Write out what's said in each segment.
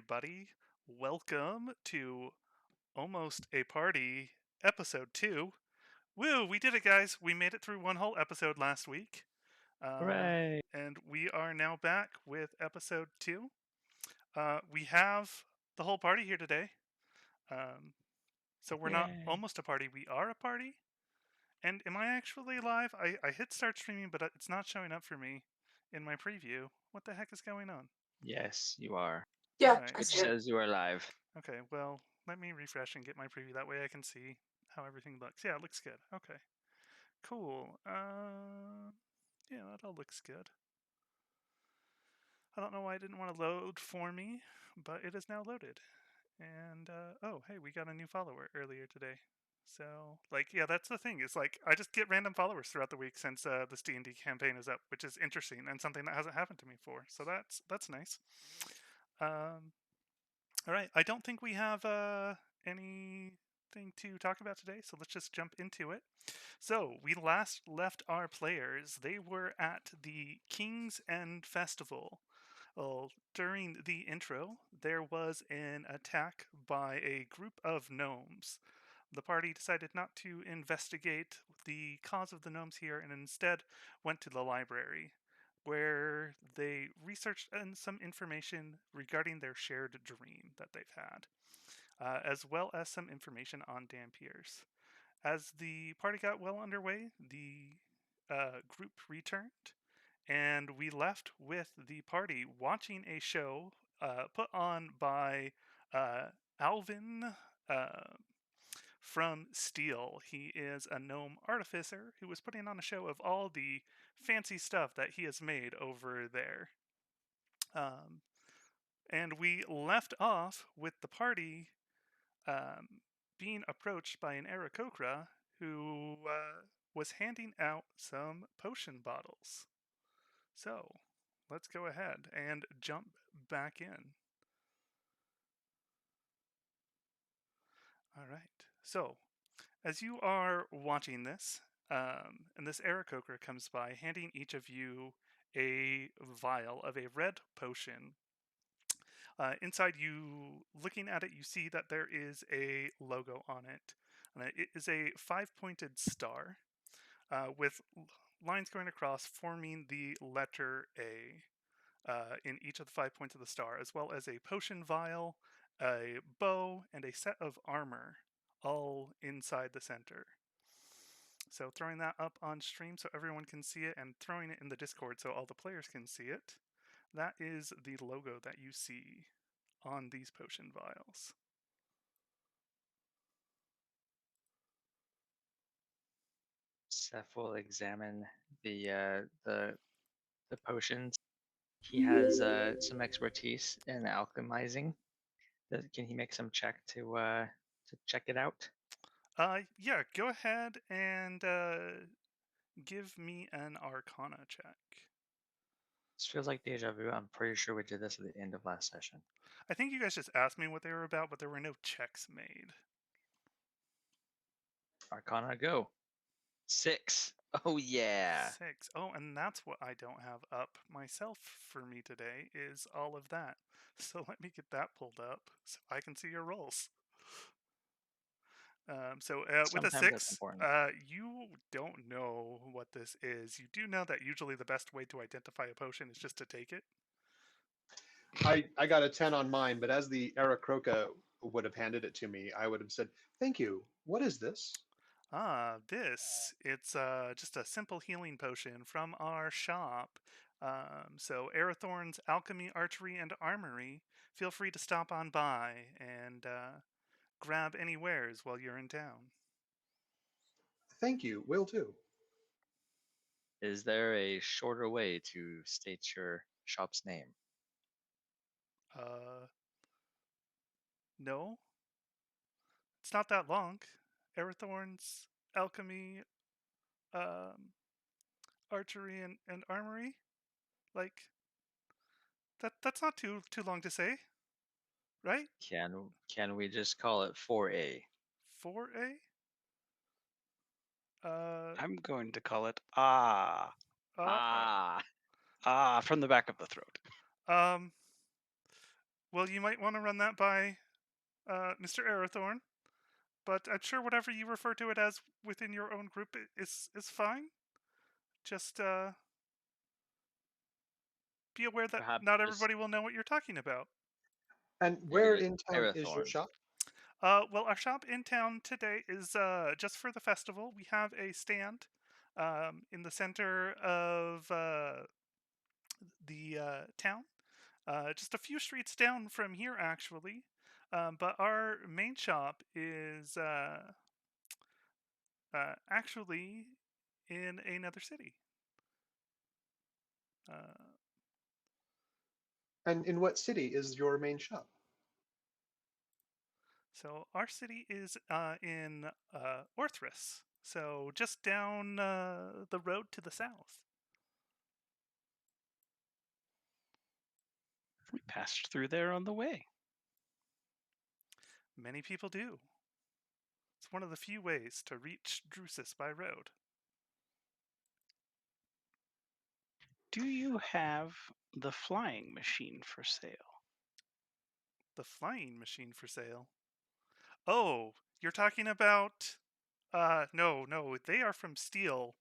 everybody. Welcome to Almost a Party, episode 2. Woo, we did it, guys. We made it through one whole episode last week. Uh, Hooray! and we are now back with episode 2. We have the whole party here today. Um, so we're not Yay! almost a party, we are a party. And am I actually live? I hit start streaming, but it's not showing up for me in my preview. What the heck is going on? Yes, you are. Yeah, Alright, I Twitch see it. well, says you are live. okay, well, let me refresh and get my preview. That way I can see how everything looks. Yeah, it looks good. Okay, cool. Yeah, that all looks good. I don't know why it didn't want to load for me, but it is now loaded. And, oh, hey, we got a new follower earlier today. So, like, yeah, that's the thing. Is like I just get random followers throughout the week since this D&D campaign is up, which is interesting and something that hasn't happened to me before. So that's nice. Um, All right. I don't think we have anything to talk about today, so let's just jump into it. So, we last left our players. They were at the King's End Festival. Well, during the intro, there was an attack by a group of gnomes. The party decided not to investigate the cause of the gnomes here and instead went to the library, where they researched some information regarding their shared dream that they've had, as well as some information on Dampiers. As the party got well underway, the group returned, and we left with the party watching a show put on by uh, Alvin. From Steel. He is a gnome artificer who was putting on a show of all the fancy stuff that he has made over there. Um, and we left off with the party um, being approached by an Aarakocra who was handing out some potion bottles. So let's go ahead and jump back in. All right. So as you are watching this, and this Aarakocra comes by, handing each of you a vial of a red potion. Inside, you looking at it, you see that there is a logo on it. And it is a five-pointed star with lines going across, forming the letter A in each of the 5 points of the star, as well as a potion vial, a bow, and a set of armor, all inside the center. So throwing that up on stream so everyone can see it and throwing it in the Discord so all the players can see it. That is the logo that you see on these potion vials. Seth will examine the potions. He has some expertise in alchemizing. Can he make some check to check it out? Yeah, go ahead and give me an Arcana check. This feels like deja vu. I'm pretty sure we did this at the end of last session. I think you guys just asked me what they were about, but there were no checks made. Arcana, go. 6. Oh yeah. 6. Oh, and that's what I don't have up myself for me today, is all of that. So let me get that pulled up so I can see your rolls. With a Sometimes that's 6, important. you don't know what this is. You do know that usually the best way to identify a potion is just to take it. I got a 10 on mine, but as the Aarakocra would have handed it to me, I would have said, "Thank you. What is this?" It's just a simple healing potion from our shop. So Arathorn's Alchemy, Archery, and Armory. Feel free to stop on by and grab any wares while you're in town. Thank you. Will do. Is there a shorter way to state your shop's name? Uh, no, it's not that long. Arathorn's Alchemy, um, Archery, and Armory. Like that's not too long to say, right? Can we just call it 4A? 4A. Uh, I'm going to call it uh, Ah, from the back of the throat. um, Well, you might want to run that by Mr. Arathorn, but I'm sure whatever you refer to it as within your own group is fine. Just be aware that Perhaps not just everybody will know what you're talking about. And where maybe in town is your Arathorn. shop? Well, our shop in town today is just for the festival. We have a stand in the center of the town, just a few streets down from here, actually. But our main shop is actually in another city. Uh, And in what city is your main shop? so our city is in Orthrus, so just down the road to the south. We passed through there on the way. Many people do. It's one of the few ways to reach Drusus by road. Do you have the flying machine for sale? The flying machine for sale. Oh, you're talking about no, they are from steel.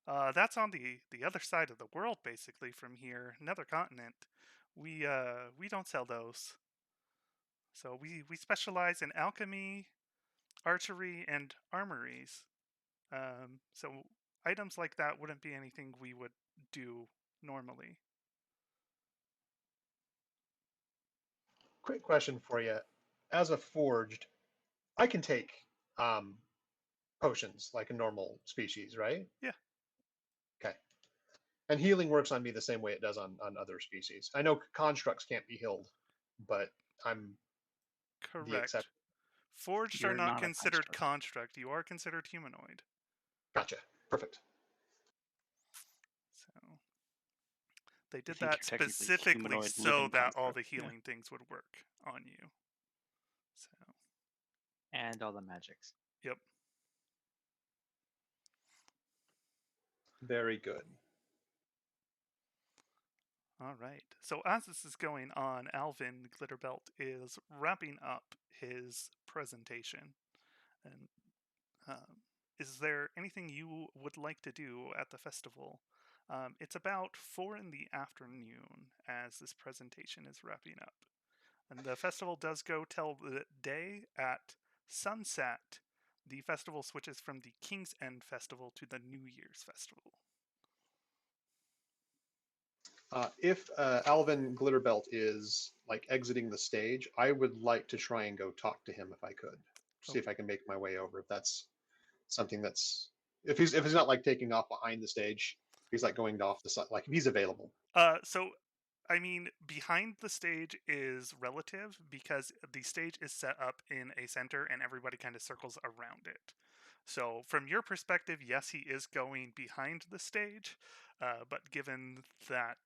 That's on the other side of the world basically from here, another continent. We don't sell those. So we specialize in alchemy, archery, and armories. So items like that wouldn't be anything we would do normally. Quick question for you. As a forged, I can take um, potions like a normal species, right? Yeah. Okay. And healing works on me the same way it does on other species. I know constructs can't be healed, but I'm the Correct. exception. Forged are You're not not a considered construct. construct. You are considered humanoid. Gotcha. Perfect. So they I did think that you're technically specifically humanoid so living that all construct. the Yeah. healing things would work on you. So, And all the magics. yep. Very good. All right. So as this is going on, Alvin Glitterbelt is wrapping up his presentation. And is there anything you would like to do at the festival? It's about 4 in the afternoon as this presentation is wrapping up. And the festival does go till the day at sunset. The festival switches from the King's End Festival to the New Year's Festival. If Alvin Glitterbelt is like exiting the stage, I would like to try and go talk to him if I could. See if I can make my way over. If that's something that's if he's not like taking off behind the stage, if he's like going off the side, like if he's available. So I mean, behind the stage is relative because the stage is set up in a center and everybody kind of circles around it. So, from your perspective, yes, he is going behind the stage, but given that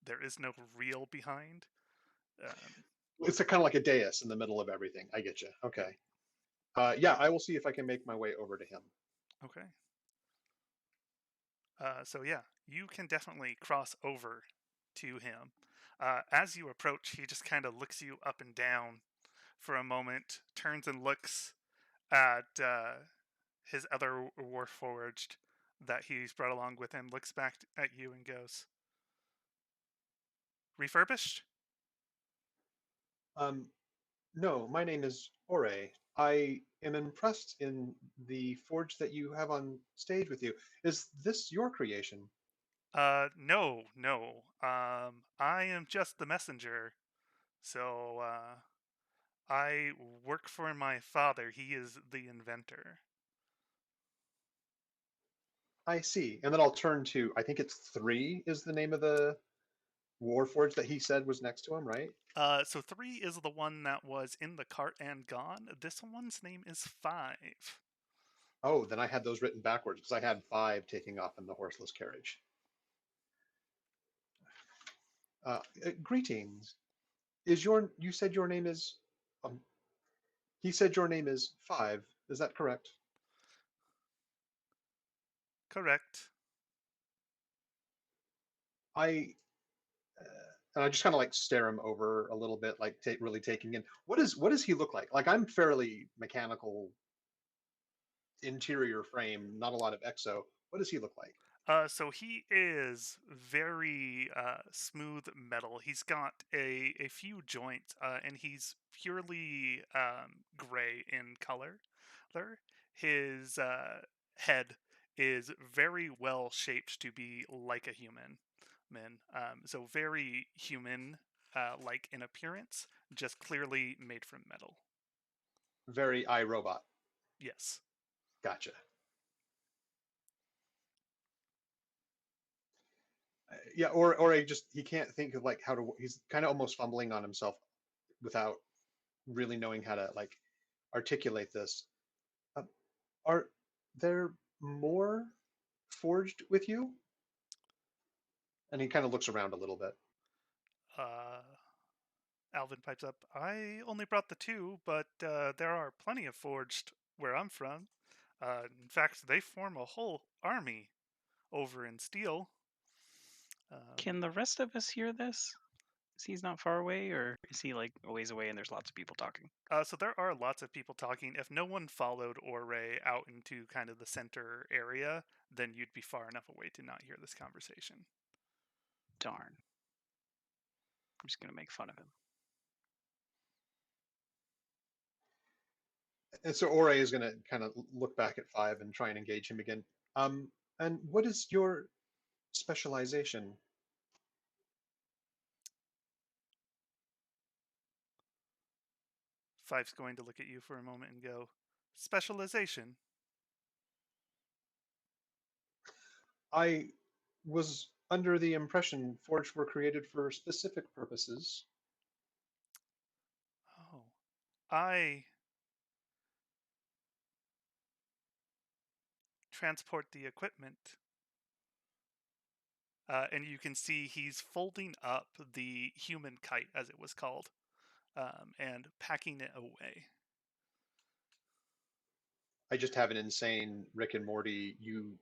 there is no real behind, um, It's kind of like a dais in the middle of everything. I get you. yep, Okay. Yeah, I will see if I can make my way over to him. okay. So, yeah, you can definitely cross over to him. As you approach, he just kind of looks you up and down for a moment, turns and looks at his other Warforged that he's brought along with him, looks back at you and goes, "Refurbished?" Um, no, my name is Ore. I am impressed in the forge that you have on stage with you. Is this your creation? No, no. I am just the messenger. So, I work for my father. He is the inventor. I see. And then I'll turn to, I think it's 3 is the name of the Warforged that he said was next to him, right? So 3 is the one that was in the cart and gone. This one's name is 5. Oh, then I had those written backwards because I had 5 taking off in the horseless carriage. Greetings. You said your name is, um, he said your name is 5. Is that correct? Correct. I, and I just kind of like stare him over a little bit, like really taking in what does he look like? Like I'm fairly mechanical interior frame, not a lot of exo. What does he look like? So he is very smooth metal. He's got a few joints, and he's purely gray in color. His head is very well shaped to be like a human. So very human, like in appearance, just clearly made from metal. Very iRobot. Yes. Gotcha. Yeah, or he can't think of like how to. He's kind of almost fumbling on himself without really knowing how to like articulate this. Uh, are there more forged with you? And he kind of looks around a little bit. Uh, Alvin pipes up. I only brought the two, but there are plenty of forged where I'm from. In fact, they form a whole army over in Steel. Can the rest of us hear this? Is he's not far away, or is he like a ways away and there's lots of people talking? So there are lots of people talking. If no one followed Oray out into kind of the center area, then you'd be far enough away to not hear this conversation. Darn. I'm just gonna make fun of him. And so Ore is going to kind of look back at Five and try and engage him again. And what is your specialization? Five's going to look at you for a moment and go, specialization. I was under the impression forged were created for specific purposes. Oh, I transport the equipment. And you can see he's folding up the human kite, as it was called, and packing it away. I just have an insane Rick and Morty, you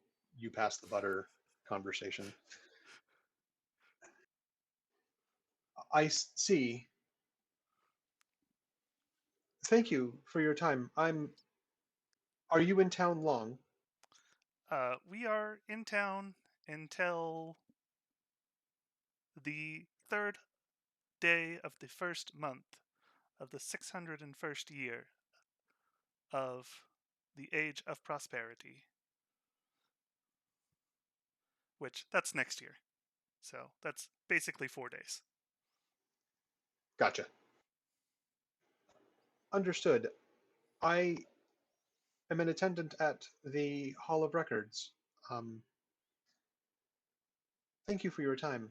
pass the butter conversation. I see. Thank you for your time. Are you in town long? We are in town until the third day of the first month of the 601st year of the Age of Prosperity. Which, that's next year. So that's basically 4 days. Gotcha. Understood. I am an attendant at the Hall of Records. Um, Thank you for your time.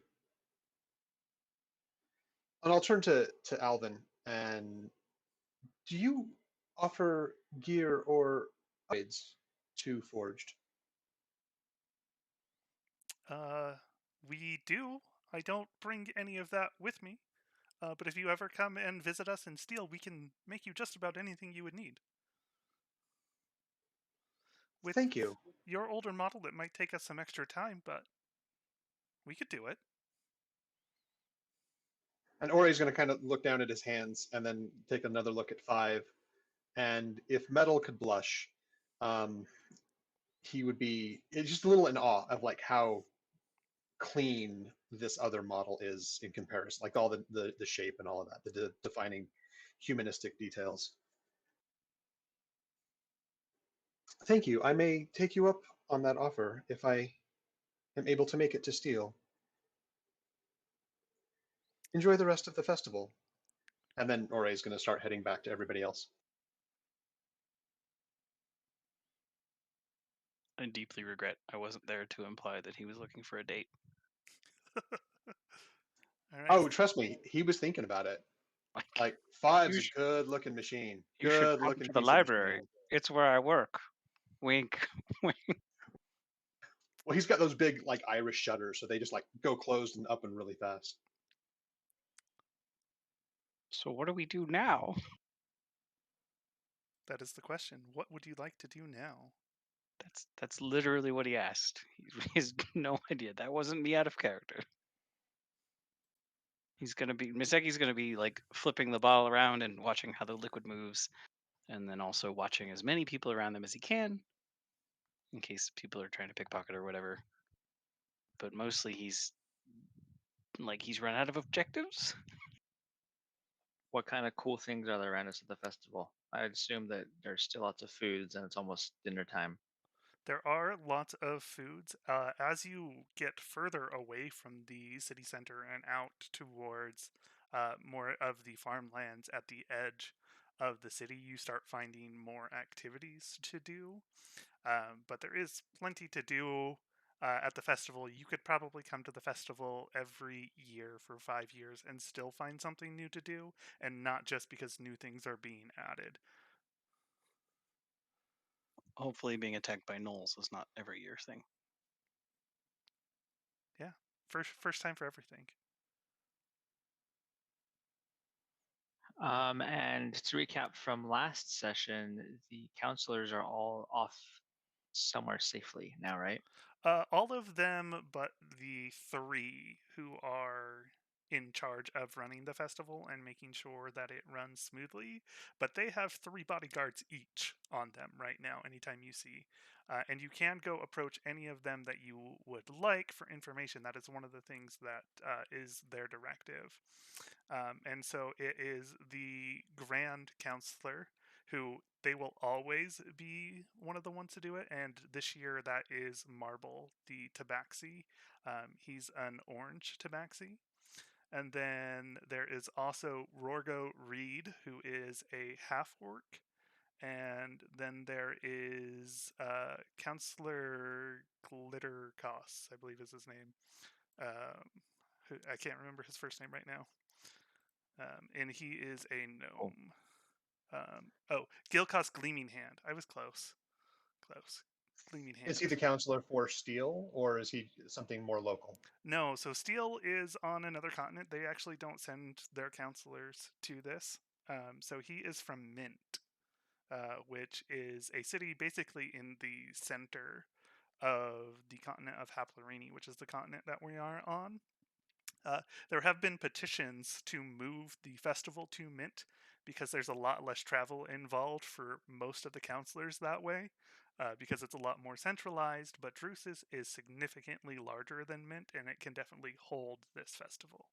And I'll turn to Alvin. And do you offer gear or upgrades to Forged? We do. I don't bring any of that with me. But if you ever come and visit us in Steel, we can make you just about anything you would need. With Thank you. your older model, it might take us some extra time, but we could do it. And Ori's going to kind of look down at his hands and then take another look at Five. And if Metal could blush, um, he would be just a little in awe of like how clean this other model is in comparison, like all the shape and all of that, the defining humanistic details. Thank you. I may take you up on that offer if I am able to make it to Steel. Enjoy the rest of the festival. And then Ore is going to start heading back to everybody else. I deeply regret I wasn't there to imply that he was looking for a date. All right. Oh, trust me, he was thinking about it. Like Five's You a good-looking machine. you should Good come looking to the piece of library. machinery. It's where I work. Wink. Wink. Well, he's got those big like Irish shutters, so they just like go closed and up and really fast. So what do we do now? That is the question. What would you like to do now? That's literally what he asked. He has no idea. That wasn't me out of character. Miseki's gonna be like flipping the bottle around and watching how the liquid moves, and then also watching as many people around them as he can, in case people are trying to pickpocket or whatever. But mostly he's run out of objectives. What kind of cool things are there around us at the festival? I'd assume that there's still lots of foods and it's almost dinner time. There are lots of foods. As you get further away from the city center and out towards more of the farmlands at the edge of the city, you start finding more activities to do. But there is plenty to do at the festival. You could probably come to the festival every year for 5 years and still find something new to do, and not just because new things are being added. Hopefully, being attacked by gnolls is not every year thing. Yeah, first time for everything. And to recap from last session, the counselors are all off somewhere safely now, right? All of them but the three who are in charge of running the festival and making sure that it runs smoothly. But they have 3 bodyguards each on them right now, anytime you see. And you can go approach any of them that you would like for information. That is one of the things that is their directive. And so it is the Grand Counselor, who they will always be one of the ones to do it. And this year that is Marble, the Tabaxi. He's an orange Tabaxi. And then there is also Rorgo Reed, who is a half orc. And then there is Counselor Glittercoss, I believe is his name. I can't remember his first name right now. And he is a gnome. Gilcos Gleaming Hand. I was close. Gleaming Hand. Is he the counselor for Steel, or is he something more local? No, so Steel is on another continent. They actually don't send their counselors to this. So he is from Mint, which is a city basically in the center of the continent of Haplorini, which is the continent that we are on. There have been petitions to move the festival to Mint because there's a lot less travel involved for most of the counselors that way, because it's a lot more centralized. But Drusus is significantly larger than Mint, and it can definitely hold this festival.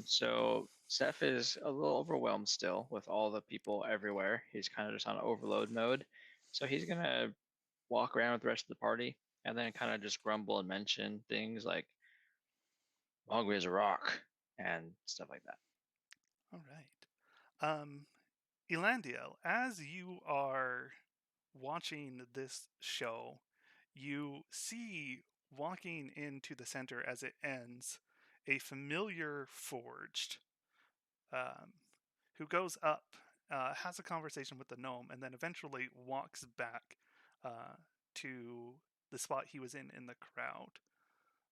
So Seth is a little overwhelmed still with all the people everywhere. He's kind of just on overload mode. So he's gonna walk around with the rest of the party and then kind of just grumble and mention things like hungry as a rock and stuff like that. All right. Elandiel, as you are watching this show, you see walking into the center as it ends a familiar forged who goes up, has a conversation with the gnome, and then eventually walks back to the spot he was in the crowd.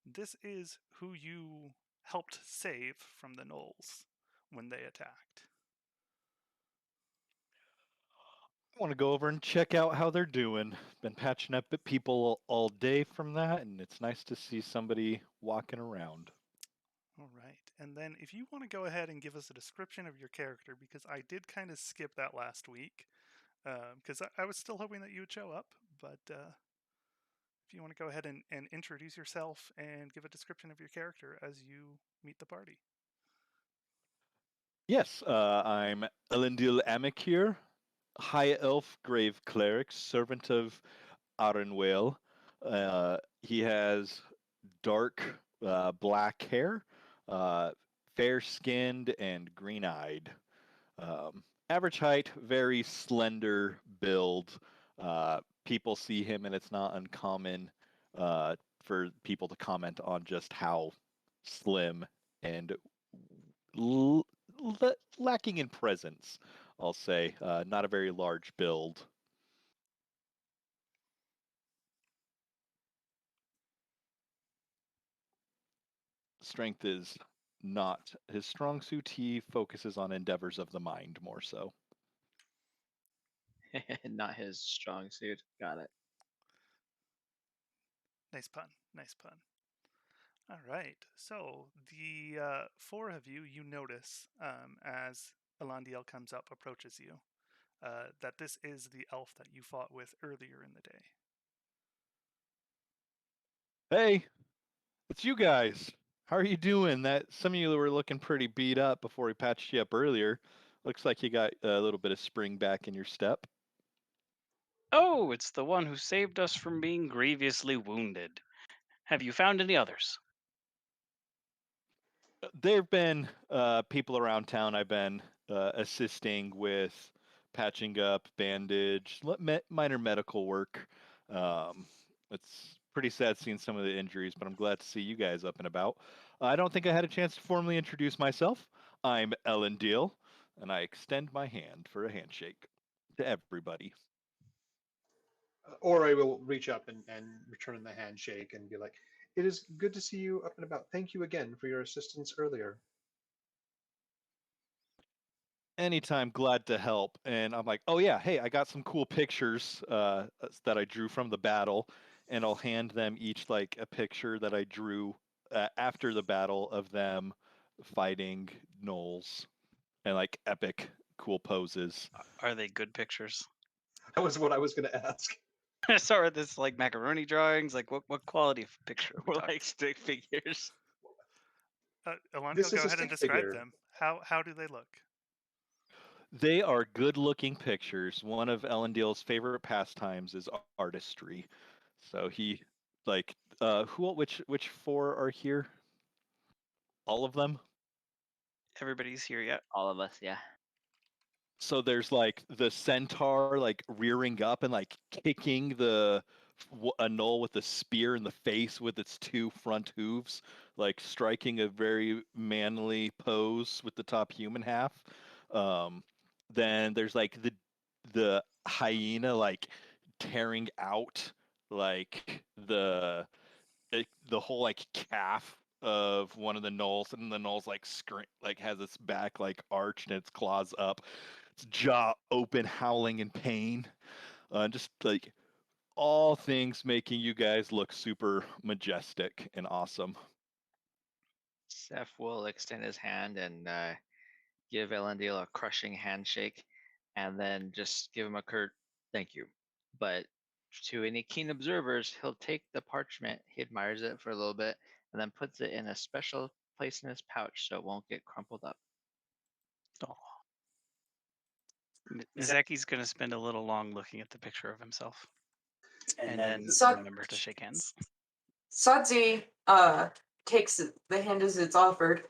This is who you helped save from the gnolls when they attacked. I want to go over and check out how they're doing. Been patching up at people all day from that, and it's nice to see somebody walking around. All right. And then if you want to go ahead and give us a description of your character, because I did kind of skip that last week, because I was still hoping that you would show up, but if you want to go ahead and introduce yourself and give a description of your character as you meet the party. Yes, I'm Elendil Amikir, High Elf Grave Cleric, servant of Arenwale. He has dark black hair, fair-skinned, and green-eyed. Average height, very slender build. People see him, and it's not uncommon for people to comment on just how slim and lacking in presence, I'll say. Not a very large build. Strength is not his strong suit. He focuses on endeavors of the mind more so. Not his strong suit. Got it. Nice pun. Nice pun. All right. So the four of you notice as Elandiel comes up, approaches you, that this is the elf that you fought with earlier in the day. Hey, it's you guys. How are you doing? Some of you were looking pretty beat up before we patched you up earlier. Looks like you got a little bit of spring back in your step. Oh, it's the one who saved us from being grievously wounded. Have you found any others? There have been people around town I've been assisting with patching up, bandage, minor medical work. It's pretty sad seeing some of the injuries, but I'm glad to see you guys up and about. I don't think I had a chance to formally introduce myself. I'm Ellen Deal, and I extend my hand for a handshake to everybody. Or I will reach up and return the handshake and be like, "It is good to see you up and about. Thank you again for your assistance earlier." Anytime, glad to help. And I'm like, oh yeah, hey, I got some cool pictures that I drew from the battle, and I'll hand them each like a picture that I drew after the battle of them fighting gnolls, and like epic cool poses. Are they good pictures? That was what I was going to ask. So are this like macaroni drawings? Like what quality of picture are we Or talking? like stick figures. Elandiel, This is go a ahead and stick describe figure. them. How do they look? They are good-looking pictures. One of Elendil's favorite pastimes is artistry. So he like which four are here? All of them? Everybody's here yet? All of us, yeah. So there's like the centaur like rearing up and like kicking a gnoll with a spear in the face with its two front hooves, like striking a very manly pose with the top human half. Um, then there's like the hyena like tearing out like the whole like calf of one of the gnolls, and the gnoll's like has its back like arched and its claws up, its jaw open, howling in pain. Just like all things making you guys look super majestic and awesome. Seth will extend his hand and give Elendil a crushing handshake, and then just give him a curt thank you. But to any keen observers, he'll take the parchment, he admires it for a little bit, and then puts it in a special place in his pouch so it won't get crumpled up. Oh. Mizaki's gonna spend a little long looking at the picture of himself, and then remember to shake hands. Sadzi takes the hand as it's offered,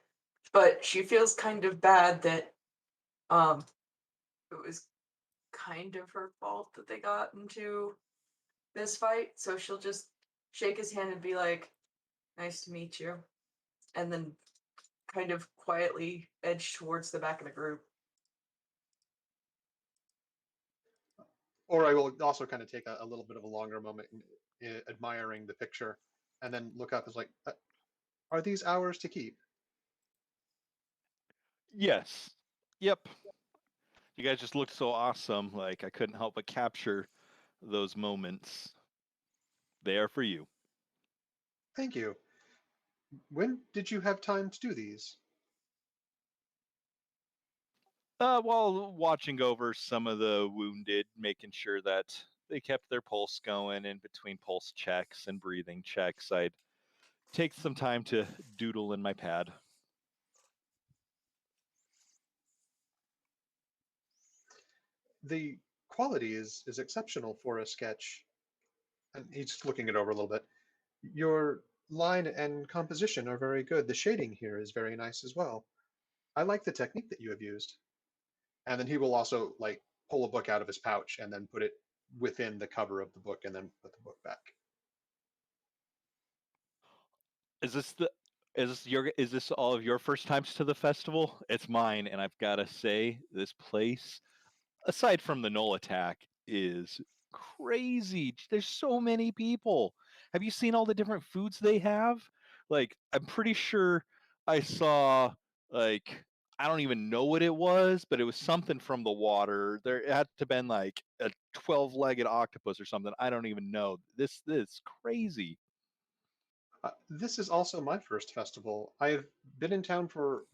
but she feels kind of bad that it was kind of her fault that they got into this fight, so she'll just shake his hand and be like, "Nice to meet you," and then kind of quietly edge towards the back of the group. Or I will also kind of take a little bit of a longer moment in admiring the picture, and then look up as like, "Are these ours to keep?" Yes. Yep. You guys just looked so awesome. Like I couldn't help but capture those moments. They are for you. Thank you. When did you have time to do these? While watching over some of the wounded, making sure that they kept their pulse going in between pulse checks and breathing checks, I'd take some time to doodle in my pad. The quality is exceptional for a sketch, and he's looking it over a little bit. Your line and composition are very good. The shading here is very nice as well. I like the technique that you have used. And then he will also like pull a book out of his pouch and then put it within the cover of the book and then put the book back. Is this all of your first times to the festival? It's mine, and I've got to say, this place, aside from the Null attack, is crazy. There's so many people. Have you seen all the different foods they have? Like, I'm pretty sure I saw like I don't even know what it was, but it was something from the water. There had to have been like a 12-legged octopus or something. I don't even know. This crazy. This is also my first festival. I've been in town for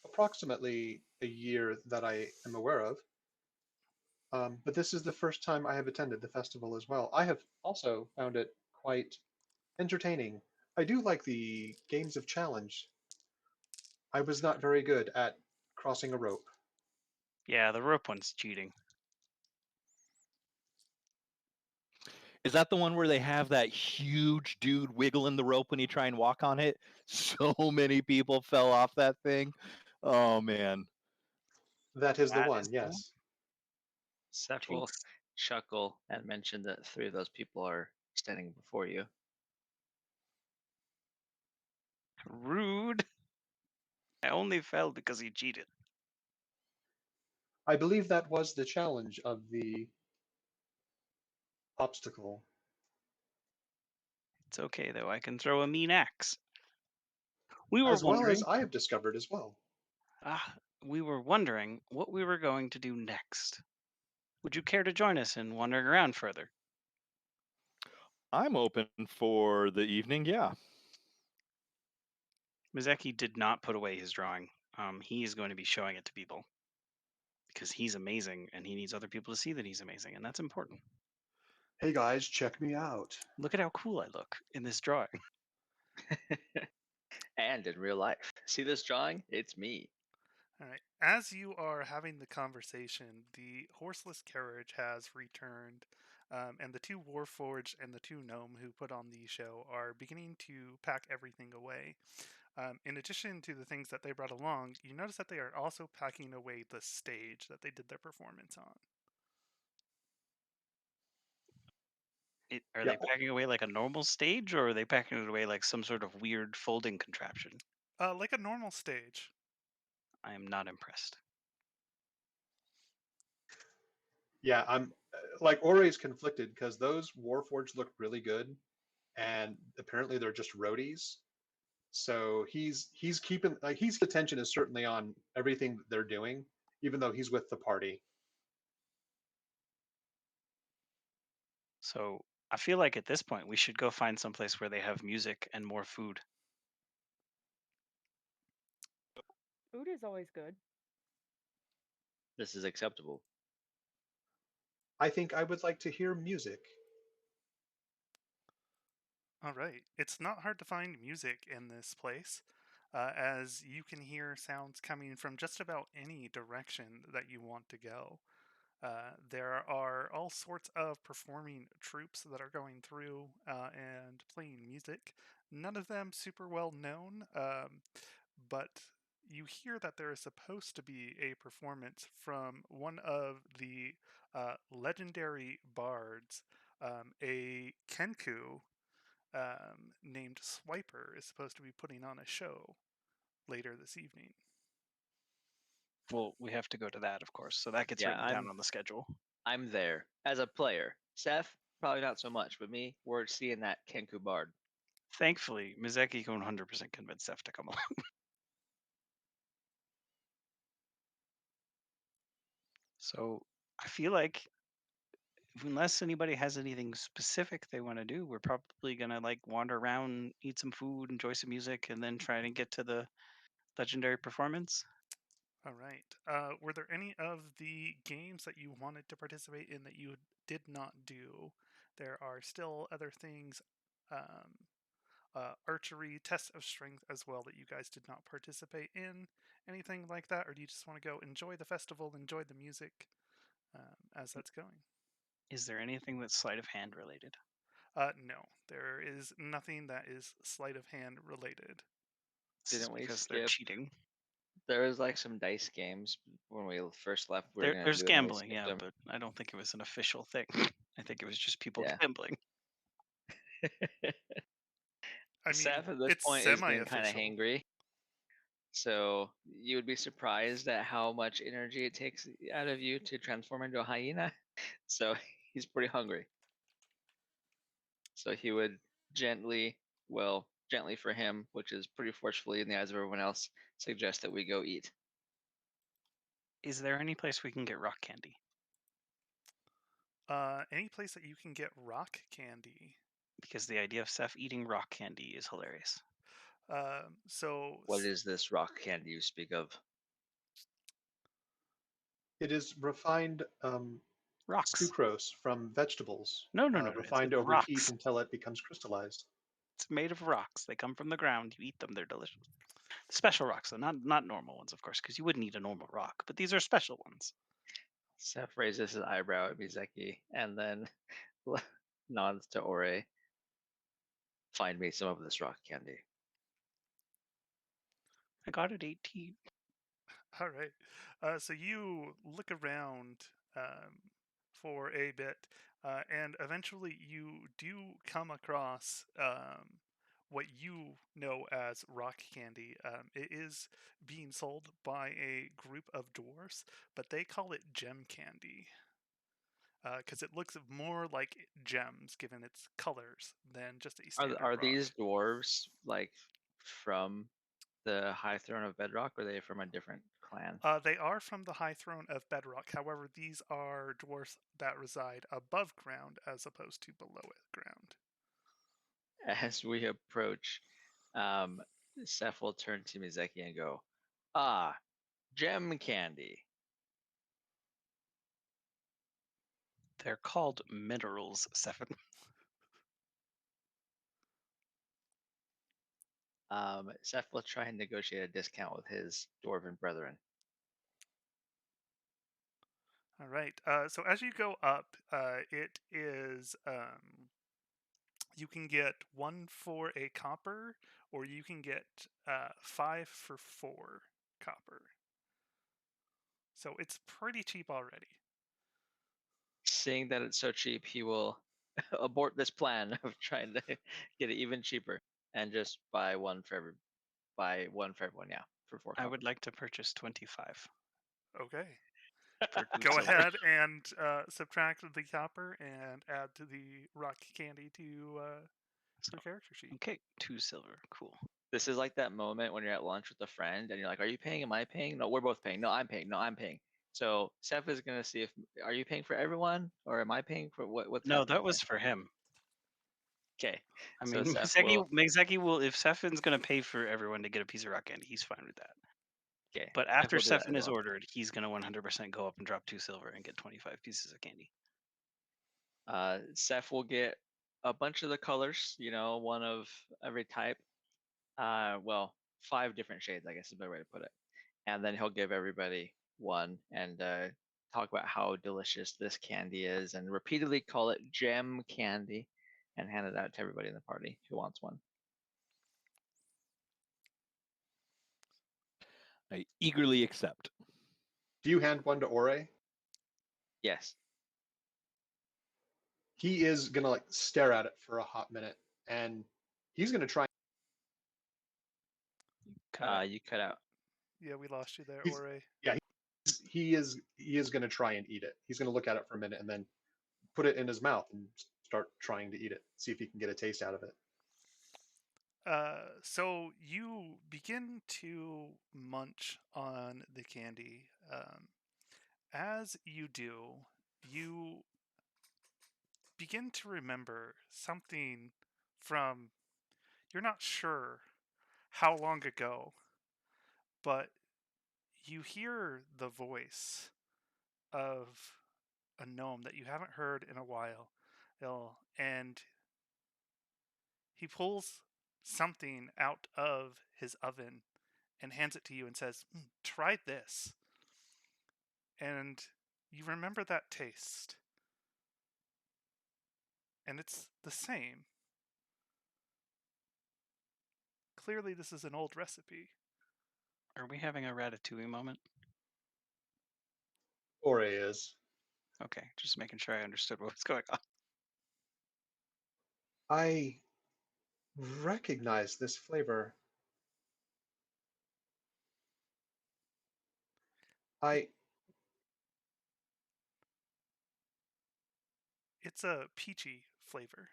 approximately a year that I am aware of, but this is the first time I have attended the festival as well. I have also found it quite entertaining. I do like the games of challenge. I was not very good at crossing a rope. Yeah, the rope one's cheating. Is that the one where they have that huge dude wiggling the rope when you try and walk on it? So many people fell off that thing. Oh man. That is the That one, is the one? yes. Seth will Jinx. chuckle and mention that 3 of those people are standing before you. Rude. I only fell because he cheated. I believe that was the challenge of the obstacle. It's okay though. I can throw a mean axe. We were As well as wondering. I have discovered as well. We were wondering what we were going to do next. Would you care to join us in wandering around further? I'm open for the evening, yeah. Mizeki did not put away his drawing. He is going to be showing it to people because he's amazing and he needs other people to see that he's amazing, and that's important. Hey guys, check me out. Look at how cool I look in this drawing. And in real life. See this drawing? It's me. All right. As you are having the conversation, the horseless carriage has returned, and the two Warforged and the two gnome who put on the show are beginning to pack everything away. In addition to the things that they brought along, you notice that they are also packing away the stage that they did their performance on. Are Yeah, they packing away like a normal stage, or are they packing it away like some sort of weird folding contraption? Like a normal stage. I am not impressed. yeah, I'm like Ore's conflicted because those Warforged look really good, and apparently they're just roadies. So he's keeping like his attention is certainly on everything that they're doing, even though he's with the party. So I feel like at this point we should go find someplace where they have music and more food. Food is always good. This is acceptable. I think I would like to hear music. All right. It's not hard to find music in this place, as you can hear sounds coming from just about any direction that you want to go. There are all sorts of performing troops that are going through and playing music. None of them super well known, but you hear that there is supposed to be a performance from one of the legendary bards, a Kenku named Swiper is supposed to be putting on a show later this evening. Well, we have to go to that, of course. So that gets Yeah, written down on the schedule. I'm there as a player. Seth, probably not so much, but me, we're seeing that Kenku Bard. Thankfully, Mizeki can 100% convince Seth to come along. So I feel like unless anybody has anything specific they want to do, we're probably gonna like wander around, eat some food, enjoy some music, and then try to get to the legendary performance. All right. Were there any of the games that you wanted to participate in that you did not do? There are still other things, um, archery, tests of strength as well, that you guys did not participate in. Anything like that, or do you just want to go enjoy the festival, enjoy the music as that's going? Is there anything that's sleight of hand related? No, there is nothing that is sleight of hand related. This is Didn't we because they're skip? cheating. There was like some dice games when we first left. We were gonna There's do it, and we gambling, skipped yeah, them. but I don't think it was an official thing. I think it was just people Yeah. gambling. I mean, Seth at this it's point is getting kind of semi-official. hangry. So you would be surprised at how much energy it takes out of you to transform into a hyena. So he's pretty hungry. So he would gently, well, gently for him, which is pretty forcefully in the eyes of everyone else, suggest that we go eat. Is there any place we can get rock candy? Any place that you can get rock candy. because the idea of Seth eating rock candy is hilarious. So What is this rock candy you speak of? It is refined Rocks. sucrose from vegetables, No. It's refined over heat rocks. until it becomes crystallized. It's made of rocks. They come from the ground. You eat them. They're delicious. Special rocks, though, not normal ones, of course, because you wouldn't eat a normal rock. But these are special ones. Seth raises his eyebrow at Mizeki and then nods to Ore. Find me some of this rock candy. I got it 18. all right. So you look around for a bit, and eventually you do come across what you know as rock candy. It is being sold by a group of dwarfs, but they call it gem candy because it looks more like gems given its colors than just a standard Are rock. these dwarves like from the High Throne of Bedrock, or are they from a different clan? They are from the High Throne of Bedrock. However, these are dwarfs that reside above ground as opposed to below it ground. As we approach, Seth will turn to Mizeki and go, "Ah, gem candy." They're called minerals, Seven. Seth will try and negotiate a discount with his dwarven brethren. All right. So as you go up, it is you can get 1 for a copper, or you can get 5 for 4 copper. So it's pretty cheap already. Seeing that it's so cheap, he will abort this plan of trying to get it even cheaper and just buy one for everyone. Yeah, for 4 I copper. would like to purchase 25 Okay. for 2 Go silver. ahead and subtract the copper and add to the rock candy to the character sheet. Okay, 2 silver. Cool. This is like that moment when you're at lunch with a friend and you're like, "Are you paying? Am I paying? No, we're both paying. No, I'm paying. No, I'm paying." So Seth is gonna see if are you paying for everyone or am I paying for what's No, happening that was here? for him. Okay. I So mean, Seth will. Mizeki will, if Sefin's going to pay for everyone to get a piece of rock candy, he's fine with that. Okay. But Seth after will do that as Sefin is well. ordered, he's going to 100% go up and drop 2 silver and get 25 pieces of candy. Seth will get a bunch of the colors, one of every type. Well, 5 different shades, I guess is a better way to put it. And then he'll give everybody one and talk about how delicious this candy is and repeatedly call it gem candy and hand it out to everybody in the party who wants one. I eagerly accept. Do you hand one to Ore? Yes. He is gonna like stare at it for a hot minute, and he's gonna try. You cut out. Yeah, we lost you there, He's- Ore. He is gonna try and eat it. He's gonna look at it for a minute and then put it in his mouth and start trying to eat it. See if he can get a taste out of it. So you begin to munch on the candy. As you do, you begin to remember something from you're not sure how long ago, but you hear the voice of a gnome that you haven't heard in a while, and he pulls something out of his oven and hands it to you and says, "Try this." And you remember that taste. And it's the same. Clearly, this is an old recipe. Are we having a Ratatouille moment? Ore is. Okay, just making sure I understood what was going on. I recognize this flavor. It's a peachy flavor.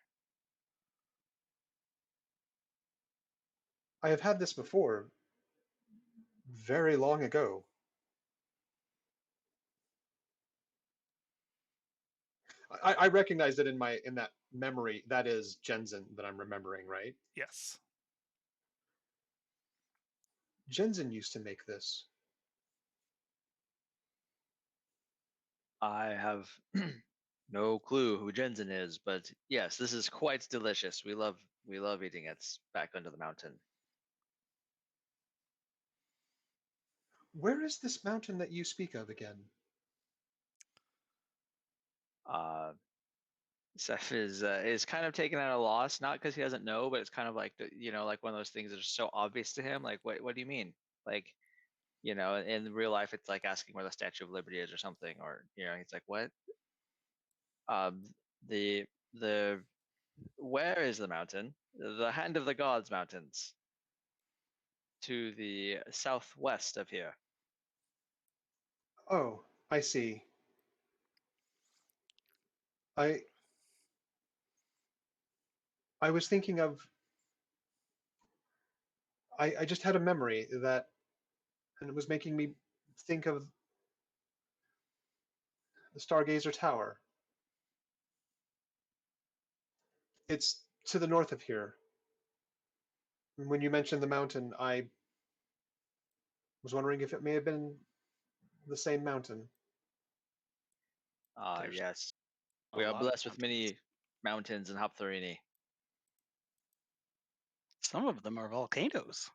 I have had this before, very long ago. I recognize that in that memory, that is Jensen that I'm remembering, right? Yes. Jensen used to make this. I have no clue who Jensen is, but yes, this is quite delicious. We love eating it back under the mountain. Where is this mountain that you speak of again? Uh, Seth is kind of taken at a loss, not because he doesn't know, but it's kind of like like one of those things that are so obvious to him. Like, what do you mean? Like, in real life, it's like asking where the Statue of Liberty is or something, or he's like, what? Um, the where is the mountain? The Hand of the Gods Mountains, to the southwest of here. Oh, I see. I was thinking of. I just had a memory that, and it was making me think of the Stargazer Tower. It's to the north of here. When you mentioned the mountain, I was wondering if it may have been the same mountain. Ah, There's yes. a We are lot of blessed with many mountains. mountains in Haptharini. Some of them are volcanoes.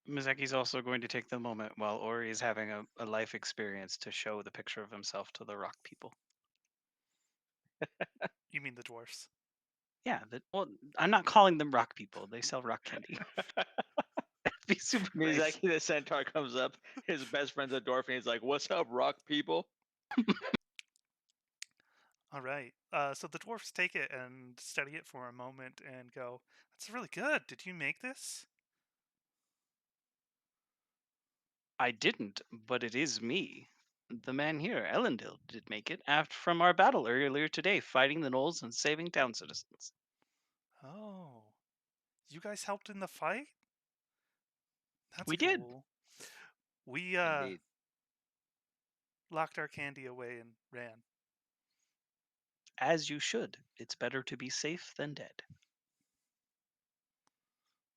Mizaki's also going to take the moment while Ori is having a life experience to show the picture of himself to the rock people. You mean the dwarfs? Yeah, well, I'm not calling them rock people. They sell rock candy. That'd be super nice. Miyazaki the centaur comes up, his best friend's a dwarf, and he's like, "What's up, rock people?" All right. So the dwarfs take it and study it for a moment and go, "That's really good. Did you make this?" I didn't, but it is me. The man here, Elendil, did make it after from our battle earlier today, fighting the gnolls and saving town citizens. Oh, you guys helped in the fight? That's We did. cool. We Indeed. locked our candy away and ran. As you should. It's better to be safe than dead.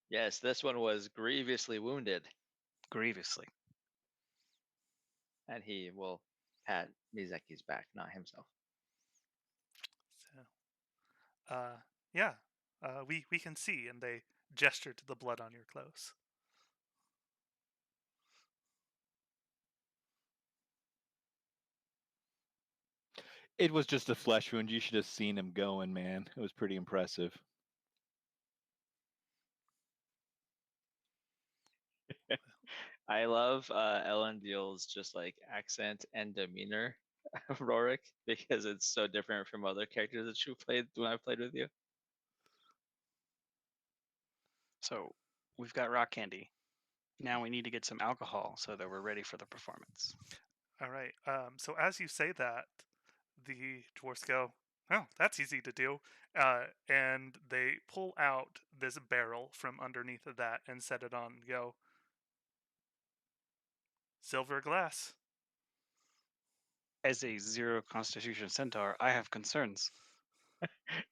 Yes, this one was grievously wounded, Grievously. and he will pat Miyazaki's back, not himself. So, yeah, we can see, and they gesture to the blood on your clothes. It was just a flesh wound. You should have seen him going, man. It was pretty impressive. I love Elendil's just like accent and demeanor, Rorik, because it's so different from other characters that you played when I played with you. So we've got rock candy. Now we need to get some alcohol so that we're ready for the performance. All right. So as you say that, the dwarfs go, "Oh, that's easy to do," and they pull out this barrel from underneath of that and set it on. And go, "Silver glass." As a 0 Constitution Centaur, I have concerns.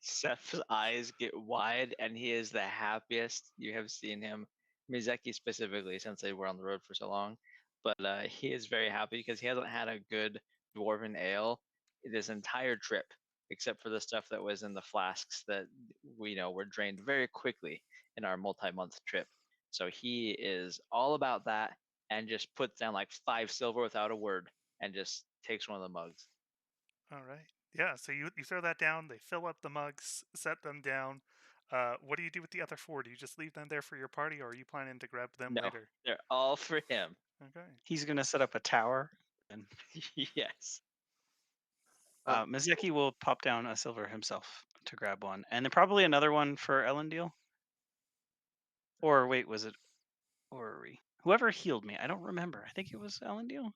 Seth's eyes get wide, and he is the happiest you have seen him. Mizeki specifically, since they were on the road for so long, but he is very happy because he hasn't had a good dwarven ale this entire trip, except for the stuff that was in the flasks that we know were drained very quickly in our multi-month trip. So he is all about that, and just puts down like 5 silver without a word, and just takes one of the mugs. All right. Yeah. So you throw that down. They fill up the mugs, set them down. What do you do with the other 4? Do you just leave them there for your party, or are you planning to grab them No, later? they're all for him. Okay. He's going to set up a tower, and Yes. Mizeki will pop down a silver himself to grab one, and then probably another one for Elendil. Or wait, was it Ori? Whoever healed me, I don't remember. I think it was Elendil.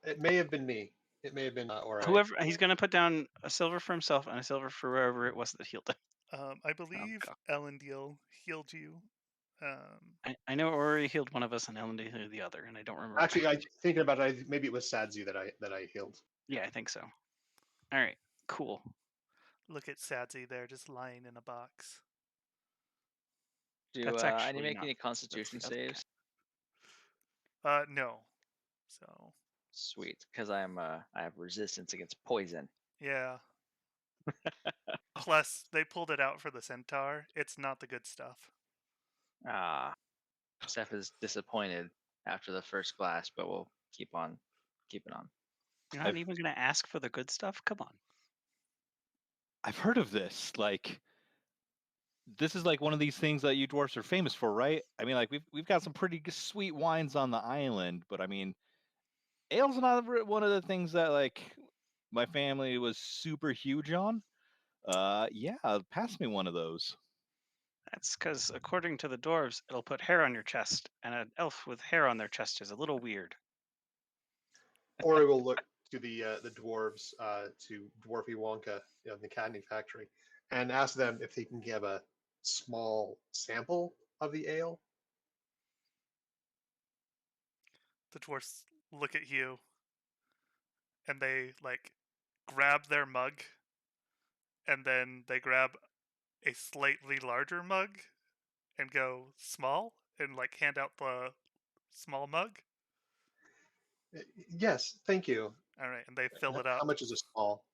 It may have been me. It may have been Ori. Whoever, he's going to put down a silver for himself and a silver for whoever it was that healed him. I believe God. Elendil healed you. I know Ori healed one of us and Ellen healed the other, and I don't remember. Actually, I thinking about it, maybe it was Sadzi that I healed. Yeah, I think so. All right, cool. Look at Sadzi there, just lying in a box. Do That's I actually need to make not- any that's Constitution the other guy. saves? No. So Sweet, because I have resistance against poison. yeah. Plus, they pulled it out for the centaur. It's not the good stuff. Ah, Seth is disappointed after the first glass, but we'll keep on keeping on. You're not I've- even gonna ask for the good stuff? Come on. I've heard of this. Like, this is like one of these things that you dwarfs are famous for, right? I mean, like we've got some pretty sweet wines on the island, but I mean, ale's not one of the things that like my family was super huge on. Yeah, pass me one of those. That's because, according to the dwarves, it'll put hair on your chest, and an elf with hair on their chest is a little weird. Or I will look to the dwarves, to Dwarfy Wonka, the candy factory, and ask them if they can give a small sample of the ale. The dwarfs look at you, and they like grab their mug, and then they grab a slightly larger mug, and go small, and like hand out the small mug. Yes, thank you. All right, and they fill it up. How much is a small?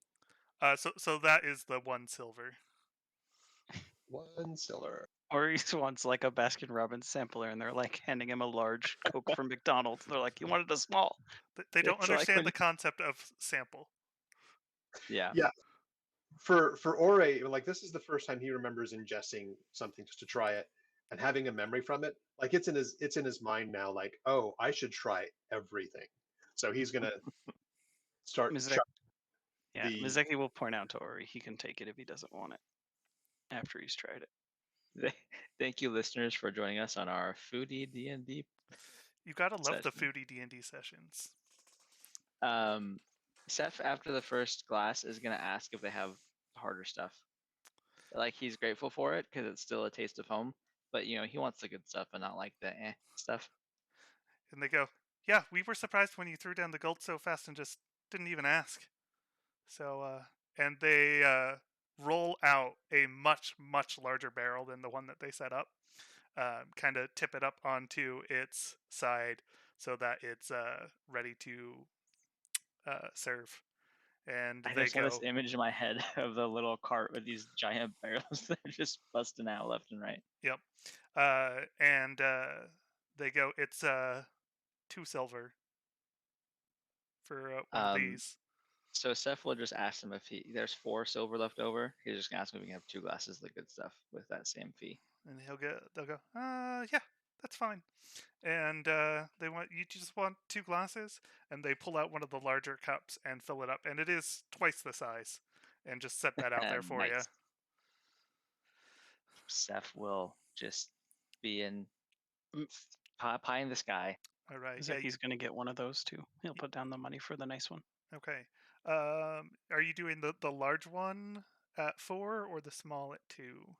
So that is the 1 silver. 1 silver. Or he wants like a Baskin Robbins sampler, and they're like handing him a large Coke from McDonald's. They're like, "You wanted a small." They don't It's like understand when the concept of sample. Yeah. Yeah. For Ore, like this is the first time he remembers ingesting something just to try it and having a memory from it. Like it's in his mind now. Like, oh, I should try everything. So he's gonna start. Mizek- Yeah, the- Mizeki will point out to Ori he can take it if he doesn't want it after he's tried it. Thank you, listeners, for joining us on our foodie D&D. You gotta love the Session. foodie D&D sessions. Seth, after the first glass, is gonna ask if they have harder stuff. Like he's grateful for it because it's still a taste of home, but he wants the good stuff and not like the stuff. And they go, yeah, we were surprised when you threw down the gold so fast and just didn't even ask. So, and they roll out a much, much larger barrel than the one that they set up. Kind of tip it up onto its side so that it's ready to serve. And I they just have go, this image in my head of the little cart with these giant barrels that are just busting out left and right. yep. And they go, it's 2 silver for one of these. So Seth will just ask him if there's 4 silver left over. He's just gonna ask him if we can have 2 glasses of the good stuff with that same fee. And they'll go, yeah, that's fine. And they want, you just want 2 glasses, and they pull out one of the larger cups and fill it up, and it is twice the size, and just set that out there for you. Nice. Seth will just be in pie in the sky. All right. Mizeki's gonna get one of those too. He'll put down the money for the nice one. Okay. Are you doing the large one at 4 or the small at 2?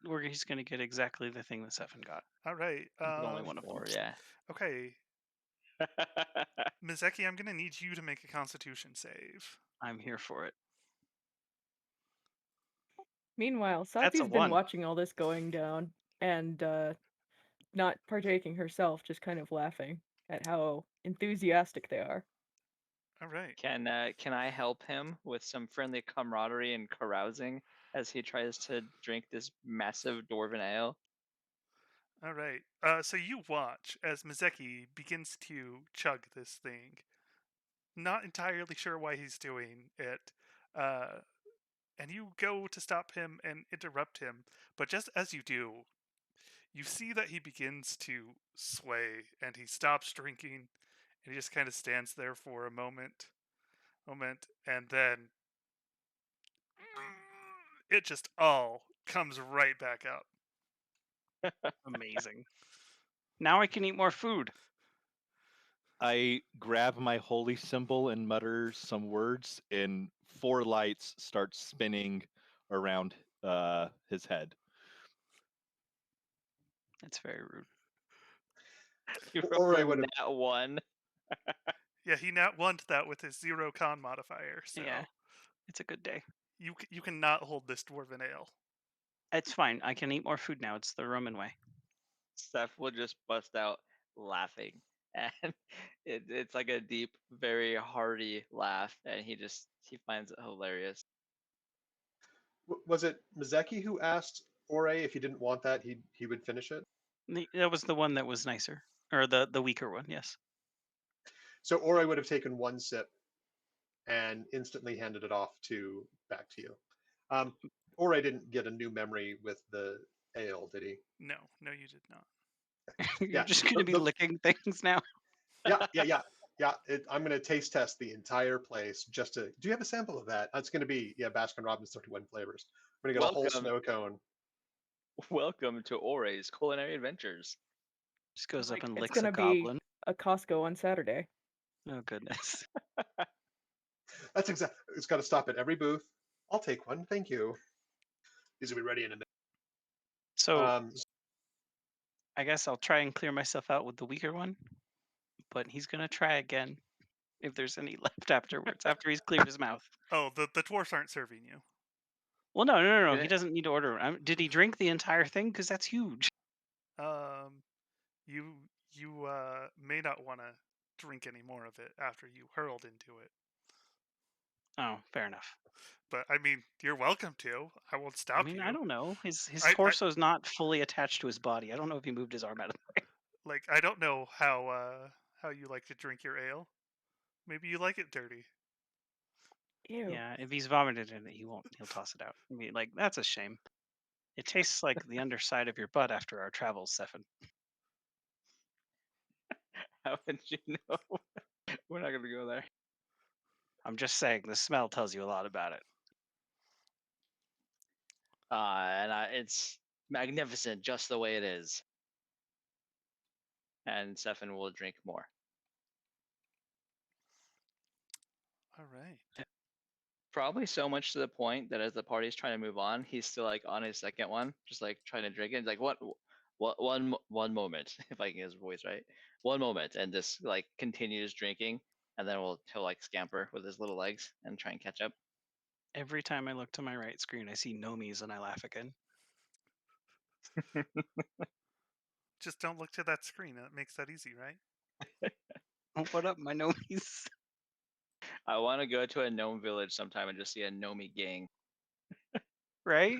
Where he's gonna get exactly the thing that Stefan got. All right. Only one of them. 4, yeah. Okay, Mizeki, I'm gonna need you to make a Constitution save. I'm here for it. Meanwhile, That's a Safi's been 1. watching all this going down and not partaking herself, just kind of laughing at how enthusiastic they are. All right. Can I help him with some friendly camaraderie and carousing as he tries to drink this massive dwarven ale? All right. So you watch as Mizeki begins to chug this thing. Not entirely sure why he's doing it. And you go to stop him and interrupt him, but just as you do, you see that he begins to sway and he stops drinking and he just kind of stands there for a moment, and then it just all comes right back up. Amazing. Now I can eat more food. I grab my holy symbol and mutter some words, and 4 lights start spinning around his head. That's very rude. You Or rolled I a would have. nat 1. Yeah, he nat one that with his 0 con modifier, so Yeah, it's a good day. you cannot hold this dwarven ale. It's fine. I can eat more food now. It's the Roman way. Steph will just bust out laughing. And it's like a deep, very hearty laugh. And he finds it hilarious. Was it Mazeki who asked Ore if he didn't want that, he would finish it? That was the one that was nicer, or the weaker one. Yes. So Ore would have taken one sip and instantly handed it off back to you. Ore didn't get a new memory with the ale, did he? No, you did not. You're Yeah, just going to be licking things now. Yeah. I'm going to taste test the entire place just to. Do you have a sample of that? It's going to be Baskin Robbins 31 flavors. I'm going to get a whole Welcome. snow cone. Welcome to Ore's Culinary Adventures. Just goes up and It's licks a gonna be goblin. a Costco on Saturday. Oh goodness. That's exactly. It's got to stop at every booth. I'll take one, thank you. These will be ready in a minute. So I guess I'll try and clear myself out with the weaker one, but he's gonna try again if there's any left afterwards, after he's cleared his mouth. Oh, the dwarfs aren't serving you. Well, no. Did He it- doesn't need to order. Did he drink the entire thing? Because that's huge. You may not want to drink any more of it after you hurled into it. Oh, fair enough. But I mean, you're welcome to. I won't stop I mean, you. I don't know. His I- torso's not fully attached to his body. I don't know if he moved his arm out of the way. Like, I don't know how you like to drink your ale. Maybe you like it dirty. Ew. Yeah, if he's vomited in it, he won't. He'll toss it out. I mean, like that's a shame. It tastes like the underside of your butt after our travels, Stefan. How would you know? We're not going to go there. I'm just saying, the smell tells you a lot about it. It's magnificent just the way it is. And Stefan will drink more. All right. Probably so much to the point that as the party's trying to move on, he's still like on his second one, just like trying to drink it. He's like, one moment, if I can get his voice right, one moment, and just like continues drinking, and then he'll like scamper with his little legs and try and catch up. Every time I look to my right screen, I see Nomies and I laugh again. Just don't look to that screen. That makes that easy, right? What up, my Nomies? I want to go to a gnome village sometime and just see a gnomey gang. Right?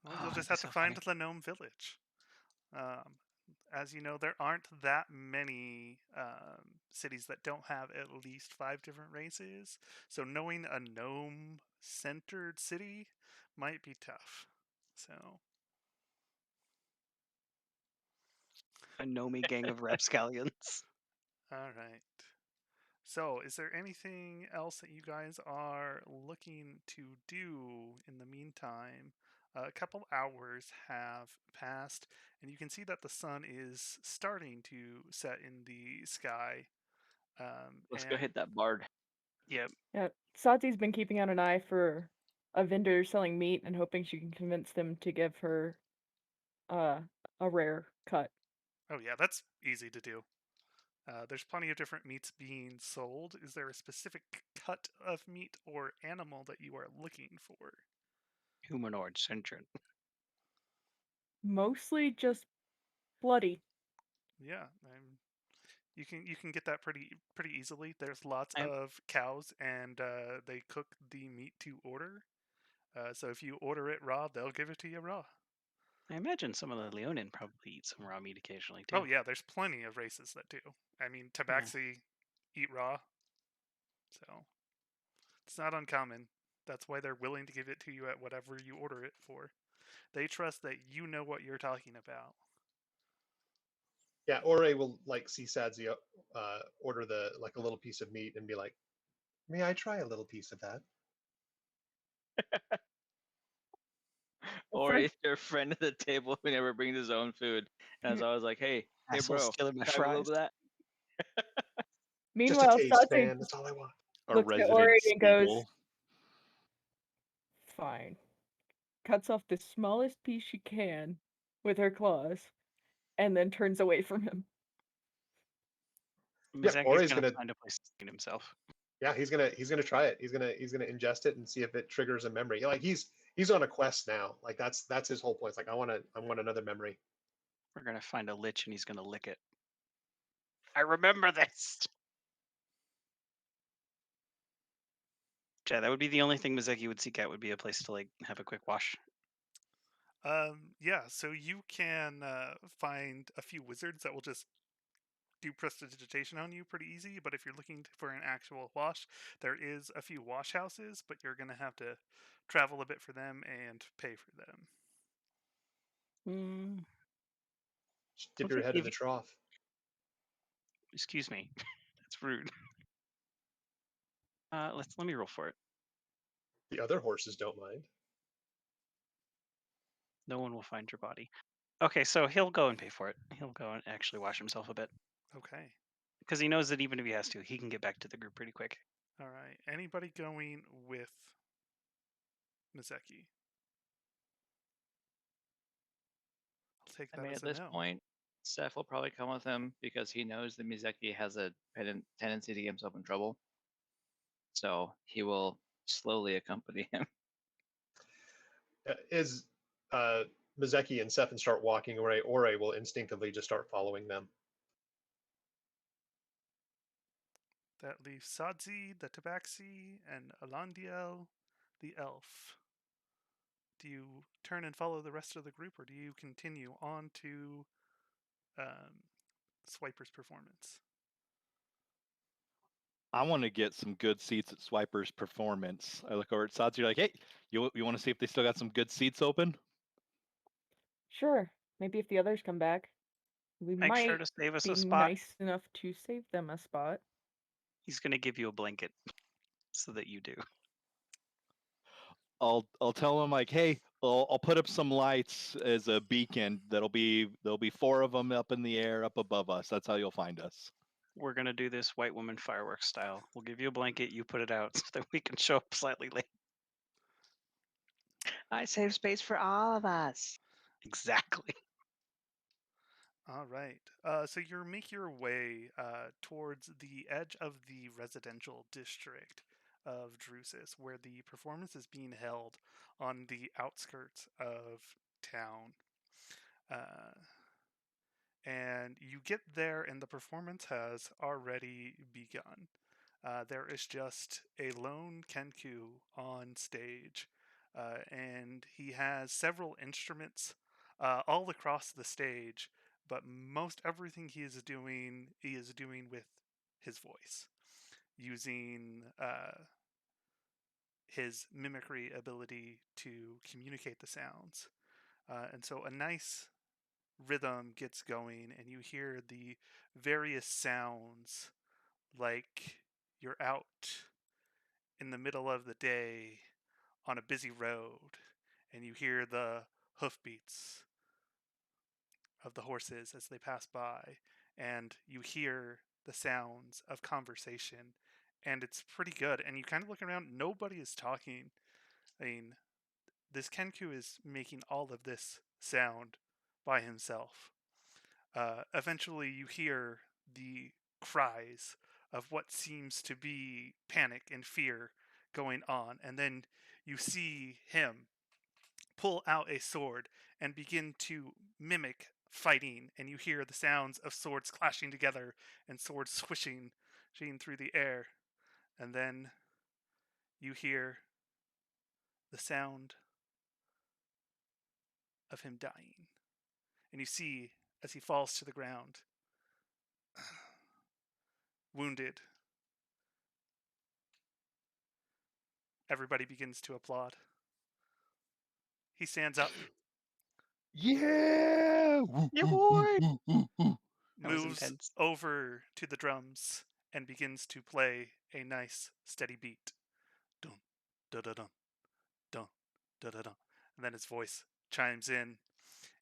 Well, Oh, you'll just that'd have be to so find funny. the gnome village. As you know, there aren't that many cities that don't have at least 5 different races. So knowing a gnome-centered city might be tough. So A Nomie gang of rapscallions. all right. So, is there anything else that you guys are looking to do in the meantime? A couple hours have passed, and you can see that the sun is starting to set in the sky. Let's go And hit that bard. Yep. Yeah, Sati's been keeping out an eye for a vendor selling meat and hoping she can convince them to give her a rare cut. oh yeah, that's easy to do. There's plenty of different meats being sold. Is there a specific cut of meat or animal that you are looking for? Humanoid centric. Mostly just bloody. Yeah, you can get that pretty easily. There's lots I'm- of cows, and they cook the meat to order. So if you order it raw, they'll give it to you raw. I imagine some of the Leonin probably eat some raw meat occasionally too. Oh yeah, there's plenty of races that do. I mean, Tabaxi eat raw, so it's not uncommon. That's why they're willing to give it to you at whatever you order it for. They trust that you know what you're talking about. Yeah, Ore will like see Sadzi order a little piece of meat and be like, "May I try a little piece of that?" Or is your friend at the table who never brings his own food. And it's always like, hey Asshole bro, stealing my try a little fries. bit of that. Just a Meanwhile, taste, Sati man. That's all I want. A looks at resident Ori and goes, Spiegel. fine. Cuts off the smallest piece she can with her claws, and then turns away from him. Yeah, Mizaki's Ori's gonna gonna find a place to skin himself. yeah, he's gonna try it. He's gonna ingest it and see if it triggers a memory. Like he's on a quest now. Like that's his whole point. It's like I want another memory. We're gonna find a lich and he's gonna lick it. I remember this. Yeah, that would be the only thing Mizeki would seek out, would be a place to like have a quick wash. Yeah, so you can find a few wizards that will just do prestidigitation on you pretty easy, but if you're looking for an actual wash, there is a few wash houses, but you're going to have to travel a bit for them and pay for them. Just dip Okay, your head in the trough. Excuse me. That's rude. Let me roll for it. The other horses don't mind. No one will find your body. Okay, so he'll go and pay for it. He'll go and actually wash himself a bit. Okay. Because he knows that even if he has to, he can get back to the group pretty quick. All right. Anybody going with Mizeki? I'll take I that mean, as at a this no. point, Seth will probably come with him because he knows that Mizeki has a tendency to get himself in trouble. So he will slowly accompany him. Is Mizeki and Seth start walking away, Ore will instinctively just start following them. That leaves Sadzi, the Tabaxi, and Alandiel, the elf. Do you turn and follow the rest of the group, or do you continue on to Swiper's performance? I want to get some good seats at Swiper's performance. I look over at Sadzi, like, hey, you want to see if they still got some good seats open? Sure, maybe if the others come back, we Make sure might to save us be a spot. nice enough to save them a spot. He's going to give you a blanket so that you do. I'll tell him like, hey, I'll put up some lights as a beacon. There'll be 4 of them up in the air up above us. That's how you'll find us. We're going to do this white woman fireworks style. We'll give you a blanket, you put it out so that we can show up slightly late. I save space for all of us. Exactly. All right. So you make your way towards the edge of the residential district of Drusus, where the performance is being held on the outskirts of town. And you get there, and the performance has already begun. There is just a lone Kenku on stage, and he has several instruments all across the stage, but most everything he is doing with his voice, using his mimicry ability to communicate the sounds. And so a nice rhythm gets going, and you hear the various sounds, like you're out in the middle of the day on a busy road, and you hear the hoofbeats of the horses as they pass by, and you hear the sounds of conversation, and it's pretty good. And you kind of look around, nobody is talking. I mean, this Kenku is making all of this sound by himself. Eventually, you hear the cries of what seems to be panic and fear going on, and then you see him pull out a sword and begin to mimic fighting, and you hear the sounds of swords clashing together and swords swishing through the air, and then you hear the sound of him dying, and you see as he falls to the ground, wounded. Everybody begins to applaud. He stands up, Yeah! Yeah, boy! That was moves intense. over to the drums, and begins to play a nice steady beat. Dun, da da dun, dun, da da dun. And then his voice chimes in,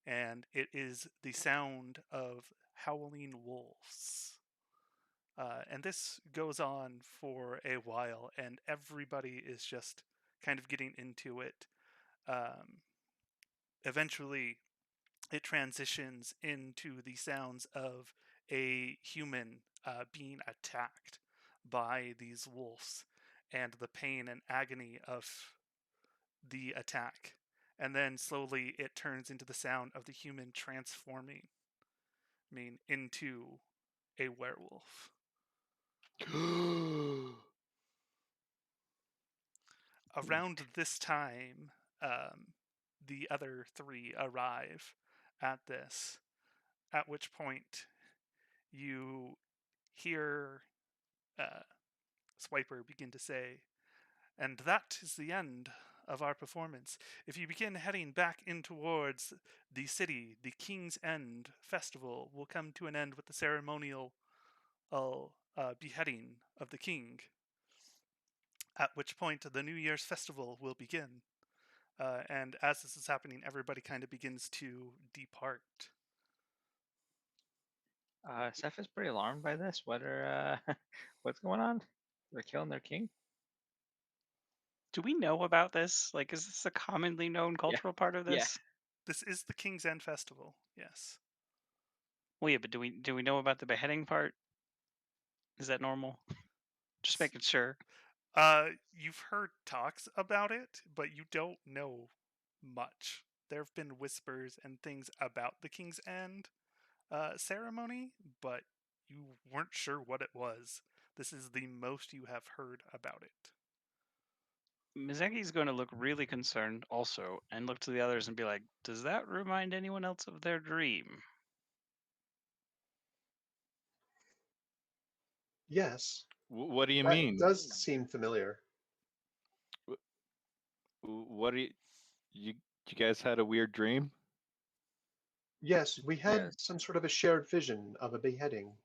and it is the sound of howling wolves. And this goes on for a while, and everybody is just kind of getting into it. Eventually, it transitions into the sounds of a human being attacked by these wolves and the pain and agony of the attack. And then slowly it turns into the sound of the human transforming into a werewolf. Around this time, the other three arrive at this, at which point you hear Swiper begin to say, "And that is the end of our performance. If you begin heading back in towards the city, the King's End Festival will come to an end with the ceremonial beheading of the king, at which point the New Year's festival will begin. And as this is happening, everybody kind of begins to depart." Seth is pretty alarmed by this. What are what's going on? They're killing their king. Do we know about this? Like, is this a commonly known cultural part of Yeah. this? This is the King's End Festival, yes. Well, yeah, but do we know about the beheading part? Is that normal? Just making sure. You've heard talks about it, but you don't know much. There have been whispers and things about the King's End ceremony, but you weren't sure what it was. This is the most you have heard about it. Mizaki's going to look really concerned also and look to the others and be like, does that remind anyone else of their dream? Yes, What do you that mean? does seem familiar. What do you guys had a weird dream? Yes, we had Yes. some sort of a shared vision of a beheading.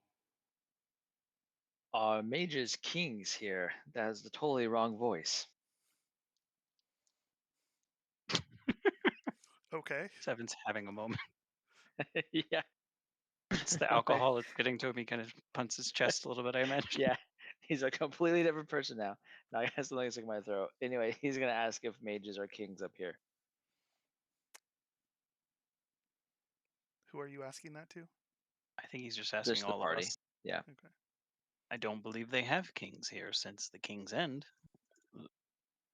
Mage's King's here. That is the totally wrong voice. Okay. Seven's having a moment. Yeah. It's the alcohol that's getting to him. He kind of punts his chest a little bit, I imagine. Yeah. He's a completely different person now. Now I have something stuck in my throat. Anyway, he's gonna ask if mages are kings up here. Who are you asking that to? I think he's just asking Just the all of party. us. Yeah. Okay. I don't believe they have kings here since the King's End.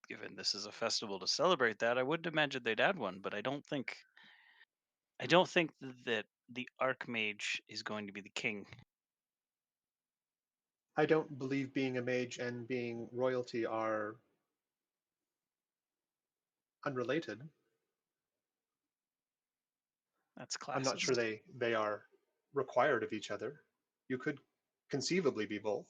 Given this is a festival to celebrate that, I wouldn't imagine they'd add one, but I don't think that the Archmage is going to be the king. I don't believe being a mage and being royalty are unrelated. That's I'm not sure classist. they are required of each other. You could conceivably be both.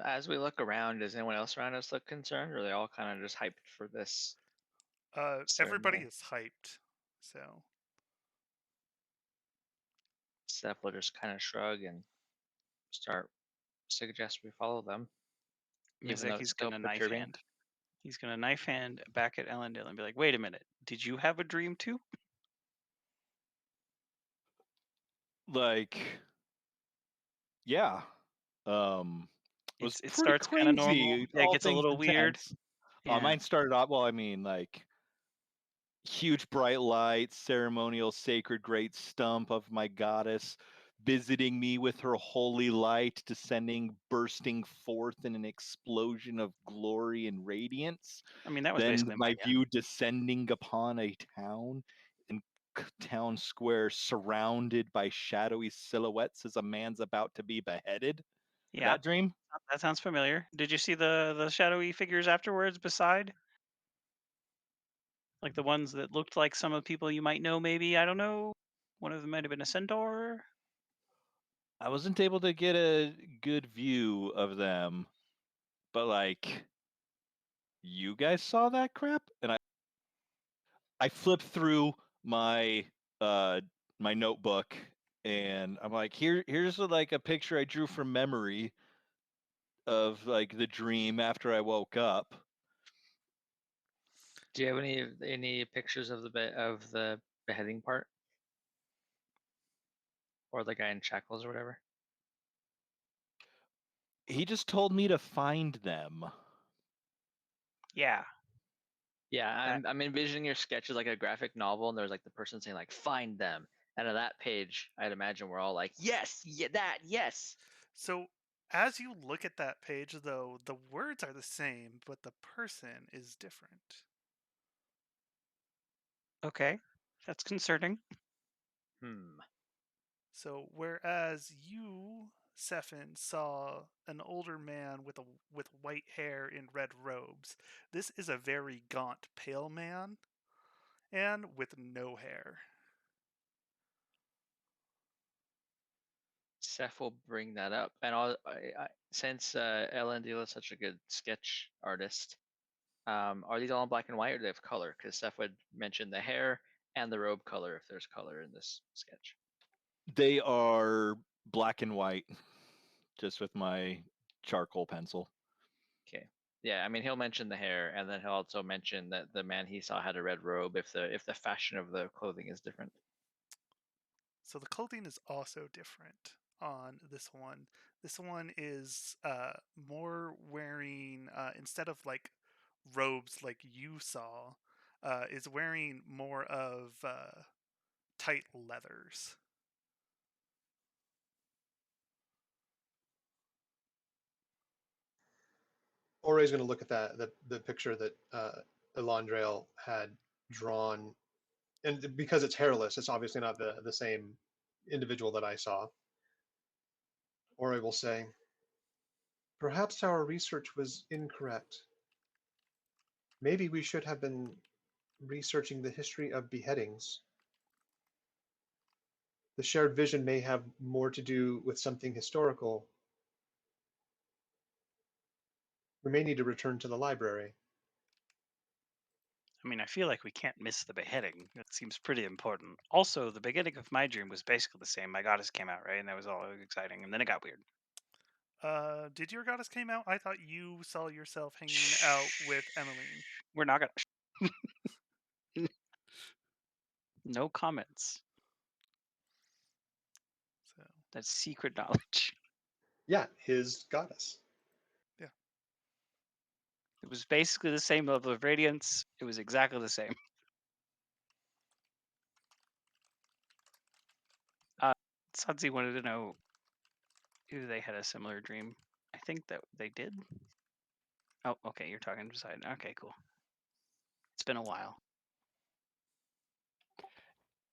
As we look around, does anyone else around us look concerned, or are they all kind of just hyped for this Everybody ceremony? is hyped, so Steph will just kind of shrug and start suggest we follow them, even though it's Mizaki's still gonna knife perturbing. hand. He's gonna knife hand back at Ellendale and be like, "Wait a minute, did you have a dream too?" Like, yeah, it was It pretty starts kind of normal. crazy. Yeah, it All gets a things little weird. intense. Yeah. Mine started off. Well, I mean, like huge bright lights, ceremonial sacred great stump of my goddess, visiting me with her holy light, descending, bursting forth in an explosion of glory and radiance. I mean, that was Then basically my yeah. view descending upon a town and town square surrounded by shadowy silhouettes as a man's about to be beheaded. Yeah, That dream? that sounds familiar. Did you see the shadowy figures afterwards beside? Like the ones that looked like some of the people you might know, maybe? I don't know. One of them might have been a centaur. I wasn't able to get a good view of them, but like you guys saw that crap? And I flipped through my my notebook and I'm like, here's like a picture I drew from memory of like the dream after I woke up. Do you have any pictures of the beheading part, or the guy in shackles or whatever? He just told me to find them. Yeah. Yeah, That- I'm envisioning your sketch as like a graphic novel, and there's like the person saying like find them, and on that page, I'd imagine we're all like yes, yeah, that yes. So as you look at that page, though, the words are the same, but the person is different. Okay, that's concerning. So whereas you, Sephin, saw an older man with white hair in red robes, this is a very gaunt, pale man, and with no hair. Seth will bring that up, and since Elendil is such a good sketch artist, are these all in black and white, or do they have color? Because Seth would mention the hair and the robe color if there's color in this sketch. They are black and white, just with my charcoal pencil. Okay. Yeah, I mean he'll mention the hair, and then he'll also mention that the man he saw had a red robe if the fashion of the clothing is different. So the clothing is also different on this one. This one is more wearing, instead of like robes like you saw, is wearing more of tight leathers. Oray's going to look at the picture that Elandrail had drawn, and because it's hairless, it's obviously not the same individual that I saw. Oray will say, "Perhaps our research was incorrect. Maybe we should have been researching the history of beheadings. The shared vision may have more to do with something historical. We may need to return to the library." I mean, I feel like we can't miss the beheading. It seems pretty important. Also, the beginning of my dream was basically the same. My goddess came out, right? And that was all exciting. And then it got weird. Did your goddess came out? I thought you saw yourself hanging out with Emmeline. We're not gonna. No comments. So That's secret knowledge. Yeah, his goddess. yeah. It was basically the same level of radiance. It was exactly the same. Sansi wanted to know if they had a similar dream. I think that they did. Oh, okay. You're talking beside. Okay, cool. It's been a while.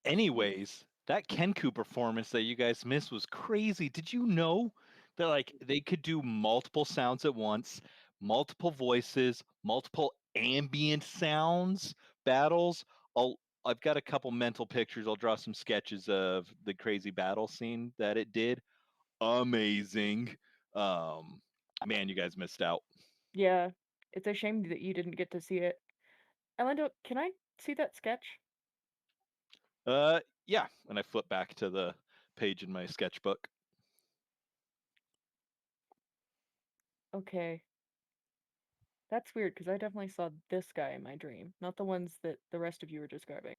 Anyways, that Kenku performance that you guys missed was crazy. Did you know that like they could do multiple sounds at once, multiple voices, multiple ambient sounds, battles? I've got a couple mental pictures. I'll draw some sketches of the crazy battle scene that it did. Amazing. Man, you guys missed out. Yeah, it's a shame that you didn't get to see it. Elendo, can I see that sketch? Yeah, and I flip back to the page in my sketchbook. Okay. That's weird because I definitely saw this guy in my dream, not the ones that the rest of you were describing.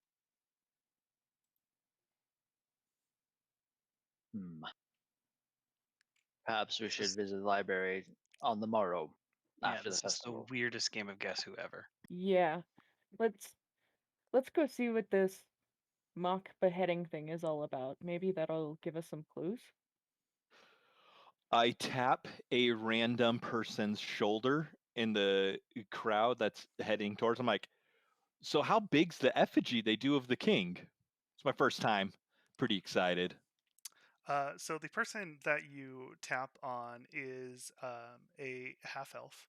Perhaps we This should is- visit the library on the morrow Yeah, after the this is festival. the weirdest game of Guess Who ever. Yeah. Let's go see what this mock beheading thing is all about. Maybe that'll give us some clues. I tap a random person's shoulder in the crowd that's heading towards. I'm like, so how big's the effigy they do of the king? It's my first time. Pretty excited. So the person that you tap on is a half elf,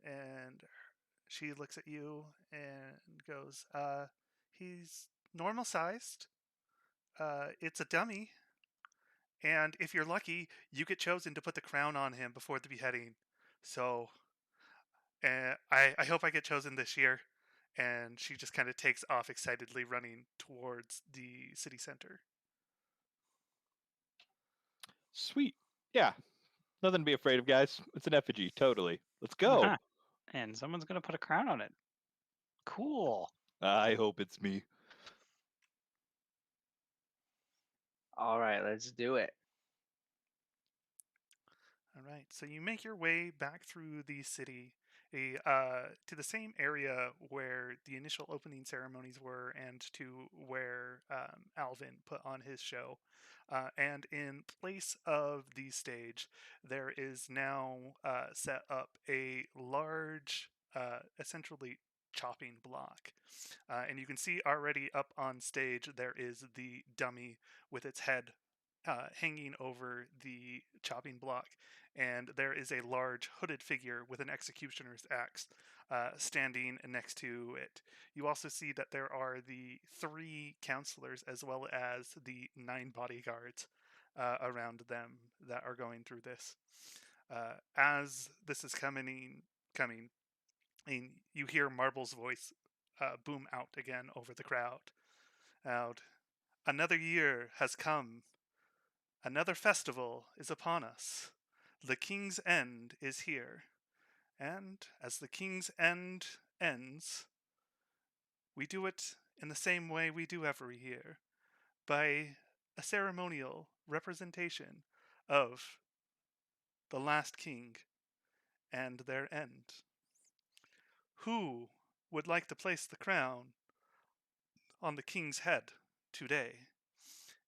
and she looks at you and goes, "He's normal sized. It's a dummy, and if you're lucky, you get chosen to put the crown on him before the beheading. So, I hope I get chosen this year." And she just kind of takes off excitedly, running towards the city center. Sweet. Yeah. Nothing to be afraid of, guys. It's an effigy. Totally. Let's go. Uh-huh. And someone's gonna put a crown on it. Cool. I hope it's me. All right, let's do it. All right, so you make your way back through the city, to the same area where the initial opening ceremonies were, and to where Alvin put on his show. And in place of the stage, there is now set up a large, essentially chopping block. And you can see already up on stage there is the dummy with its head hanging over the chopping block, and there is a large hooded figure with an executioner's axe standing next to it. You also see that there are the 3 counselors as well as the 9 bodyguards around them that are going through this. As this is coming, and you hear Marble's voice boom out again over the crowd. Out. Another year has come. Another festival is upon us. The King's End is here. And as the King's End ends, we do it in the same way we do every year, by a ceremonial representation of the last king and their end. Who would like to place the crown on the king's head today?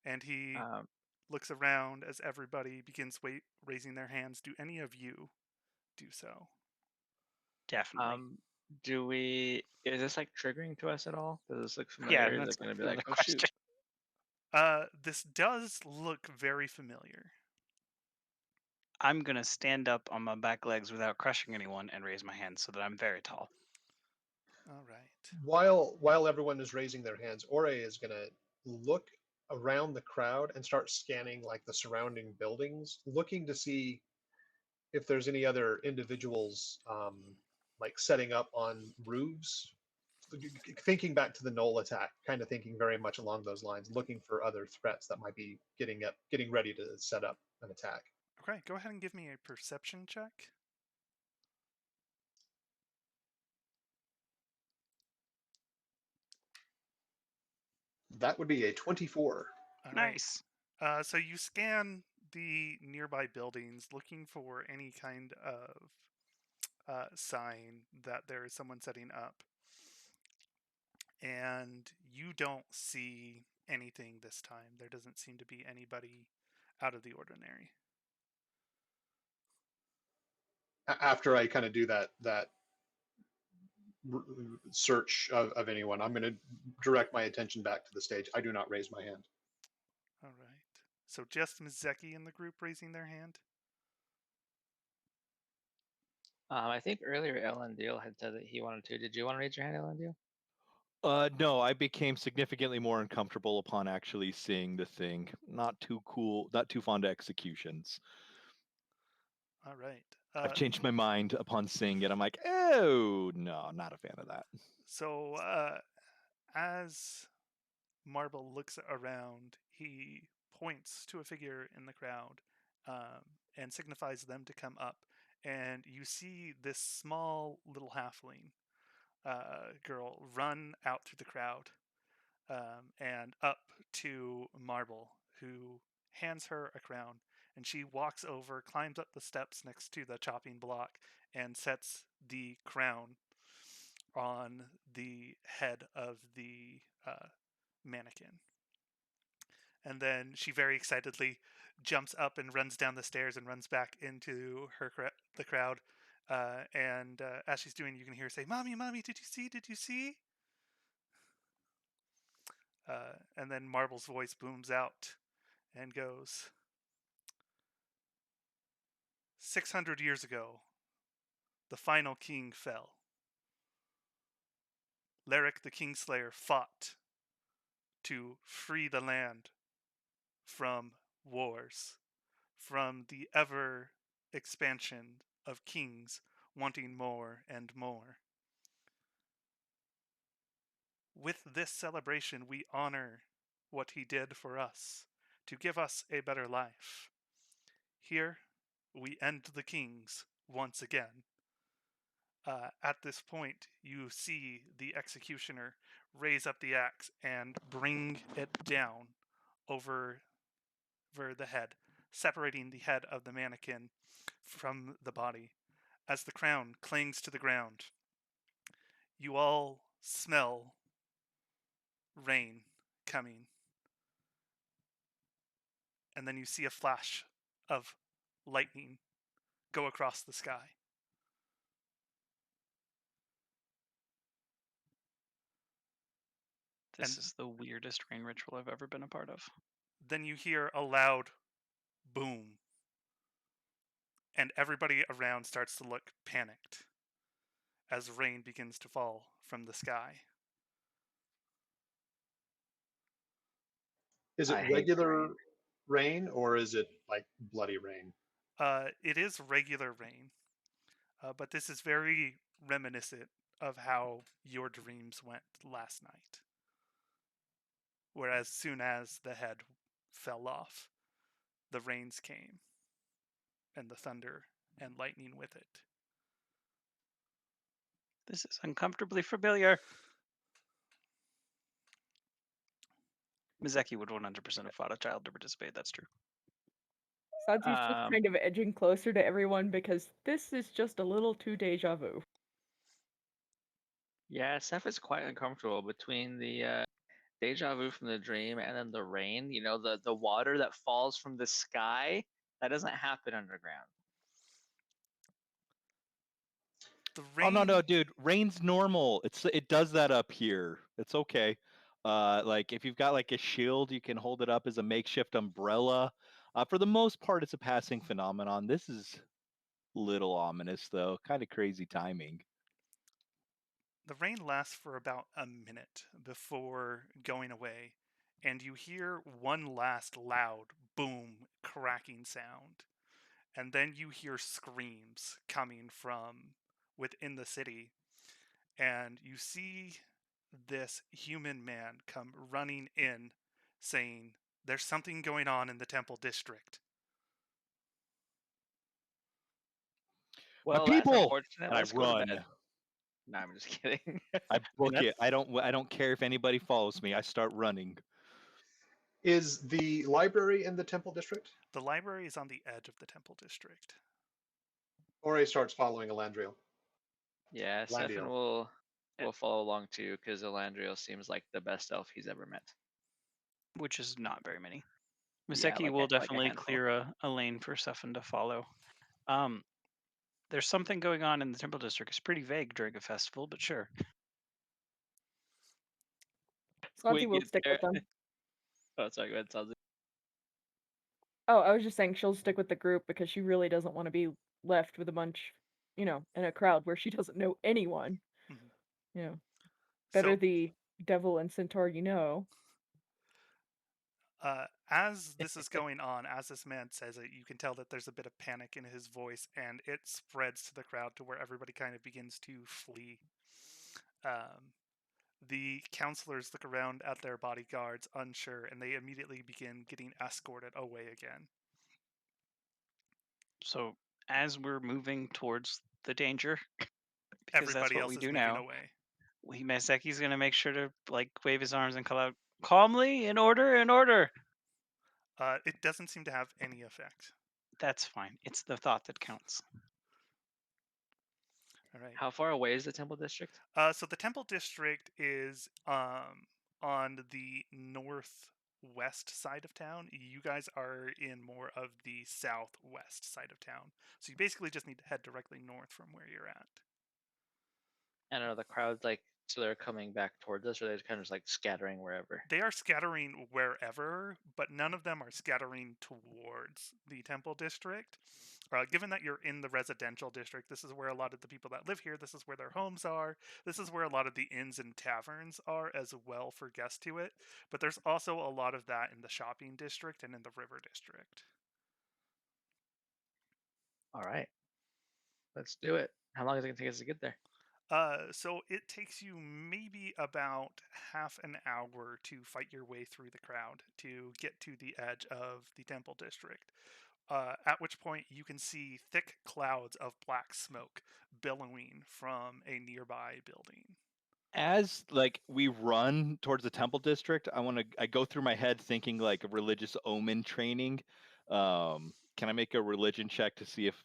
And he looks around as everybody begins raising their hands. Do any of you do so? Definitely. Do we? Is this like triggering to us at all? Does this look Yeah, familiar? Is that's it going to be another like, oh question. shoot? This does look very familiar. I'm gonna stand up on my back legs without crushing anyone and raise my hand so that I'm very tall. All right. While everyone is raising their hands, Ore is going to look around the crowd and start scanning like the surrounding buildings, looking to see if there's any other individuals like setting up on roofs. Thinking back to the Knoll attack, kind of thinking very much along those lines, looking for other threats that might be getting ready to set up an attack. Okay, go ahead and give me a perception check. That would be a 24. All right. Nice. So you scan the nearby buildings looking for any kind of sign that there is someone setting up. And you don't see anything this time. There doesn't seem to be anybody out of the ordinary. After I kind of do that search of anyone, I'm going to direct my attention back to the stage. I do not raise my hand. All right. So just Mizeki in the group raising their hand? I think earlier Elendil had said that he wanted to. Did you want to raise your hand, Elendil? No, I became significantly more uncomfortable upon actually seeing the thing. Not too cool, not too fond of executions. All right. I've changed my mind upon seeing it. I'm like, oh, no, not a fan of that. So as Marble looks around, he points to a figure in the crowd and signifies them to come up. And you see this small little halfling girl run out through the crowd and up to Marble, who hands her a crown. And she walks over, climbs up the steps next to the chopping block, and sets the crown on the head of the mannequin. And then she very excitedly jumps up and runs down the stairs and runs back into the crowd. And as she's doing, you can hear her say, "Mommy, mommy, did you see? Did you see?" And then Marble's voice booms out and goes, 600 years ago, the final king fell. Leric the Kingslayer fought to free the land from wars, from the ever expansion of kings wanting more and more. With this celebration, we honor what he did for us to give us a better life. Here, we end the kings once again. At this point, you see the executioner raise up the axe and bring it down over the head, separating the head of the mannequin from the body. As the crown clings to the ground, you all smell rain coming. And then you see a flash of lightning go across the sky. This And- is the weirdest rain ritual I've ever been a part of. Then you hear a loud boom. And everybody around starts to look panicked as rain begins to fall from the sky. Is I it hate regular rain. rain or is it like bloody rain? It is regular rain, but this is very reminiscent of how your dreams went last night. Whereas soon as the head fell off, the rains came, and the thunder and lightning with it. This is uncomfortably familiar. Mizeki would 100% have fought a child to participate. That's true. Sanji's just kind of edging closer to everyone because this is just a little too deja vu. Yeah, Seth is quite uncomfortable between the deja vu from the dream and then the rain. You know, the water that falls from the sky. That doesn't happen underground. The Oh no, rain. dude, rain's normal. It does that up here. It's okay. Like if you've got like a shield, you can hold it up as a makeshift umbrella. For the most part, it's a passing phenomenon. This is little ominous though. Kind of crazy timing. The rain lasts for about a minute before going away, and you hear one last loud boom cracking sound. And then you hear screams coming from within the city, and you see this human man come running in saying, "There's something going on in the Temple District." Well, My that's people! unfortunate. And I Let's go to run. bed. No, I'm just kidding. I book that's- it. I don't care if anybody follows me. I start running. Is the library in the Temple District? The library is on the edge of the Temple District. Ori starts following Elandriel. Yeah, Stefan Elandriel. will follow along too because Elandriel seems like the best elf he's ever met. which is not very many. Yeah, Miseki like will a definitely handful. clear a lane for Stefan to follow. There's something going on in the Temple District. It's pretty vague during a festival, but sure. Sanji will get stick with there- them. Oh, sorry, go ahead, Sanzi. Oh, I was just saying she'll stick with the group because she really doesn't want to be left with a bunch, in a crowd where she doesn't know anyone. Mhm. Better So, the devil and centaur you know. as this is going on, as this man says it, you can tell that there's a bit of panic in his voice, and it spreads to the crowd to where everybody kind of begins to flee. The counselors look around at their bodyguards, unsure, and they immediately begin getting escorted away again. So as we're moving towards the danger, because Everybody that's what else we is do moving now, away. Miseki's gonna make sure to wave his arms and call out calmly, in order, in order. It doesn't seem to have any effect. That's fine. It's the thought that counts. All right. How far away is the Temple District? So the Temple District is on the northwest side of town. You guys are in more of the southwest side of town. So you basically just need to head directly north from where you're at. And are the crowds so they're coming back towards us, or they're kind of just scattering wherever? They are scattering wherever, but none of them are scattering towards the Temple District. Given that you're in the residential district, this is where a lot of the people that live here, this is where their homes are. This is where a lot of the inns and taverns are as well for guests to it. But there's also a lot of that in the shopping district and in the river district. All right, let's do it. How long is it gonna take us to get there? So it takes you maybe about half an hour to fight your way through the crowd to get to the edge of the Temple District. At which point you can see thick clouds of black smoke billowing from a nearby building. As we run towards the Temple District, I go through my head thinking like a religious omen training. Can I make a religion check to see if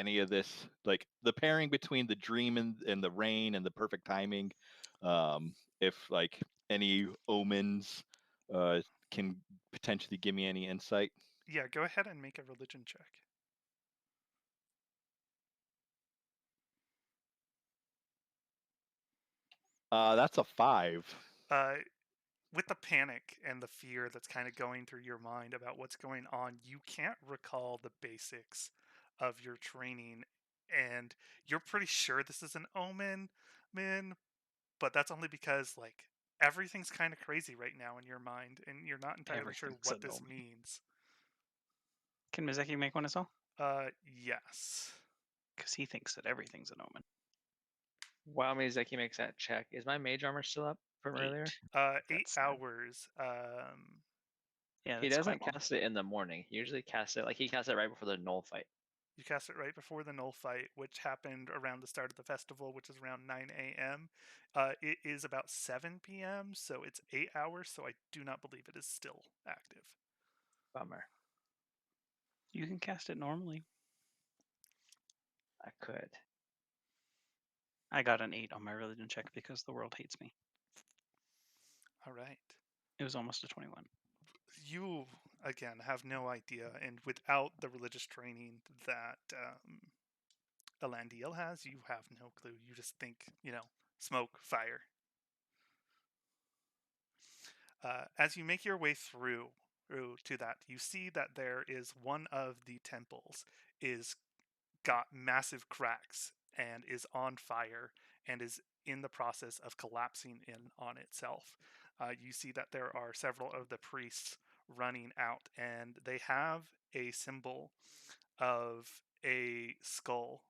any of this, like the pairing between the dream and the rain and the perfect timing. If like any omens can potentially give me any insight. Yeah, go ahead and make a religion check. That's a 5. With the panic and the fear that's kind of going through your mind about what's going on, you can't recall the basics of your training, and you're pretty sure this is an omen, Min, but that's only because like everything's kind of crazy right now in your mind, and you're not entirely sure Everything's what an this omen. means. Can Mizeki make one as well? Yes. Because he thinks that everything's an omen. While Miyazaki makes that check, is my mage armor still up from earlier? 8 That's good. hours. Yeah, He that's doesn't quite long. cast it in the morning. He usually casts it he casts it right before the null fight. You cast it right before the null fight, which happened around the start of the festival, which is around 9 a.m. It is about 7 p.m., so it's 8 hours, so I do not believe it is still active. Bummer. You can cast it normally. I could. I got an 8 on my religion check because the world hates me. All right. It was almost a 21. You, again, have no idea, and without the religious training that Elandiel has, you have no clue. You just think, smoke, fire. As you make your way through to that, you see that there is one of the temples is got massive cracks and is on fire and is in the process of collapsing in on itself. You see that there are several of the priests running out, and they have a symbol of a skull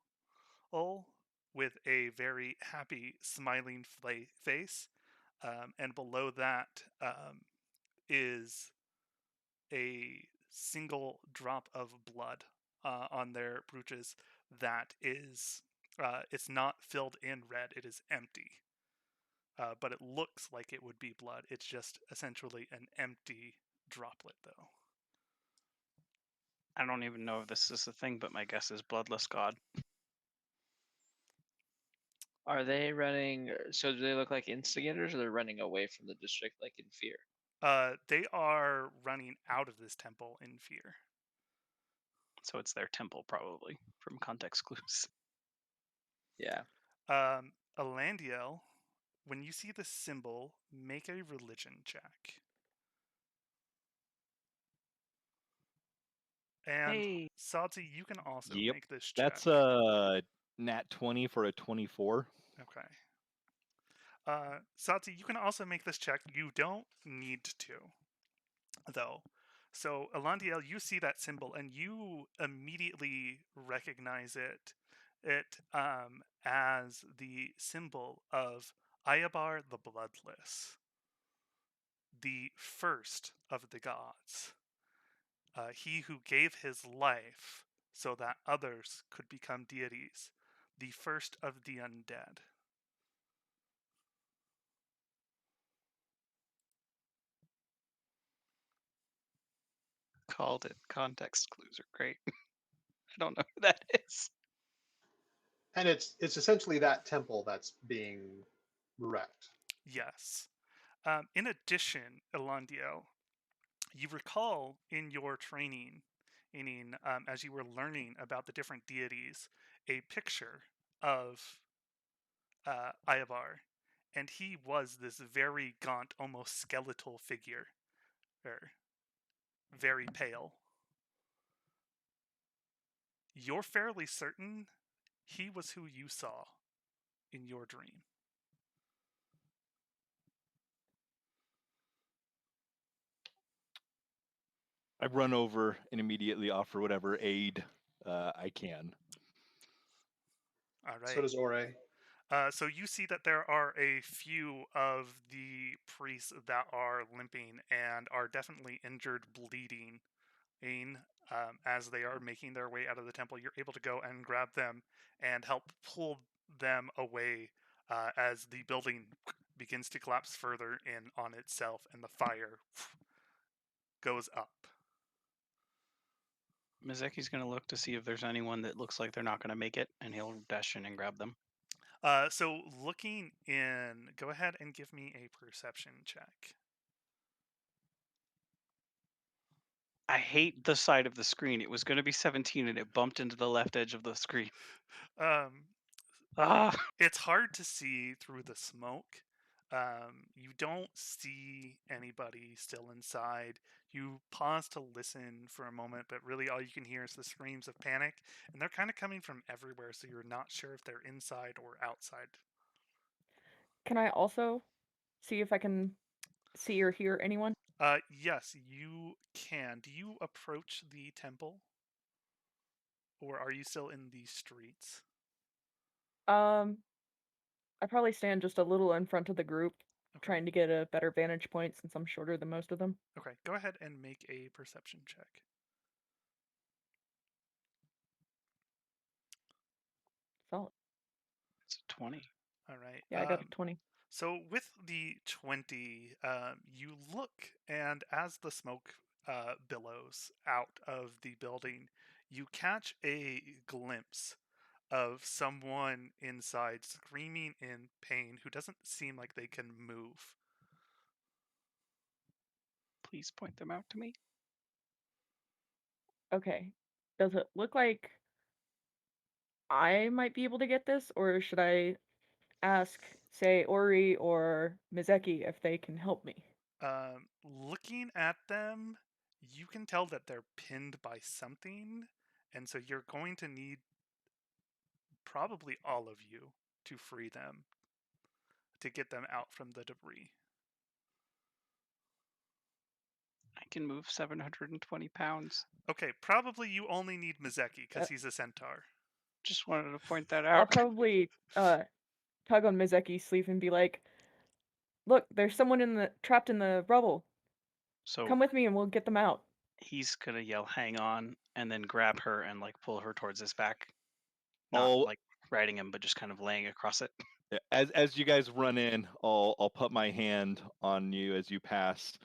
with a very happy, smiling face. And below that is a single drop of blood on their brooches that is it's not filled in red, it is empty, but it looks like it would be blood. It's just essentially an empty droplet, though. I don't even know if this is a thing, but my guess is Bloodless God. Are they running? So do they look like instigators, or they're running away from the district like in fear? They are running out of this temple in fear. So it's their temple, probably, from context clues. Yeah. Elandiel, when you see the symbol, make a religion check. And Hey. Sadzi, you can also Yep. make this check. That's a nat 20 for a 24. Okay. Satsi, you can also make this check. You don't need to, though. So, Elandiel, you see that symbol and you immediately recognize it as the symbol of Ayabar the Bloodless, the first of the gods. He who gave his life so that others could become deities, the first of the undead. Called it. Context clues are great. I don't know who that is. And it's essentially that temple that's being wrecked. Yes. In addition, Elandiel, you recall in your training, as you were learning about the different deities, a picture of Ayavar, and he was this very gaunt, almost skeletal figure, very pale. You're fairly certain he was who you saw in your dream. I run over and immediately offer whatever aid I can. All right. So does Ore. So you see that there are a few of the priests that are limping and are definitely injured, bleeding. As they are making their way out of the temple, you're able to go and grab them and help pull them away as the building begins to collapse further in on itself and the fire goes up. Mizeki's gonna look to see if there's anyone that looks like they're not gonna make it, and he'll dash in and grab them. So looking in, go ahead and give me a perception check. I hate the side of the screen. It was gonna be 17, and it bumped into the left edge of the screen. Um, Ah, it's hard to see through the smoke. You don't see anybody still inside. You pause to listen for a moment, but really all you can hear is the screams of panic, and they're kind of coming from everywhere, so you're not sure if they're inside or outside. Can I also see if I can see or hear anyone? Yes, you can. Do you approach the temple? Or are you still in the streets? I probably stand just a little in front of the group, Okay. trying to get a better vantage point since I'm shorter than most of them. Okay, go ahead and make a perception check. Solid. it's a 20. All right. Yeah, I got a 20. So with the 20, you look, and as the smoke billows out of the building, you catch a glimpse of someone inside screaming in pain who doesn't seem like they can move. Please point them out to me. Okay. Does it look like I might be able to get this, or should I ask, say, Ori or Mizeki if they can help me? Looking at them, you can tell that they're pinned by something, and so you're going to need probably all of you to free them to get them out from the debris. I can move 720 pounds. Okay, probably you only need Mizeki because he's a centaur. Just wanted to point that I'll out. probably tug on Mizeki's sleeve and be like, "Look, there's someone trapped in the rubble. So Come with me and we'll get them out." he's gonna yell, "Hang on!" and then grab her and like pull her towards his back. Not I'll like riding him, but just kind of laying across it. as you guys run in, I'll put my hand on you as you pass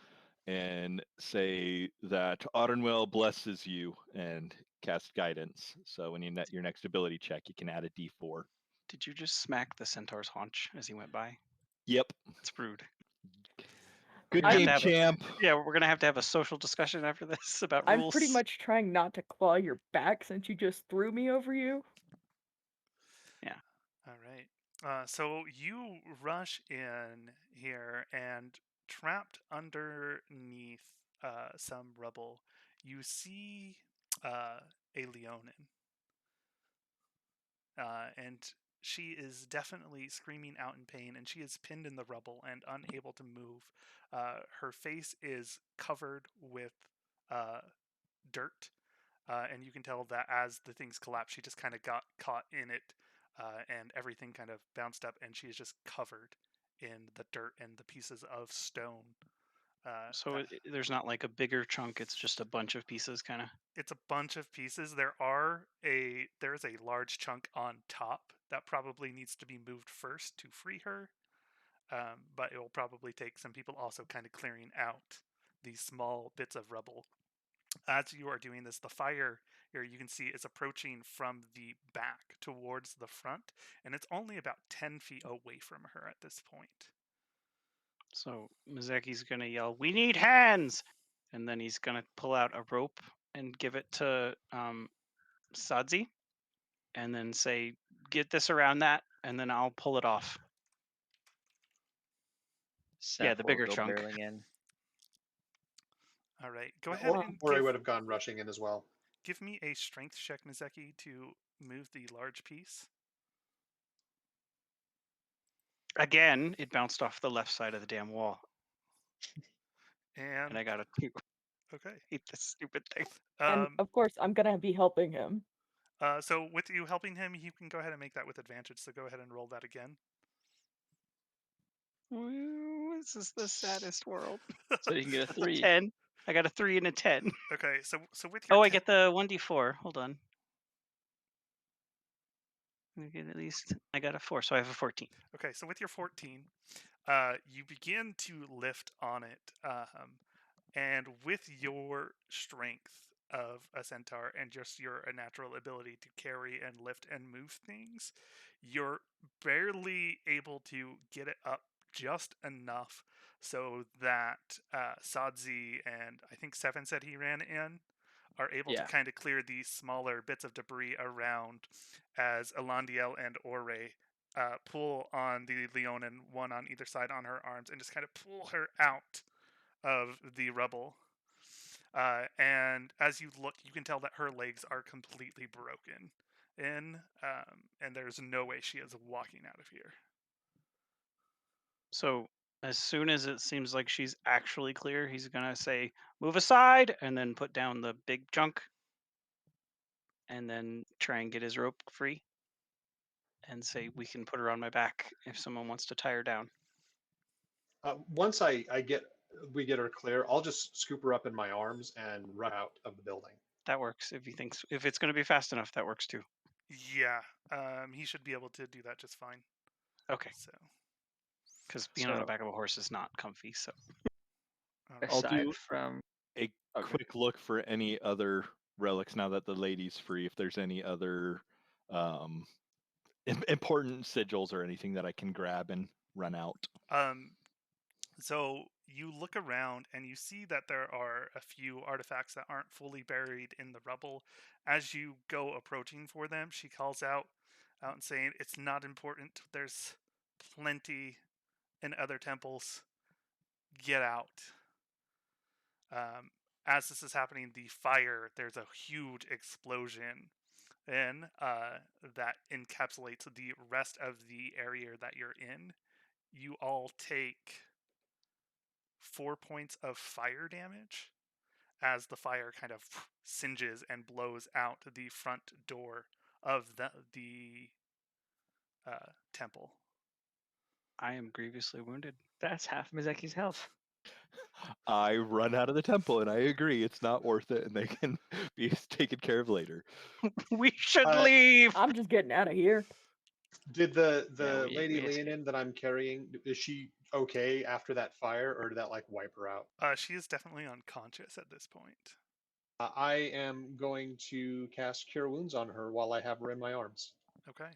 and say that Autumnwell blesses you and cast guidance. So when you net your next ability check, you can add a D4. Did you just smack the centaur's haunch as he went by? Yep. It's rude. Good We're gonna game, have to have champ. Yeah, we're gonna have to have a social discussion after this about I'm rules. pretty much trying not to claw your back since you just threw me over you. All right. So you rush in here, and trapped underneath some rubble, you see a Leonin. And she is definitely screaming out in pain, and she is pinned in the rubble and unable to move. Her face is covered with dirt, and you can tell that as the things collapse, she just kind of got caught in it, and everything kind of bounced up, and she is just covered in the dirt and the pieces of stone. So there's not like a bigger chunk; it's just a bunch of pieces, kind of. It's a bunch of pieces. There's a large chunk on top that probably needs to be moved first to free her, but it will probably take some people also kind of clearing out these small bits of rubble. As you are doing this, the fire here you can see is approaching from the back towards the front, and it's only about 10 feet away from her at this point. So Mizeki's gonna yell, "We need hands!" and then he's gonna pull out a rope and give it to Sadzi, and then say, "Get this around that," and then I'll pull it off. Seth the will bigger go chunk. barreling in. All right, go ahead and Ori would have gone rushing in as well. give me a strength check, Mizeki, to move the large piece. Again, it bounced off the left side of the damn wall, And and I got a 2. okay. I hate this stupid thing. And of course, I'm gonna be helping him. So with you helping him, you can go ahead and make that with advantage. So go ahead and roll that again. Woo, this is the saddest world. So you can get a That's a 3. 10. I got a 3 and a 10. Okay, so with your Oh, I get the 1d4. Hold on. I get at least. I got a 4, so I have a 14. Okay, so with your 14, you begin to lift on it, and with your strength, of a centaur and just your natural ability to carry and lift and move things, you're barely able to get it up just enough so that Sadzi and I think Seven said he ran in are able to Yeah. kind of clear these smaller bits of debris around as Elandiel and Ore pull on the Leonin, one on either side on her arms, and just kind of pull her out of the rubble. And as you look, you can tell that her legs are completely broken and there's no way she is walking out of here. So as soon as it seems like she's actually clear, he's gonna say, "Move aside," and then put down the big chunk, and then try and get his rope free, and say, "We can put her on my back if someone wants to tie her down." Once we get her clear, I'll just scoop her up in my arms and run out of the building. That works if it's gonna be fast enough. That works too. Yeah, he should be able to do that just fine. Okay, So, because being on the So back of a horse is not comfy. So all right. I'll aside do from a okay. quick look for any other relics now that the lady's free. If there's any other um, important sigils or anything that I can grab and run out. So you look around and you see that there are a few artifacts that aren't fully buried in the rubble. As you go approaching for them, she calls out and saying, "It's not important. There's plenty in other temples. Get out." Um, as this is happening, there's a huge explosion in that encapsulates the rest of the area that you're in. You all take 4 points of fire damage as the fire kind of singes and blows out the front door of the temple. I am grievously wounded. That's half Mizeki's health. I run out of the temple, and I agree it's not worth it, and they can be taken care of later. We should Uh, leave. I'm just getting out of here. Did the Yeah, lady we escaped. Leonin that I'm carrying, is she okay after that fire, or did that like wipe her out? She is definitely unconscious at this point. I am going to cast Cure Wounds on her while I have her in my arms. Okay.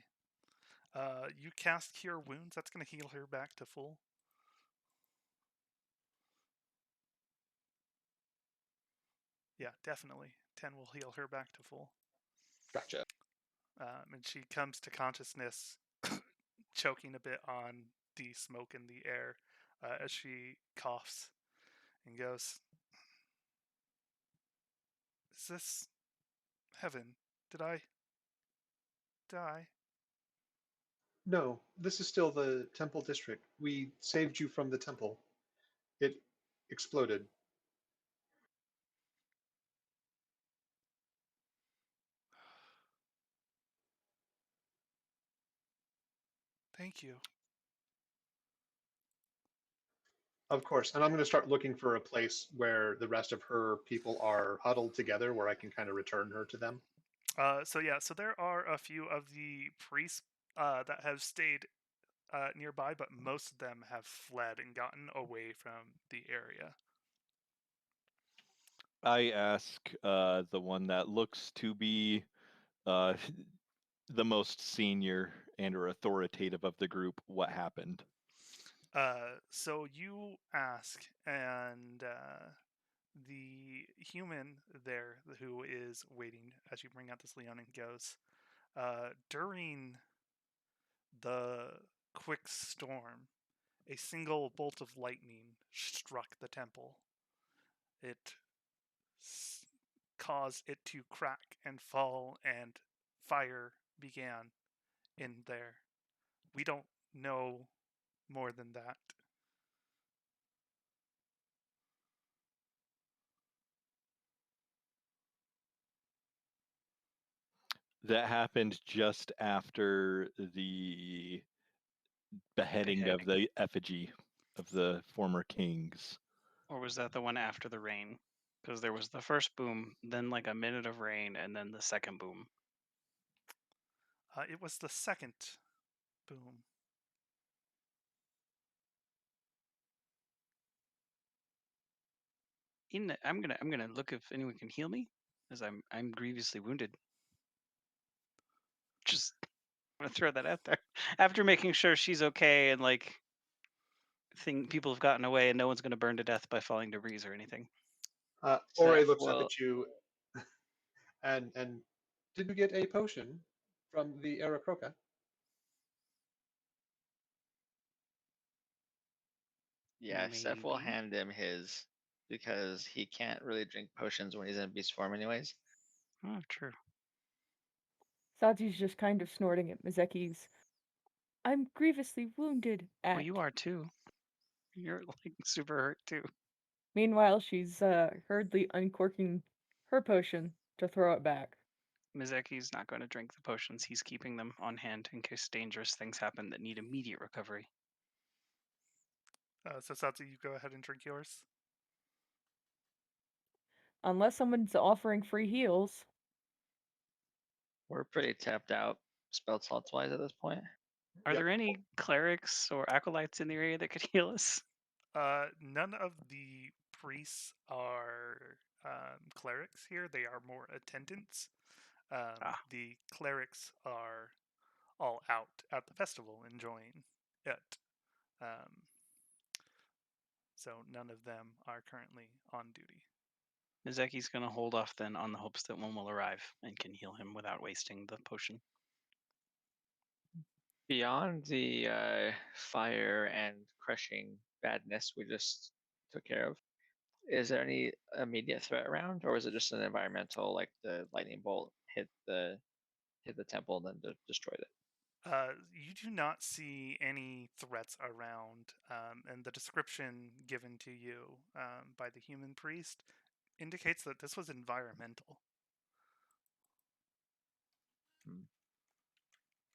You cast Cure Wounds. That's going to heal her back to full. Yeah, definitely. 10 will heal her back to full. Gotcha. And she comes to consciousness, choking a bit on the smoke in the air as she coughs and goes, "Is this heaven? Did I die?" No, this is still the temple district. We saved you from the temple. It exploded. Thank you. Of course. And I'm going to start looking for a place where the rest of her people are huddled together where I can kind of return her to them. So there are a few of the priests that have stayed nearby, but most of them have fled and gotten away from the area. I ask the one that looks to be uh, the most senior and or authoritative of the group what happened. So you ask, and the human there who is waiting as you bring out this Leonin goes, during the quick storm, a single bolt of lightning struck the temple. It caused it to crack and fall, and fire began in there. We don't know more than that. That happened just after the beheading of the effigy of the former kings. Or was that the one after the rain? Because there was the first boom, then like a minute of rain, and then the second boom. It was the second boom. I'm gonna look if anyone can heal me. as I'm grievously wounded. Just want to throw that out there. After making sure she's okay and like people have gotten away and no one's going to burn to death by falling debris or anything. Ore Seth looks up will- at you, and did you get a potion from the Aarakocra? Yeah, Seth will Maybe. hand him his because he can't really drink potions when he's in beast form, anyways. Oh, true. Saji's just kind of snorting at Mizeki's "I'm grievously wounded" Well, act. you are too. You're like super hurt too. Meanwhile, she's hurriedly uncorking her potion to throw it back. Mizeki's not going to drink the potions. He's keeping them on hand in case dangerous things happen that need immediate recovery. So Satsu, you go ahead and drink yours. Unless someone's offering free heals. We're pretty tapped out spell slots wise at this point. Are Yep. there any clerics or acolytes in the area that could heal us? None of the priests are clerics here. They are more attendants. The clerics are all out at the festival enjoying it. So none of them are currently on duty. Mizeki's going to hold off then on the hopes that one will arrive and can heal him without wasting the potion. Beyond the fire and crushing badness we just took care of, is there any immediate threat around, or is it just an environmental, like the lightning bolt hit the temple and then destroyed it? You do not see any threats around, and the description given to you by the human priest indicates that this was environmental.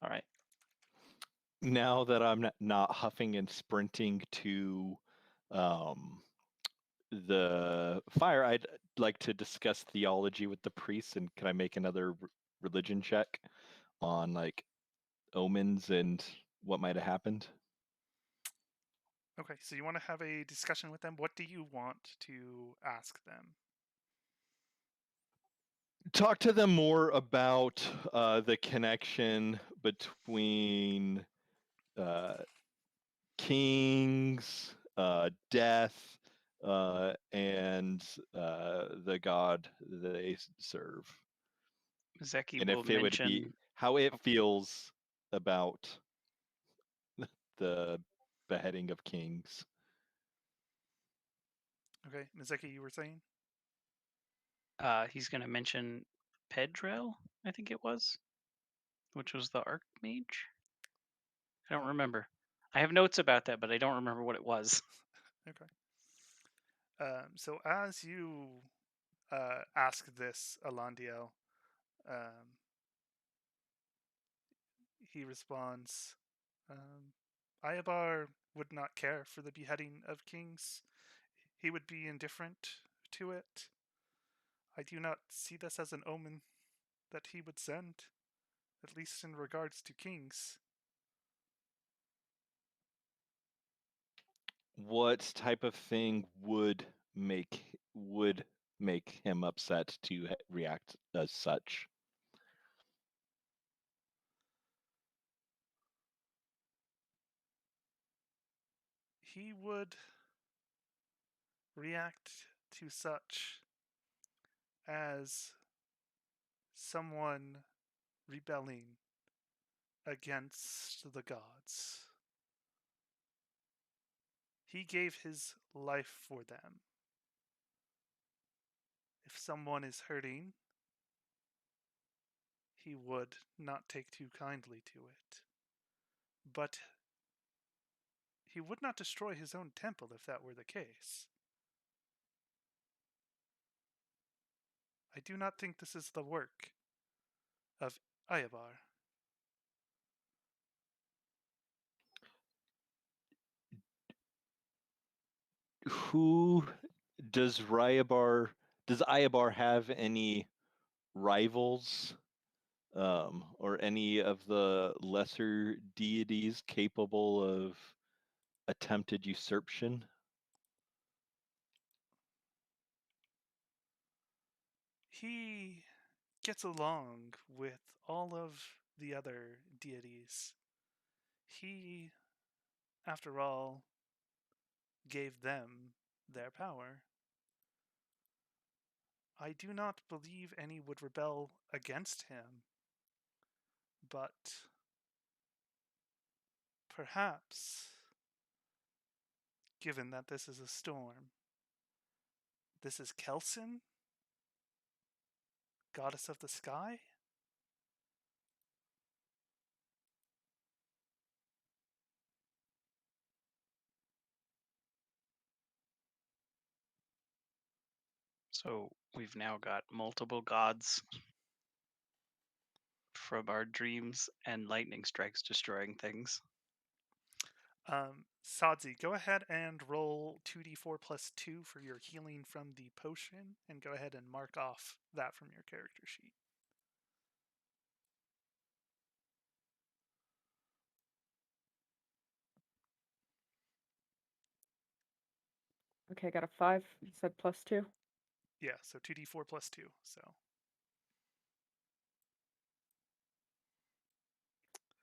All right. Now that I'm not huffing and sprinting to the fire, I'd like to discuss theology with the priests. And can I make another religion check on like omens and what might have happened? Okay, so you want to have a discussion with them. What do you want to ask them? Talk to them more about the connection between kings, death, and the god they serve. Mizeki And will if it would be mention how it feels about the beheading of kings. Okay, Mizeki, you were saying? he's going to mention Pedrell, I think it was, which was the Archmage. I don't remember. I have notes about that, but I don't remember what it was. Okay. So as you ask this, Alandiel, he responds, Ayabar would not care for the beheading of kings. He would be indifferent to it. I do not see this as an omen that he would send, at least in regards to kings. What type of thing would make him upset to react as such? He would react to such as someone rebelling against the gods. He gave his life for them. If someone is hurting, he would not take too kindly to it. But he would not destroy his own temple if that were the case. I do not think this is the work of Ayabar. Who does Ayabar have any rivals, or any of the lesser deities capable of attempted usurpation? He gets along with all of the other deities. He, after all, gave them their power. I do not believe any would rebel against him, but perhaps, given that this is a storm, this is Kelsin, goddess of the sky? So we've now got multiple gods from our dreams and lightning strikes destroying things. Sadzi, go ahead and roll 2d4 plus 2 for your healing from the potion, and go ahead and mark off that from your character sheet. Okay, I got a 5. You said +2. Yeah, so 2d4 plus 2, so.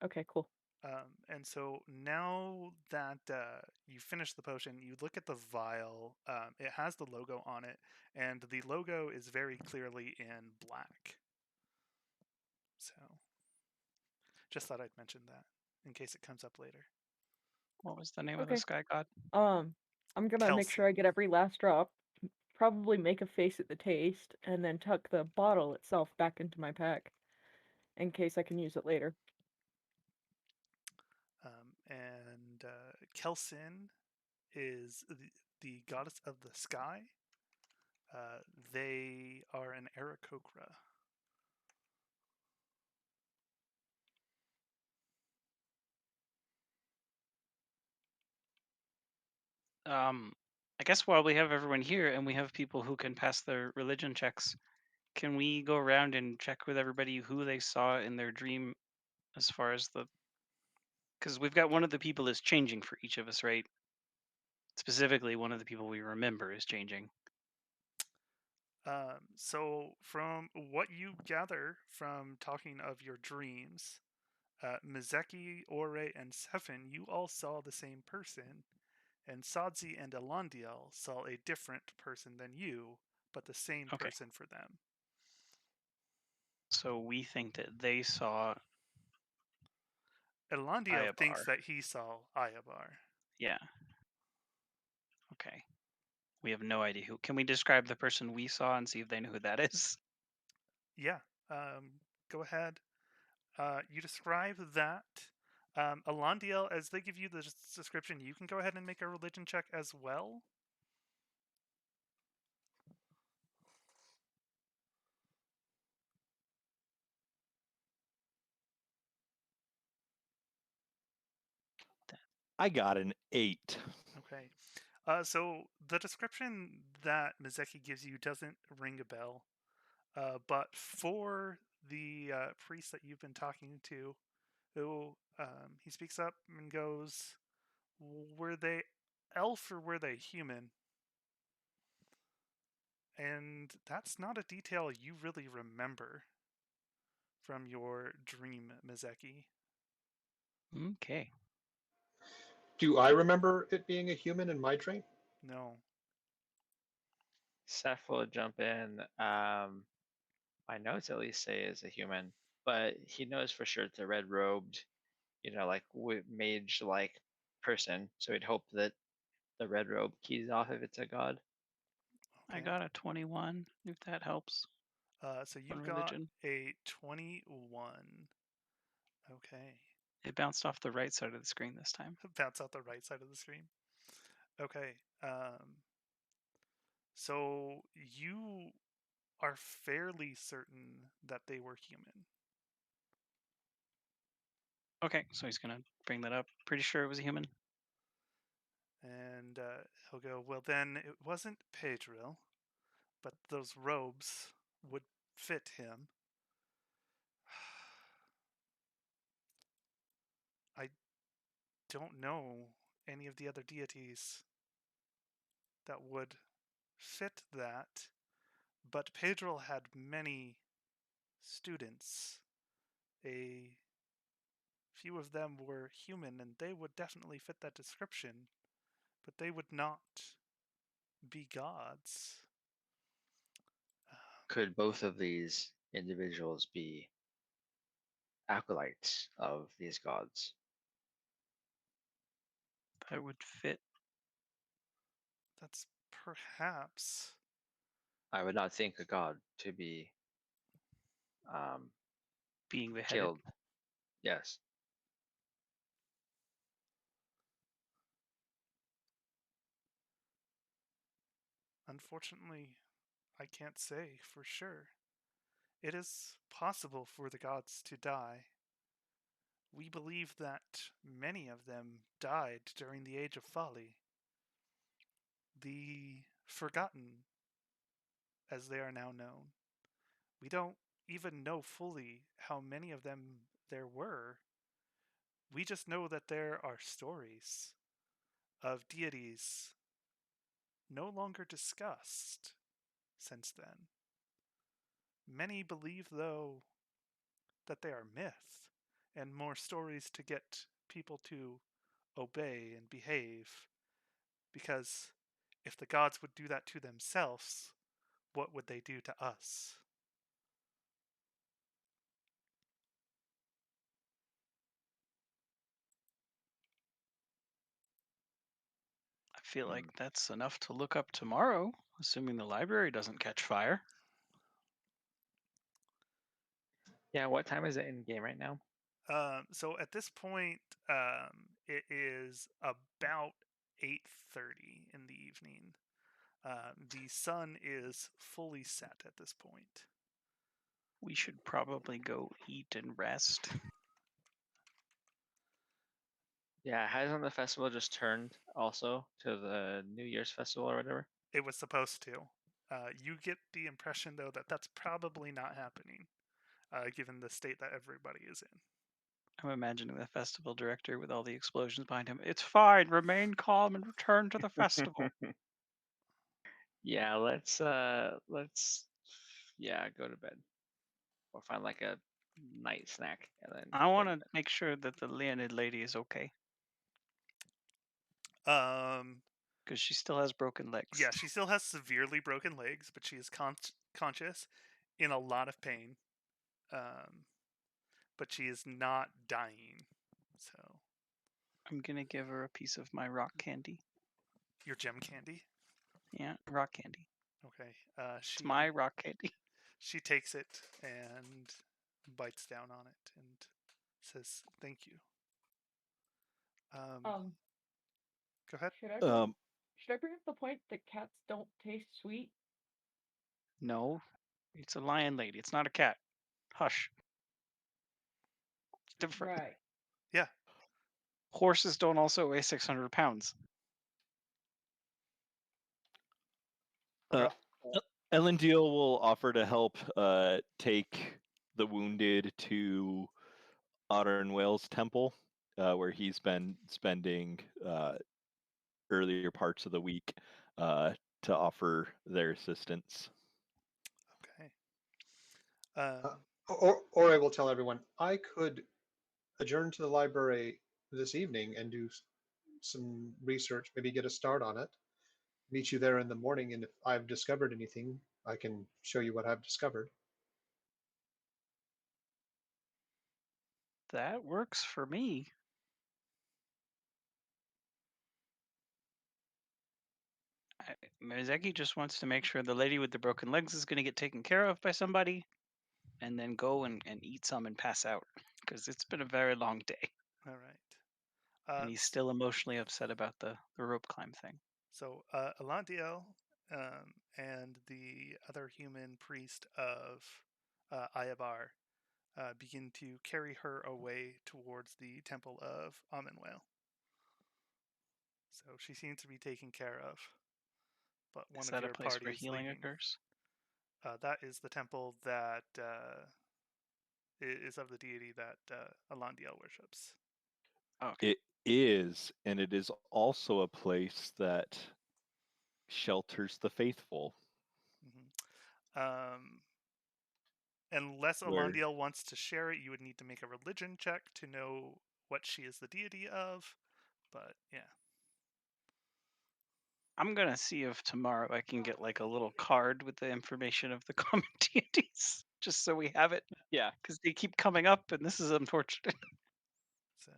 Okay, cool. And so now that you finish the potion, you look at the vial. It has the logo on it, and the logo is very clearly in black. So, just thought I'd mention that in case it comes up later. What was the name of the Okay. sky god? I'm gonna make sure I get every last drop, probably make a face at the taste, and then tuck the bottle itself back into my pack in case I can use it later. And Kelsin is the goddess of the sky. They are an Aarakocra. I guess while we have everyone here and we have people who can pass their religion checks, can we go around and check with everybody who they saw in their dream as far as the. Because we've got one of the people is changing for each of us, right? Specifically, one of the people we remember is changing. So, from what you gather from talking of your dreams, Mizeki, Ore, and Sefin, you all saw the same person, and Sadzi and Elandiel saw a different person than you, but the same Okay. person for them. So we think that they saw. Elandiel thinks Ayabar. that he saw Ayabar. Yeah. Okay. We have no idea who. Can we describe the person we saw and see if they know who that is? Yeah. Go ahead. You describe that. Elandiel, as they give you the description, you can go ahead and make a religion check as well. I got an 8. Okay. So the description that Mizeki gives you doesn't ring a bell. But for the priest that you've been talking to, who he speaks up and goes, "Were they elf or were they human?" And that's not a detail you really remember from your dream, Mizeki. Okay. Do I remember it being a human in my dream? No. Seth will jump in. My notes at least say is a human, but he knows for sure it's a red robed, like mage like person. So he'd hope that the red robe keys off if it's a god. Okay. I got a 21, if that helps. So you on got religion. a 21. Okay. It bounced off the right side of the screen this time. Bounce out the right side of the screen. Okay. So you are fairly certain that they were human. Okay, so he's gonna bring that up. Pretty sure it was a human. And he'll go, well, then it wasn't Pedro, but those robes would fit him. I don't know any of the other deities that would fit that, But Pedro had many students. A few of them were human, and they would definitely fit that description, but they would not be gods. Could both of these individuals be acolytes of these gods? That would fit. That's perhaps. I would not think a god to be Being beheaded. killed. Yes. Unfortunately, I can't say for sure. It is possible for the gods to die. We believe that many of them died during the Age of Folly. The Forgotten, as they are now known. We don't even know fully how many of them there were. We just know that there are stories of deities no longer discussed since then. Many believe, though, that they are myth and more stories to get people to obey and behave, because if the gods would do that to themselves, what would they do to us? I feel like that's enough to look up tomorrow, assuming the library doesn't catch fire. Yeah, what time is it in game right now? So at this point, it is about 8:30 in the evening. The sun is fully set at this point. We should probably go eat and rest. Yeah, hasn't the festival just turned also to the New Year's festival or whatever? It was supposed to. You get the impression, though, that that's probably not happening, given the state that everybody is in. I'm imagining the festival director with all the explosions behind him. It's fine. Remain calm and return to the festival. Yeah, let's yeah, go to bed. Or find like a night snack and then I want to make sure that the Leonid lady is okay Um, because she still has broken legs. yeah, she still has severely broken legs, but she is conscious, in a lot of pain. But she is not dying. So I'm gonna give her a piece of my rock candy. your gem candy. Yeah, rock candy. Okay. It's my rock candy. She takes it and bites down on it and says, "Thank you." Go ahead. Should I bring up the point that cats don't taste sweet? No, it's a lion lady. It's not a cat. Hush. It's different. Right. Yeah. Horses don't also weigh 600 pounds. Elendil will offer to help take the wounded to Otter and Whale's temple, where he's been spending earlier parts of the week to offer their assistance. Okay. Or I will tell everyone I could adjourn to the library this evening and do some research, maybe get a start on it. Meet you there in the morning, and if I've discovered anything, I can show you what I've discovered. That works for me. Mizeki just wants to make sure the lady with the broken legs is going to get taken care of by somebody, and then go and eat some and pass out, because it's been a very long day. All right. And he's still emotionally upset about the rope climb thing. So Elendil and the other human priest of Ayabar begin to carry her away towards the temple of Amenwell. So she seems to be taken care of. But one Is of that a your place party where is healing leaving. occurs? That is the temple that is of the deity that Elendil worships. Okay. It is, and it is also a place that shelters the faithful. Unless Where Alandiel wants to share it, you would need to make a religion check to know what she is the deity of. But yeah. I'm gonna see if tomorrow I can get like a little card with the information of the common deities, just so we have it, Yeah. because they keep coming up, and this is unfortunate. So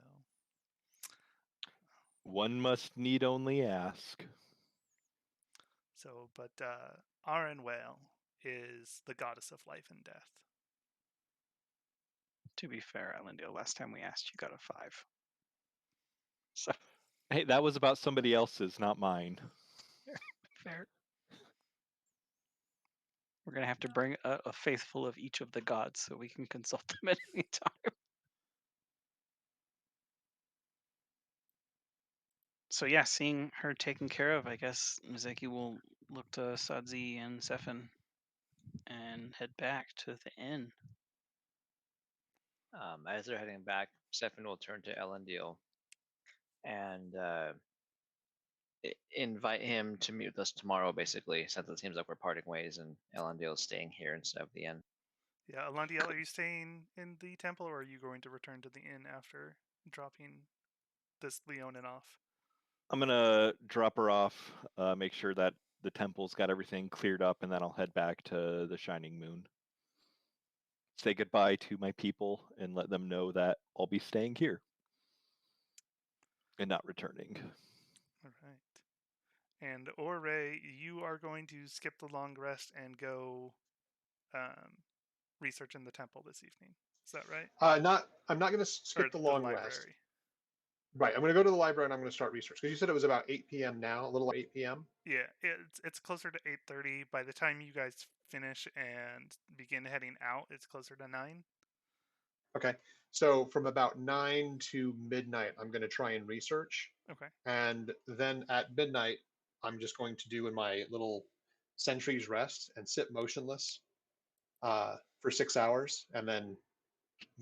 one must need only ask. but Arenwale is the goddess of life and death. To be fair, Elendil, last time we asked, you got a 5. So Hey, that was about somebody else's, not mine. fair. We're gonna have to bring a faithful of each of the gods so we can consult them at any time. So yeah, seeing her taken care of, I guess Mizeki will look to Sadzi and Sefin and head back to the inn. As they're heading back, Stefan will turn to Elendil and invite him to meet with us tomorrow, basically, since it seems like we're parting ways and Elendil is staying here instead of the inn. Yeah, Alandiel, are you staying in the temple, or are you going to return to the inn after dropping this Leonin off? I'm gonna drop her off, make sure that the temple's got everything cleared up, and then I'll head back to the Shining Moon. Say goodbye to my people and let them know that I'll be staying here and not returning. All right. And Ore, you are going to skip the long rest and go research in the temple this evening. Is that right? I'm not going to Or skip the the long rest. library? Right. I'm going to go to the library and I'm going to start research because you said it was about 8 p.m. now, a little 8 p.m. Yeah, it's closer to 8:30. By the time you guys finish and begin heading out, it's closer to 9. Okay. So from about 9 to midnight, I'm going to try and research. Okay. And then at midnight, I'm just going to do in my little sentry's rest and sit motionless for 6 hours and then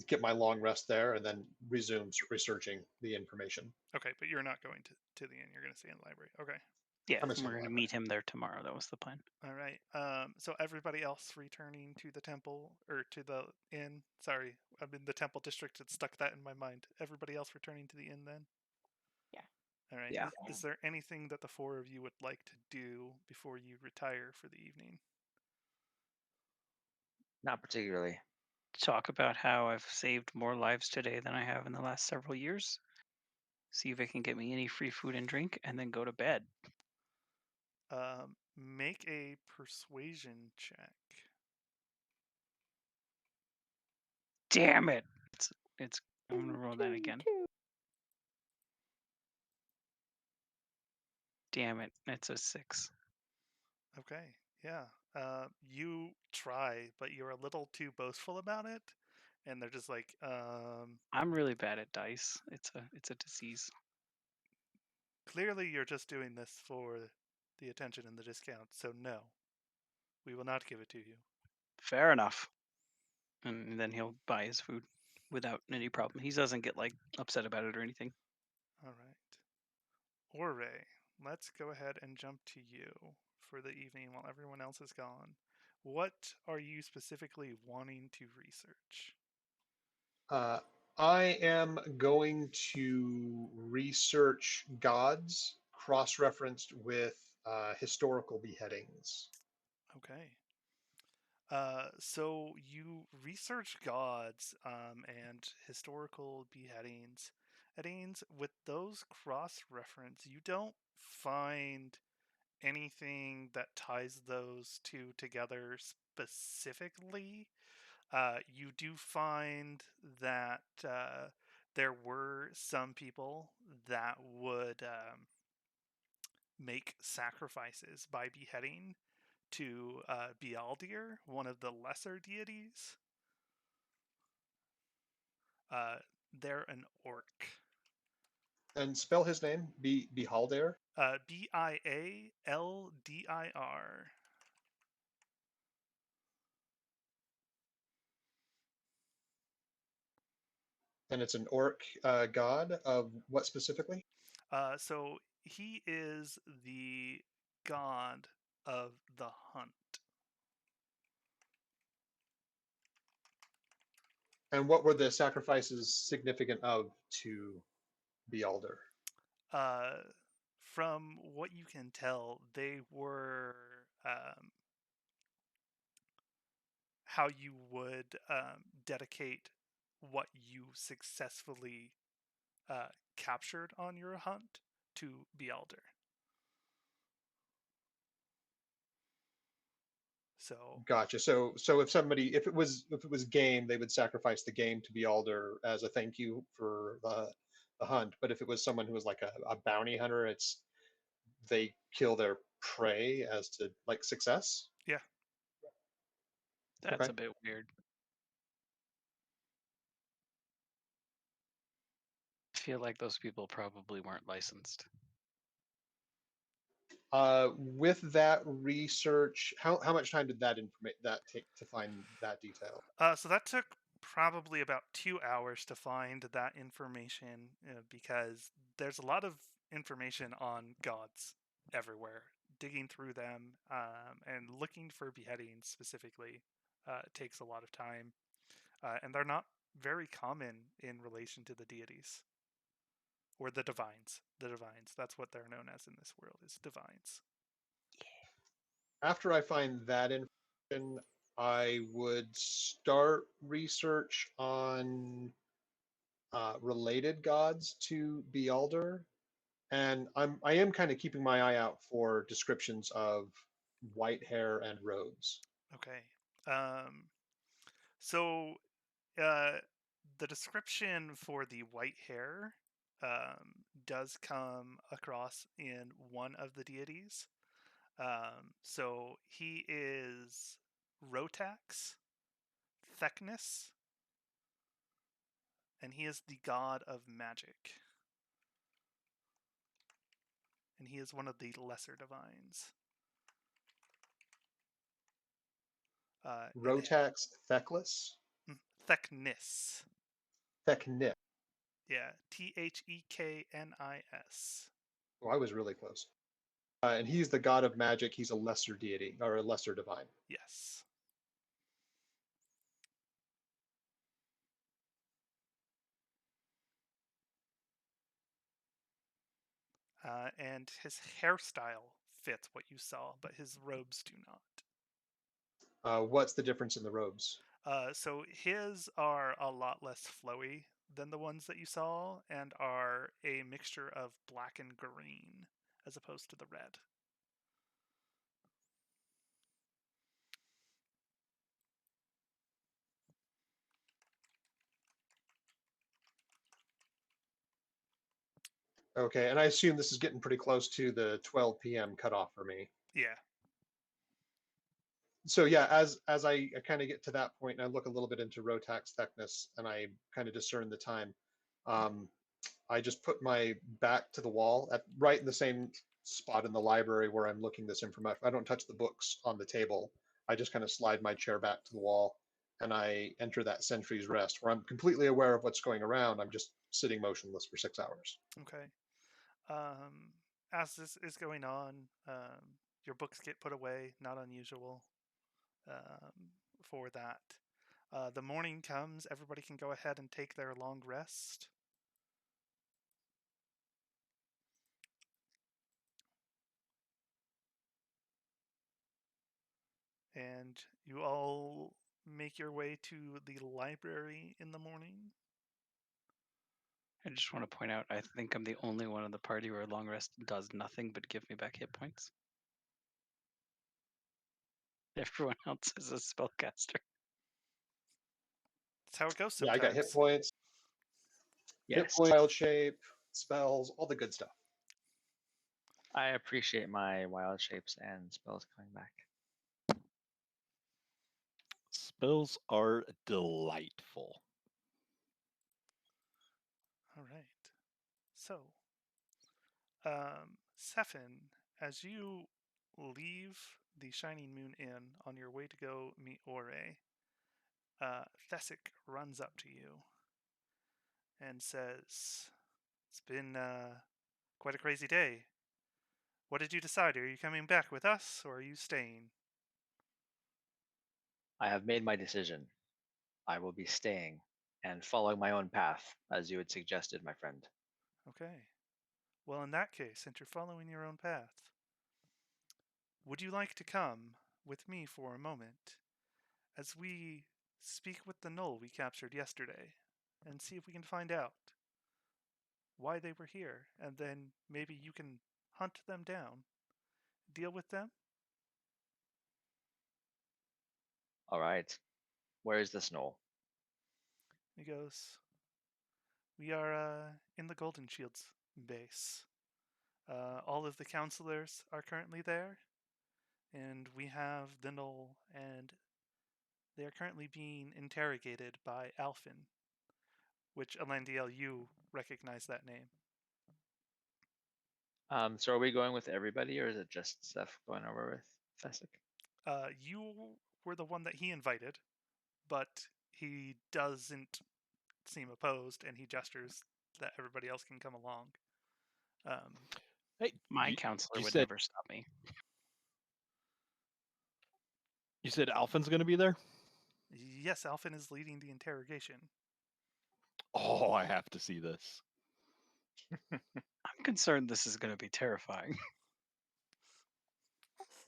get my long rest there and then resume researching the information. Okay, but you're not going to the inn. You're going to stay in the library. Okay. Yeah, I'm gonna stay in we're the gonna library. meet him there tomorrow. That was the plan. All right. So everybody else returning to the temple or to the inn. Sorry, I'm in the temple district. It stuck that in my mind. Everybody else returning to the inn then. Yeah. All right. Yeah. Is there anything that the four of you would like to do before you retire for the evening? Not particularly. Talk about how I've saved more lives today than I have in the last several years. See if it can get me any free food and drink, and then go to bed. Make a persuasion check. Damn it! It's. I'm gonna roll that again. Damn it! It's a 6. Okay. Yeah. You try, but you're a little too boastful about it, and they're just like, I'm really bad at dice. It's a disease. clearly you're just doing this for the attention and the discount, so no, we will not give it to you. Fair enough. And then he'll buy his food without any problem. He doesn't get like upset about it or anything. All right. Ore, let's go ahead and jump to you for the evening while everyone else is gone. What are you specifically wanting to research? I am going to research gods cross-referenced with historical beheadings. Okay. So you research gods and historical beheadings. With those cross-reference, you don't find anything that ties those two together specifically. You do find that there were some people that would make sacrifices by beheading to Bealdir, one of the lesser deities. They're an orc. And spell his name, Behaldir. Bialdir. And it's an orc god of what specifically? So he is the god of the hunt. And what were the sacrifices significant of to Bealder? From what you can tell, they were how you would dedicate what you successfully captured on your hunt to Bealder. So Gotcha. So if it was game, they would sacrifice the game to Bealder as a thank you for the hunt. But if it was someone who was like a bounty hunter, it's they kill their prey as to like success. yeah, That's Okay. a bit weird. I feel like those people probably weren't licensed. With that research, how much time did that take to find that detail? so that took probably about 2 hours to find that information because there's a lot of information on gods everywhere. Digging through them and looking for beheadings specifically takes a lot of time, and they're not very common in relation to the deities or the divines. The divines, that's what they're known as in this world, is divines. After I find that information, I would start research on related gods to Bealder, and I am kind of keeping my eye out for descriptions of white hair and robes. Okay. So uh, the description for the white hair does come across in one of the deities. So he is Rotax, Theknus, and he is the god of magic. And he is one of the lesser divines. Rotax Theklis? Theknis. Theknit. Yeah, Theknis. Oh, I was really close. And he's the god of magic. He's a lesser deity or a lesser divine. Yes. And his hairstyle fits what you saw, but his robes do not. What's the difference in the robes? So his are a lot less flowy than the ones that you saw and are a mixture of black and green as opposed to the red. Okay, and I assume this is getting pretty close to the 12 p.m. cutoff for me. Yeah. So yeah, as I kind of get to that point and I look a little bit into Rotax Theknis and I kind of discern the time, I just put my back to the wall at right in the same spot in the library where I'm looking this information. I don't touch the books on the table. I just kind of slide my chair back to the wall and I enter that sentry's rest where I'm completely aware of what's going around. I'm just sitting motionless for 6 hours. Okay. As this is going on, your books get put away. Not unusual for that. The morning comes. Everybody can go ahead and take their long rest. And you all make your way to the library in the morning. I just want to point out, I think I'm the only one in the party where long rest does nothing but give me back hit points. Everyone else is a spellcaster. That's how it goes Yeah, I sometimes. got hit points, Yes, wild shape, spells, all the good stuff. I appreciate my wild shapes and spells coming back. Spells are delightful. All right. So, Sephin, as you leave the Shining Moon Inn on your way to go meet Ore, Thessic runs up to you and says, "It's been quite a crazy day. What did you decide? Are you coming back with us, or are you staying?" I have made my decision. I will be staying. and following my own path, as you had suggested, my friend. Okay. Well, in that case, since you're following your own path, would you like to come with me for a moment as we speak with the Null we captured yesterday and see if we can find out why they were here, and then maybe you can hunt them down, deal with them? All right. Where is this knoll? He goes, we are in the Golden Shields base. All of the counselors are currently there, and we have the Null, and they are currently being interrogated by Alphen, which, Alandiel, you recognize that name. So are we going with everybody, or is it just Seth going over with Thessic? You were the one that he invited, but he doesn't seem opposed, and he gestures that everybody else can come along. Hey, My counselor you would said never stop me. you said Alphen's going to be there. Yes, Alphen is leading the interrogation. Oh, I have to see this. I'm concerned this is going to be terrifying.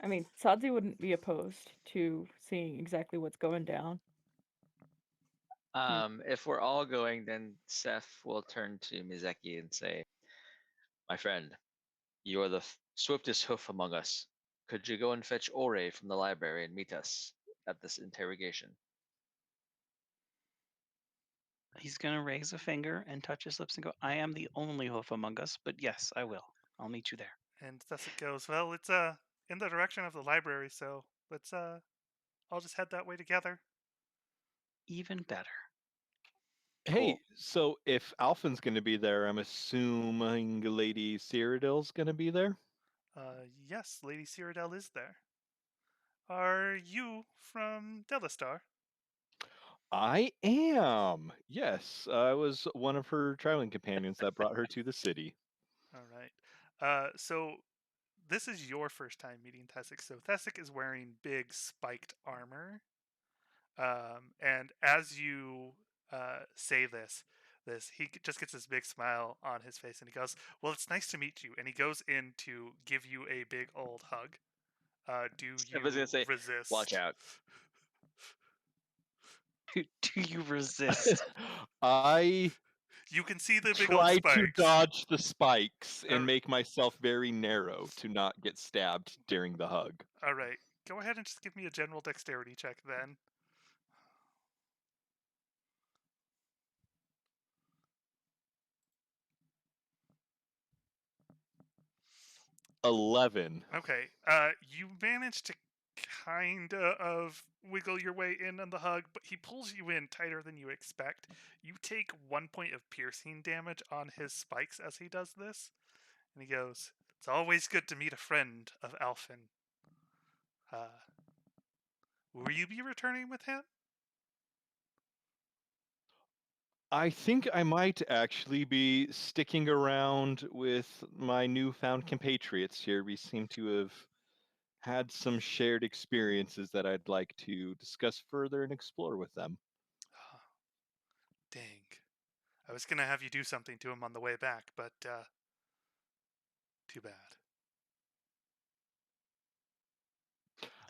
I mean, Sadzi wouldn't be opposed to seeing exactly what's going down. If we're all going, then Seth will turn to Mizeki and say, my friend, you are the swiftest hoof among us. Could you go and fetch Ore from the library and meet us at this interrogation? He's going to raise a finger and touch his lips and go, I am the only hoof among us, but yes, I will. I'll meet you there. And Thessic goes, well, it's in the direction of the library, so let's all just head that way together. Even better. Hey, so if Alphen's going to be there, I'm assuming Lady Cyrodiil's going to be there. Yes, Lady Cyrodiil is there. Are you from Delistar? I am. Yes, I was one of her traveling companions that brought her to the city. All right. So this is your first time meeting Thessic. So Thessic is wearing big spiked armor. And as you say this, he just gets this big smile on his face, and he goes, "Well, it's nice to meet you." And he goes in to give you a big old hug. Do I was you gonna say, resist? watch out. Do you resist? I You can see the big old try spikes. to dodge the spikes and Uh, make myself very narrow to not get stabbed during the hug. All right, go ahead and just give me a general dexterity check then. $11. Okay. You manage to kind of wiggle your way in on the hug, but he pulls you in tighter than you expect. You take 1 point of piercing damage on his spikes as he does this, and he goes, "It's always good to meet a friend of Alphen. Will you be returning with him?" I think I might actually be sticking around with my newfound compatriots here. We seem to have had some shared experiences that I'd like to discuss further and explore with them. Dang. I was gonna have you do something to him on the way back, but too bad.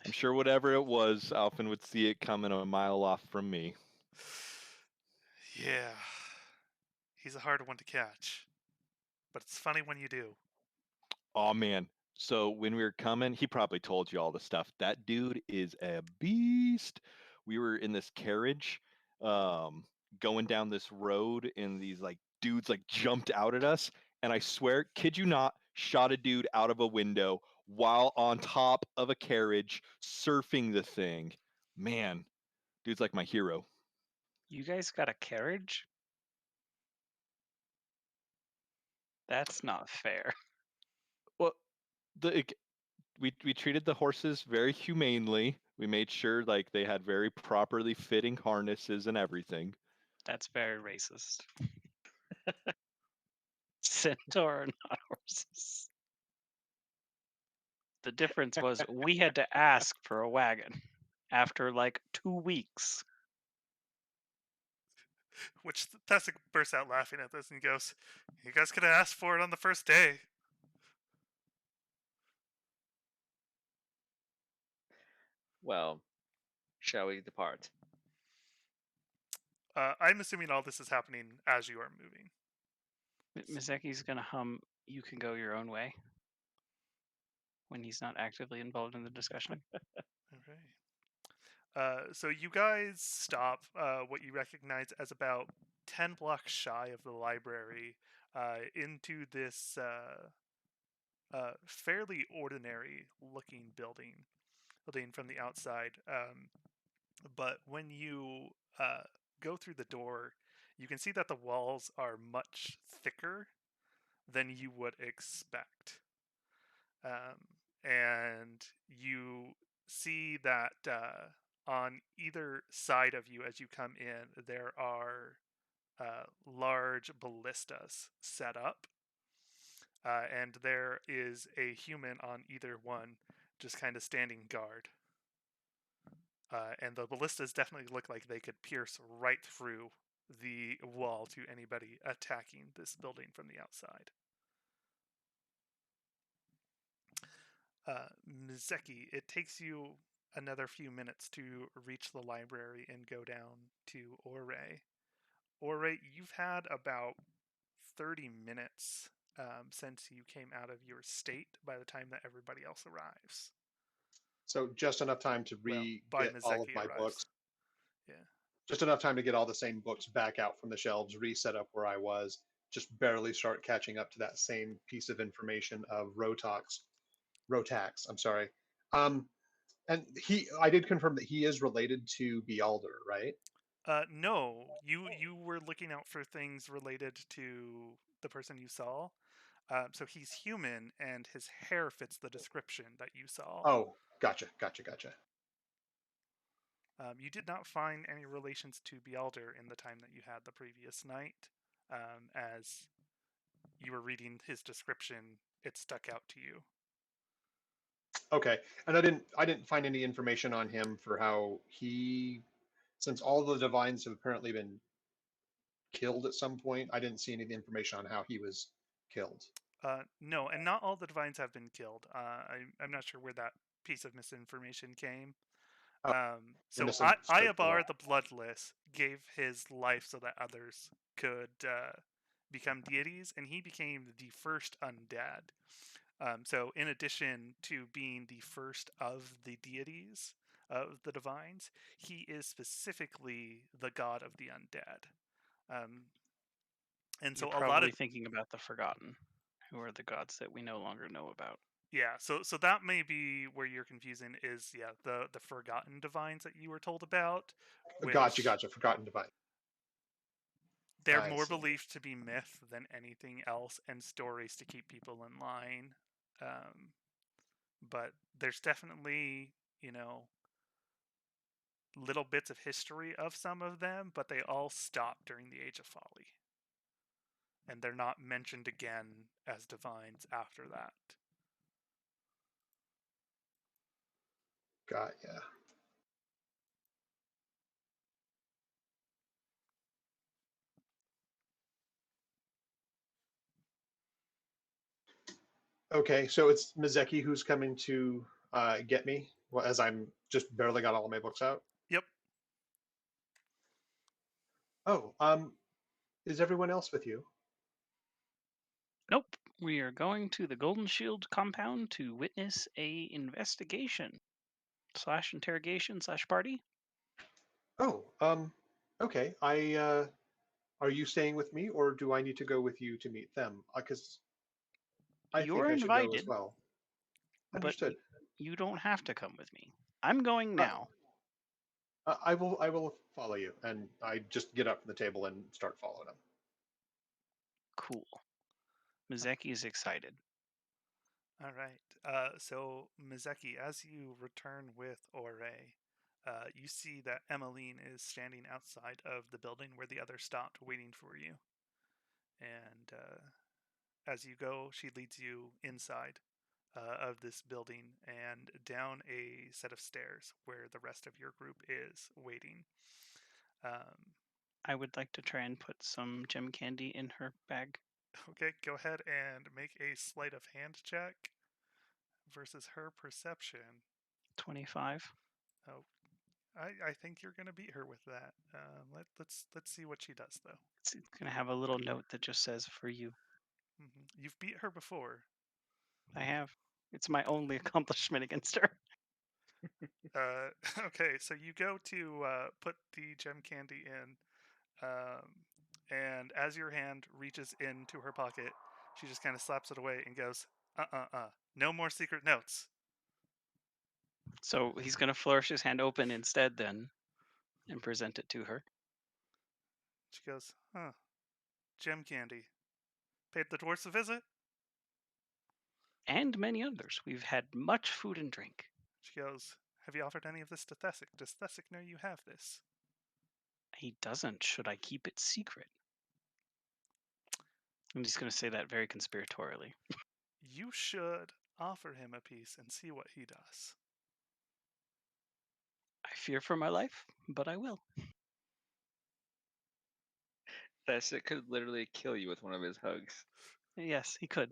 I'm sure whatever it was, Alphen would see it coming a mile off from me. Yeah. He's a hard one to catch. But it's funny when you do. Oh man. So when we were coming, he probably told you all the stuff. That dude is a beast. We were in this carriage, going down this road, and these like dudes like jumped out at us. And I swear, kid you not, shot a dude out of a window while on top of a carriage surfing the thing. Man, dude's like my hero. You guys got a carriage? That's not fair. Well, we treated the horses very humanely. We made sure like they had very properly fitting harnesses and everything. That's very racist. Centaur are not horses. The difference was we had to ask for a wagon after like 2 weeks. Which Thessic bursts out laughing at this and he goes, "You guys could have asked for it on the first day." Well, shall we depart? I'm assuming all this is happening as you are moving. Mizeki's gonna hum "You Can Go Your Own Way" when he's not actively involved in the discussion. Okay. So you guys stop what you recognize as about 10 blocks shy of the library into this fairly ordinary looking building from the outside. But when you go through the door, you can see that the walls are much thicker than you would expect. And you see that on either side of you as you come in, there are large ballistas set up. And there is a human on either one just kind of standing guard. And the ballistas definitely look like they could pierce right through the wall to anybody attacking this building from the outside. Mizeki, it takes you another few minutes to reach the library and go down to Ore. Ore, you've had about 30 minutes since you came out of your state by the time that everybody else arrives. So just enough time to by get all of Mizeki my arrives. books. Yeah. Just enough time to get all the same books back out from the shelves, reset up where I was, just barely start catching up to that same piece of information of Rotax, I'm sorry. And I did confirm that he is related to Bealder, right? No, you were looking out for things related to the person you saw. So he's human, and his hair fits the description that you saw. Oh, gotcha. You did not find any relations to Bealder in the time that you had the previous night. As you were reading his description, it stuck out to you. Okay, and I didn't find any information on him for how since all the divines have apparently been killed at some point. I didn't see any of the information on how he was killed. No, and not all the divines have been killed. I'm not sure where that piece of misinformation came. Oh, So misunderstood for Ayabar that. the Bloodless gave his life so that others could become deities, and he became the first undead. So in addition to being the first of the deities of the divines, he is specifically the god of the undead. And so You're a probably lot of thinking about the Forgotten, who are the gods that we no longer know about. yeah, so that may be where you're confusing is the forgotten divines that you were told about, which Gotcha. Forgotten divine. they're I more see. believed to be myth than anything else and stories to keep people in line. But there's definitely, little bits of history of some of them, but they all stopped during the Age of Folly. And they're not mentioned again as divines after that. Got ya. Okay, so it's Mizeki who's coming to get me, well, as I'm just barely got all of my books out. Yep. Oh, is everyone else with you? Nope. We are going to the Golden Shield compound to witness a investigation / interrogation / party. Oh, okay. Are you staying with me, or do I need to go with you to meet them? Because I You're think I should go as invited, well. but Understood. you don't have to come with me. I'm going Uh, now. I will follow you, and I just get up from the table and start following them. Cool. Mizeki is excited. All right. So Mizeki, as you return with Ore, you see that Emmeline is standing outside of the building where the others stopped, waiting for you. And as you go, she leads you inside of this building and down a set of stairs where the rest of your group is waiting. Um, I would like to try and put some gem candy in her bag. Okay, go ahead and make a sleight of hand check versus her perception. 25. Oh, I think you're gonna beat her with that. Let's see what she does though. It's gonna have a little note that just says "for you." You've beat her before. I have. It's my only accomplishment against her. Okay, so you go to put the gem candy in, and as your hand reaches into her pocket, she just kind of slaps it away and goes, no more secret notes. So he's gonna flourish his hand open instead, then, and present it to her. She goes, gem candy. Paid the dwarfs a visit? And many others. We've had much food and drink. She goes, have you offered any of this to Thessic? Does Thessic know you have this? He doesn't. Should I keep it secret? I'm just gonna say that very conspiratorially. You should offer him a piece and see what he does. I fear for my life, but I will. Thessic could literally kill you with one of his hugs. Yes, he could.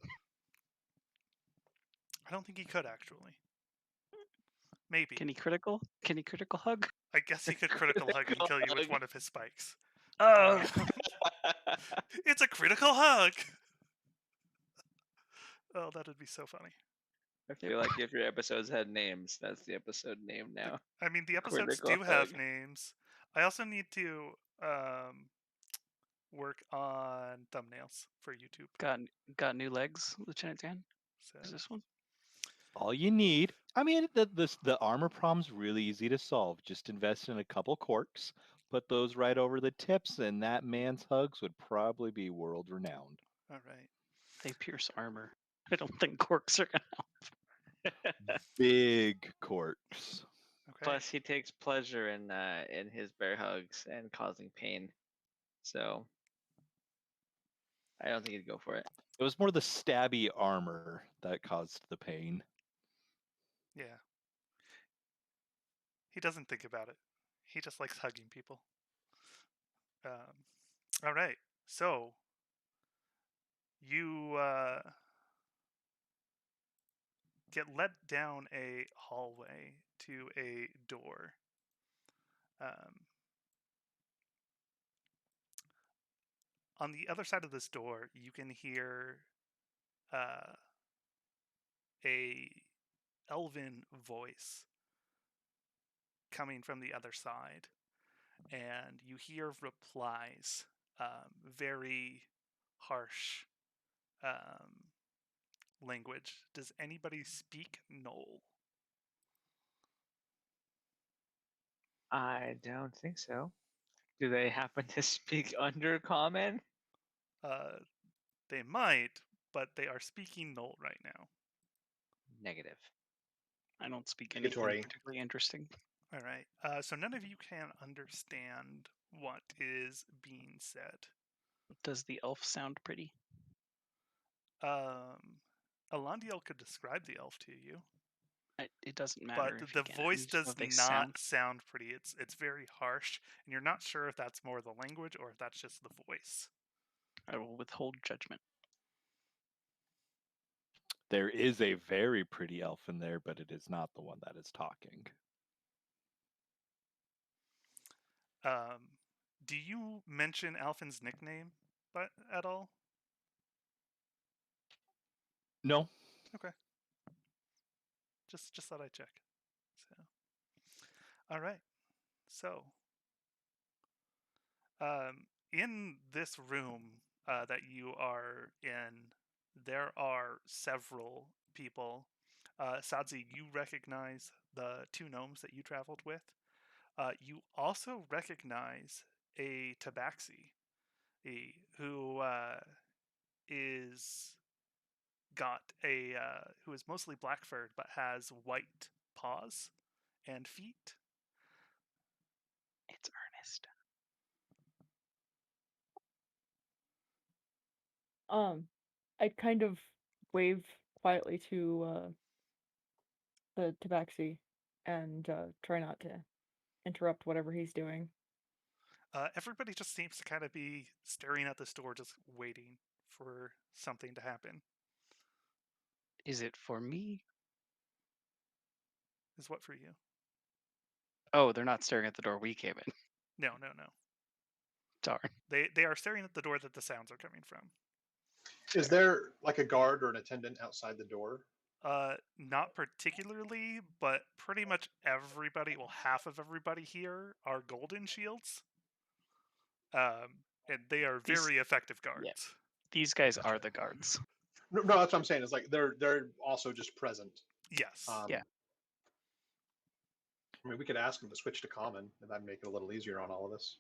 I don't think he could actually. Maybe. Can he critical? Can he critical hug? I guess he could critical hug and Critical kill you with hug. one of his spikes. Oh, It's a critical hug! Oh, that'd be so funny. I feel like if your episodes had names, that's the episode name now. I mean, the episodes Critical do have hug. names. I also need to work on thumbnails for YouTube. got new legs, Lieutenant Dan. So Is this one? All you need, I mean, the armor problem's really easy to solve. Just invest in a couple corks, put those right over the tips, and that man's hugs would probably be world renowned. all right. They pierce armor. I don't think corks are gonna help. Big corks. Okay. Plus, he takes pleasure in his bear hugs and causing pain. So, I don't think he'd go for it. It was more the stabby armor that caused the pain. Yeah. He doesn't think about it. He just likes hugging people. All right. So you get led down a hallway to a door. On the other side of this door, you can hear a elven voice coming from the other side, and you hear replies, very harsh language. Does anybody speak Knoll? I don't think so. Do they happen to speak Undercommon? They might, but they are speaking Knoll right now. Negative. I don't speak anything Negatory. particularly interesting. All right. So none of you can understand what is being said. Does the elf sound pretty? Alandiel could describe the elf to you, It doesn't matter. but if you the can. I voice just know does if they not sound pretty. It's very harsh, and you're not sure if that's more the language or if that's just the voice. I will withhold judgment. There is a very pretty elf in there, but it is not the one that is talking. Do you mention Alfin's nickname, but at all? No. Okay. Just thought I'd check. So, all right. So, in this room that you are in, there are several people. Sadzi, you recognize the two gnomes that you traveled with. You also recognize a tabaxi, who is who is mostly black furred but has white paws and feet. It's Ernest. I'd kind of wave quietly to the tabaxi and try not to interrupt whatever he's doing. Everybody just seems to kind of be staring at this door, just waiting for something to happen. Is it for me? Is what for you? Oh, they're not staring at the door we came in. No. Darn. They are staring at the door that the sounds are coming from. Is there like a guard or an attendant outside the door? Not particularly, but pretty much everybody, well, half of everybody here are golden shields. And they are These- very effective guards. These guys are the guards. No, that's what I'm saying. Is like they're also just present. Yes. Yeah. I mean, we could ask them to switch to common, and that'd make it a little easier on all of us.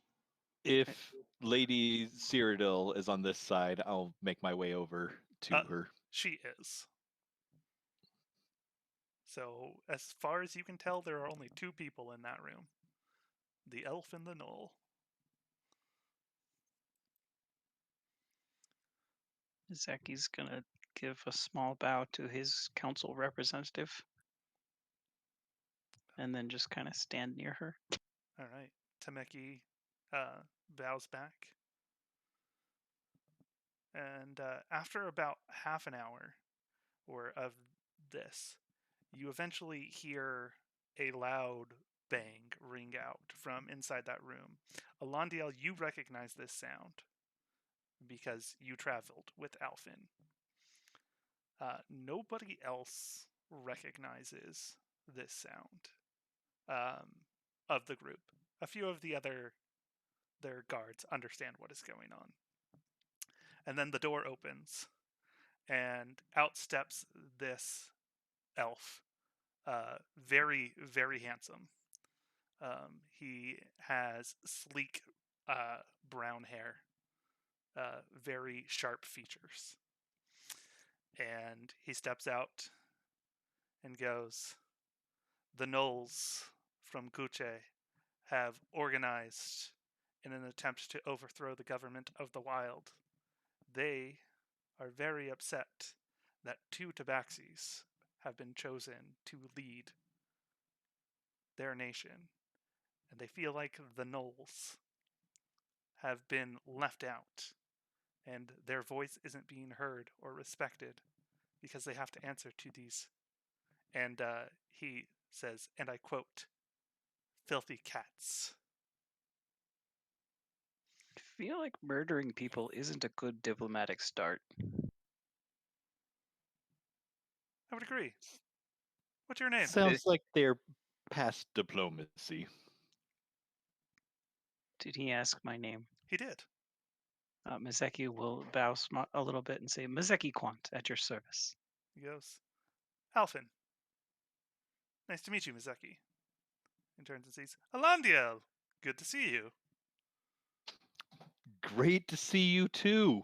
If Lady Cyrodiil is on this side, I'll make my way over to her. She is. So, as far as you can tell, there are only two people in that room. The elf and the gnoll. Zeki's gonna give a small bow to his council representative. And then just kind of stand near her. All right. Tameki bows back. And after about half an hour of this, you eventually hear a loud bang ring out from inside that room. Alondiel, you recognize this sound because you traveled with Alfin. Nobody else recognizes this sound of the group. A few of their guards understand what is going on. And then the door opens, and out steps this elf. Very, very handsome. He has sleek brown hair, very sharp features. And he steps out and goes, "The Gnolls from Guche have organized in an attempt to overthrow the government of the Wild. They are very upset that two Tabaxis have been chosen to lead their nation, and they feel like the Gnolls have been left out, and their voice isn't being heard or respected because they have to answer to these." And he says, and I quote, "filthy cats." I feel like murdering people isn't a good diplomatic start. I would agree. What's your name? Sounds like they're past diplomacy. Did he ask my name? He did. Mazeki will bow a little bit and say, "Mazeki Quant, at your service." He goes, "Alfin. Nice to meet you, Mazeki." And turns and sees, "Alondiel. Good to see you." Great to see you too.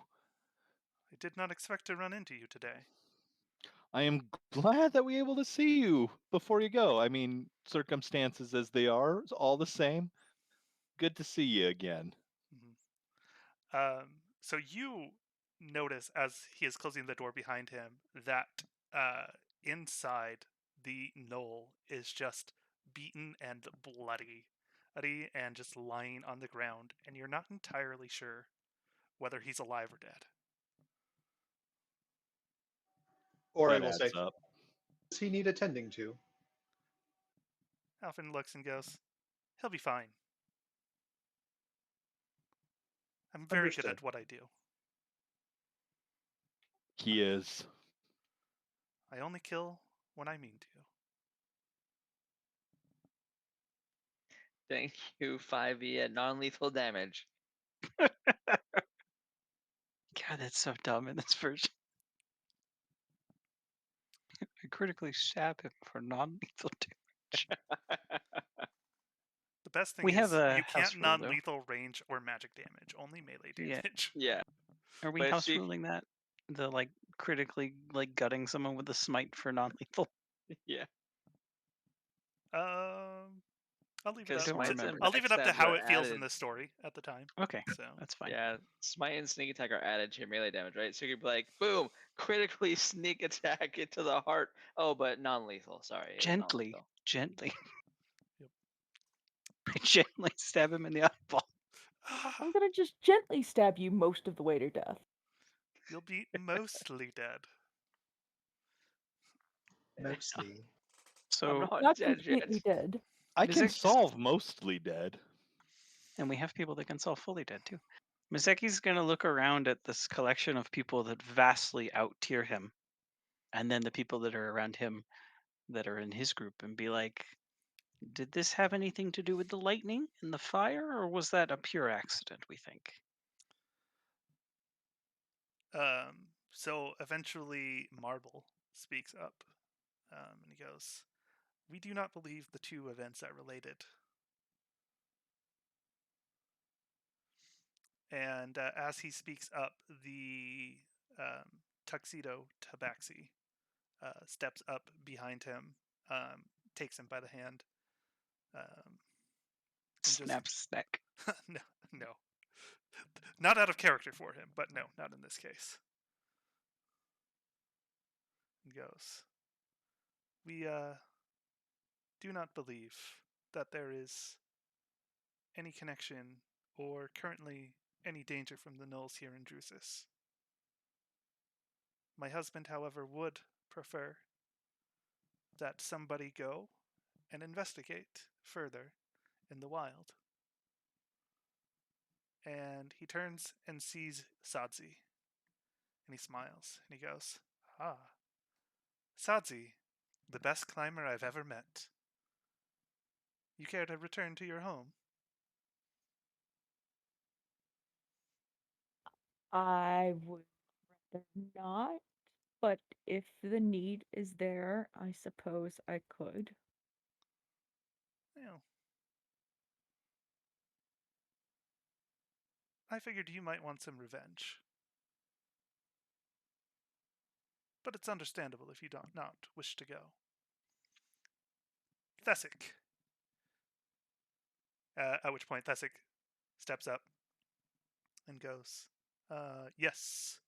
"I did not expect to run into you today." I am glad that we're able to see you before you go. I mean, circumstances as they are, it's all the same. Good to see you again. So you notice as he is closing the door behind him that inside the gnoll is just beaten and bloody and just lying on the ground, and you're not entirely sure whether he's alive or dead. Or I That will say, adds up. does he need attending to? Alfin looks and goes, "He'll be fine. I'm very good Understood. at what I do. He is. I only kill when I mean to." Thank you, 5e at non-lethal damage. God, that's so dumb in this version. I critically stab him for non-lethal damage. The best thing We is have a you house can't rule, though. non-lethal range or magic damage, only melee Yeah. damage. Yeah. Are we But house she- ruling that? The like critically like gutting someone with a smite for non-lethal? Yeah. I'll leave it Because up. don't To, remember. I'll leave it up to backstab how are it feels in added. this story at the time. Okay, So that's fine. Yeah, smite and sneak attack are added to your melee damage, right? So you could be like, boom, critically sneak attack it to the heart. Oh, but non-lethal. Sorry. it was Gently, non-lethal. gently. Yep. I gently stab him in the eyeball. I'm gonna just gently stab you most of the way to death. You'll be mostly dead. Mostly. I'm So not Not dead yet. completely dead. I can Mizeki's- solve mostly dead. And we have people that can solve fully dead too. Mizeki's gonna look around at this collection of people that vastly out tier him, and then the people that are around him that are in his group, and be like, did this have anything to do with the lightning and the fire, or was that a pure accident, we think? So eventually Marble speaks up, and he goes, "We do not believe the two events are related." And as he speaks up, the tuxedo tabaxi steps up behind him, takes him by the hand, and Snaps his neck. no, no, not out of character for him, but no, not in this case. And goes, "We do not believe that there is any connection or currently any danger from the gnolls here in Drusus. My husband, however, would prefer that somebody go and investigate further in the wild." And he turns and sees Sadzi, and he smiles, and he goes, "Ah, Sadzi, the best climber I've ever met. You care to return to your home?" I would rather not, but if the need is there, I suppose I could. Well, I figured you might want some revenge. But it's understandable if you do not wish to go. Thesic. At which point Thesic steps up and goes, "Yes.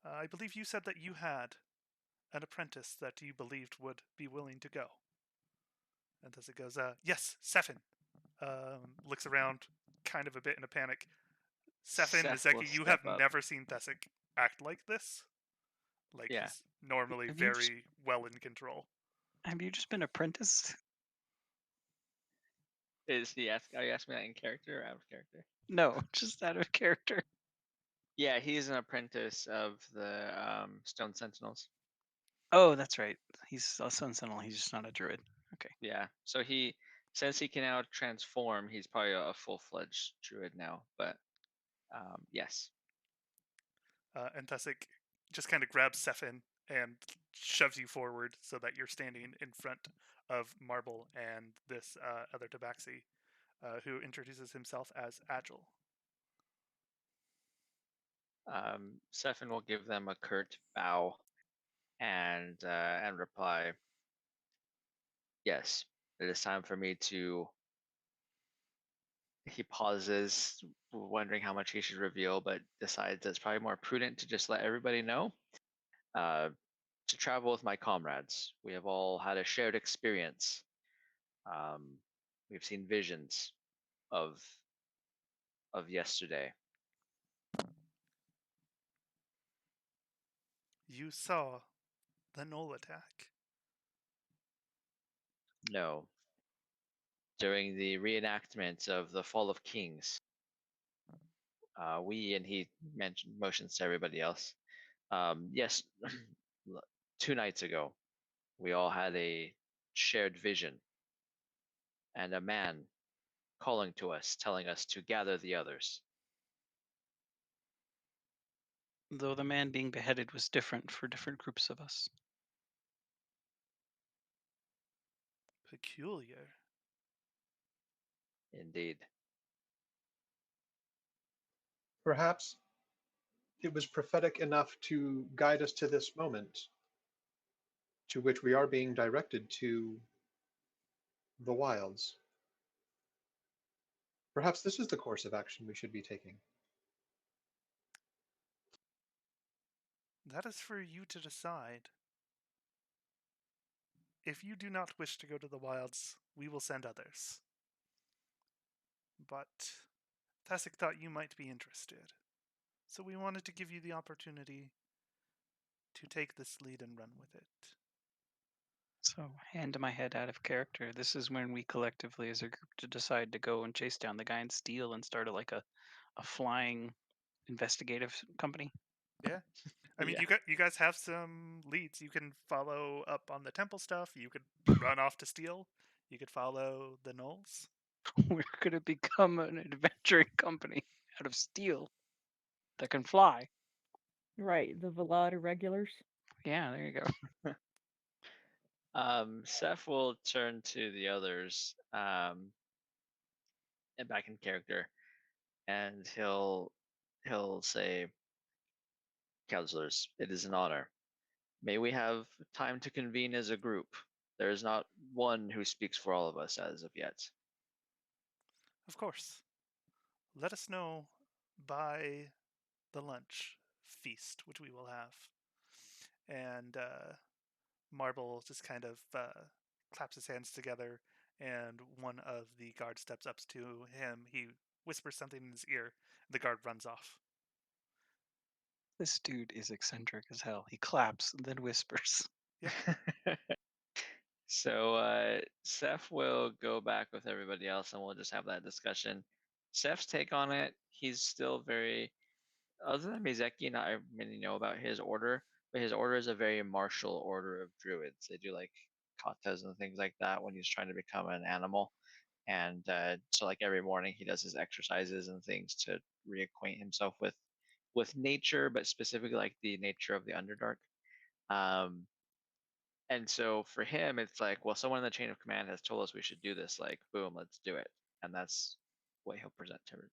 I believe you said that you had an apprentice that you believed would be willing to go." And Thesic goes, "Yes, Sefin." Looks around kind of a bit in a panic. Sefin, Seth will Mizeki, you have step up. never seen Thesic act like this. Like, Yeah. he's normally Have you just- very well in control. Have you just been apprenticed? Are you asking me that in character or out of character? No, just out of character. Yeah, he's an apprentice of the Stone Sentinels. Oh, that's right. He's a Sun Sentinel. He's just not a druid. Okay. Yeah, so since he can now transform, he's probably a full-fledged druid now. But yes, And Thesic just kind of grabs Sefin and shoves you forward so that you're standing in front of Marble and this other Tabaxi, who introduces himself as Agile. Sefin will give them a curt bow and reply, "Yes, it is time for me to." He pauses, wondering how much he should reveal, but decides it's probably more prudent to just let everybody know. To travel with my comrades. We have all had a shared experience. We've seen visions of yesterday. You saw the Gnoll attack. No. During the reenactment of the Fall of Kings, and he motions to everybody else. Yes, 2 nights ago, we all had a shared vision, and a man calling to us, telling us to gather the others. Though the man being beheaded was different for different groups of us. Peculiar. Indeed. Perhaps it was prophetic enough to guide us to this moment, to which we are being directed to the wilds. Perhaps this is the course of action we should be taking. That is for you to decide. If you do not wish to go to the wilds, we will send others. But Thasic thought you might be interested. So we wanted to give you the opportunity to take this lead and run with it. So, hand my head out of character. This is when we collectively, as a group, to decide to go and chase down the guy and steal and start a flying investigative company. Yeah. I mean, Yeah. you guys have some leads. You can follow up on the temple stuff. You could run off to steal. You could follow the gnolls. We're gonna become an adventuring company out of steel that can fly. Right, the Velad irregulars. Yeah, there you go. Seth will turn to the others, and back in character, and he'll say, "Counselors, it is an honor. May we have time to convene as a group. There is not one who speaks for all of us as of yet." Of course. Let us know by the lunch feast, which we will have. And Marble just kind of claps his hands together, and one of the guard steps up to him. He whispers something in his ear. The guard runs off. This dude is eccentric as hell. He claps and then whispers. So Seth will go back with everybody else, and we'll just have that discussion. Seth's take on it, he's still very, other than Mizeki, not many know about his order, but his order is a very martial order of druids. They do like katas and things like that when he's trying to become an animal. And so like every morning he does his exercises and things to reacquaint himself with nature, but specifically like the nature of the Underdark. Um, and so for him, it's like, well, someone in the chain of command has told us we should do this. Like, boom, let's do it. And that's what he'll present to everybody.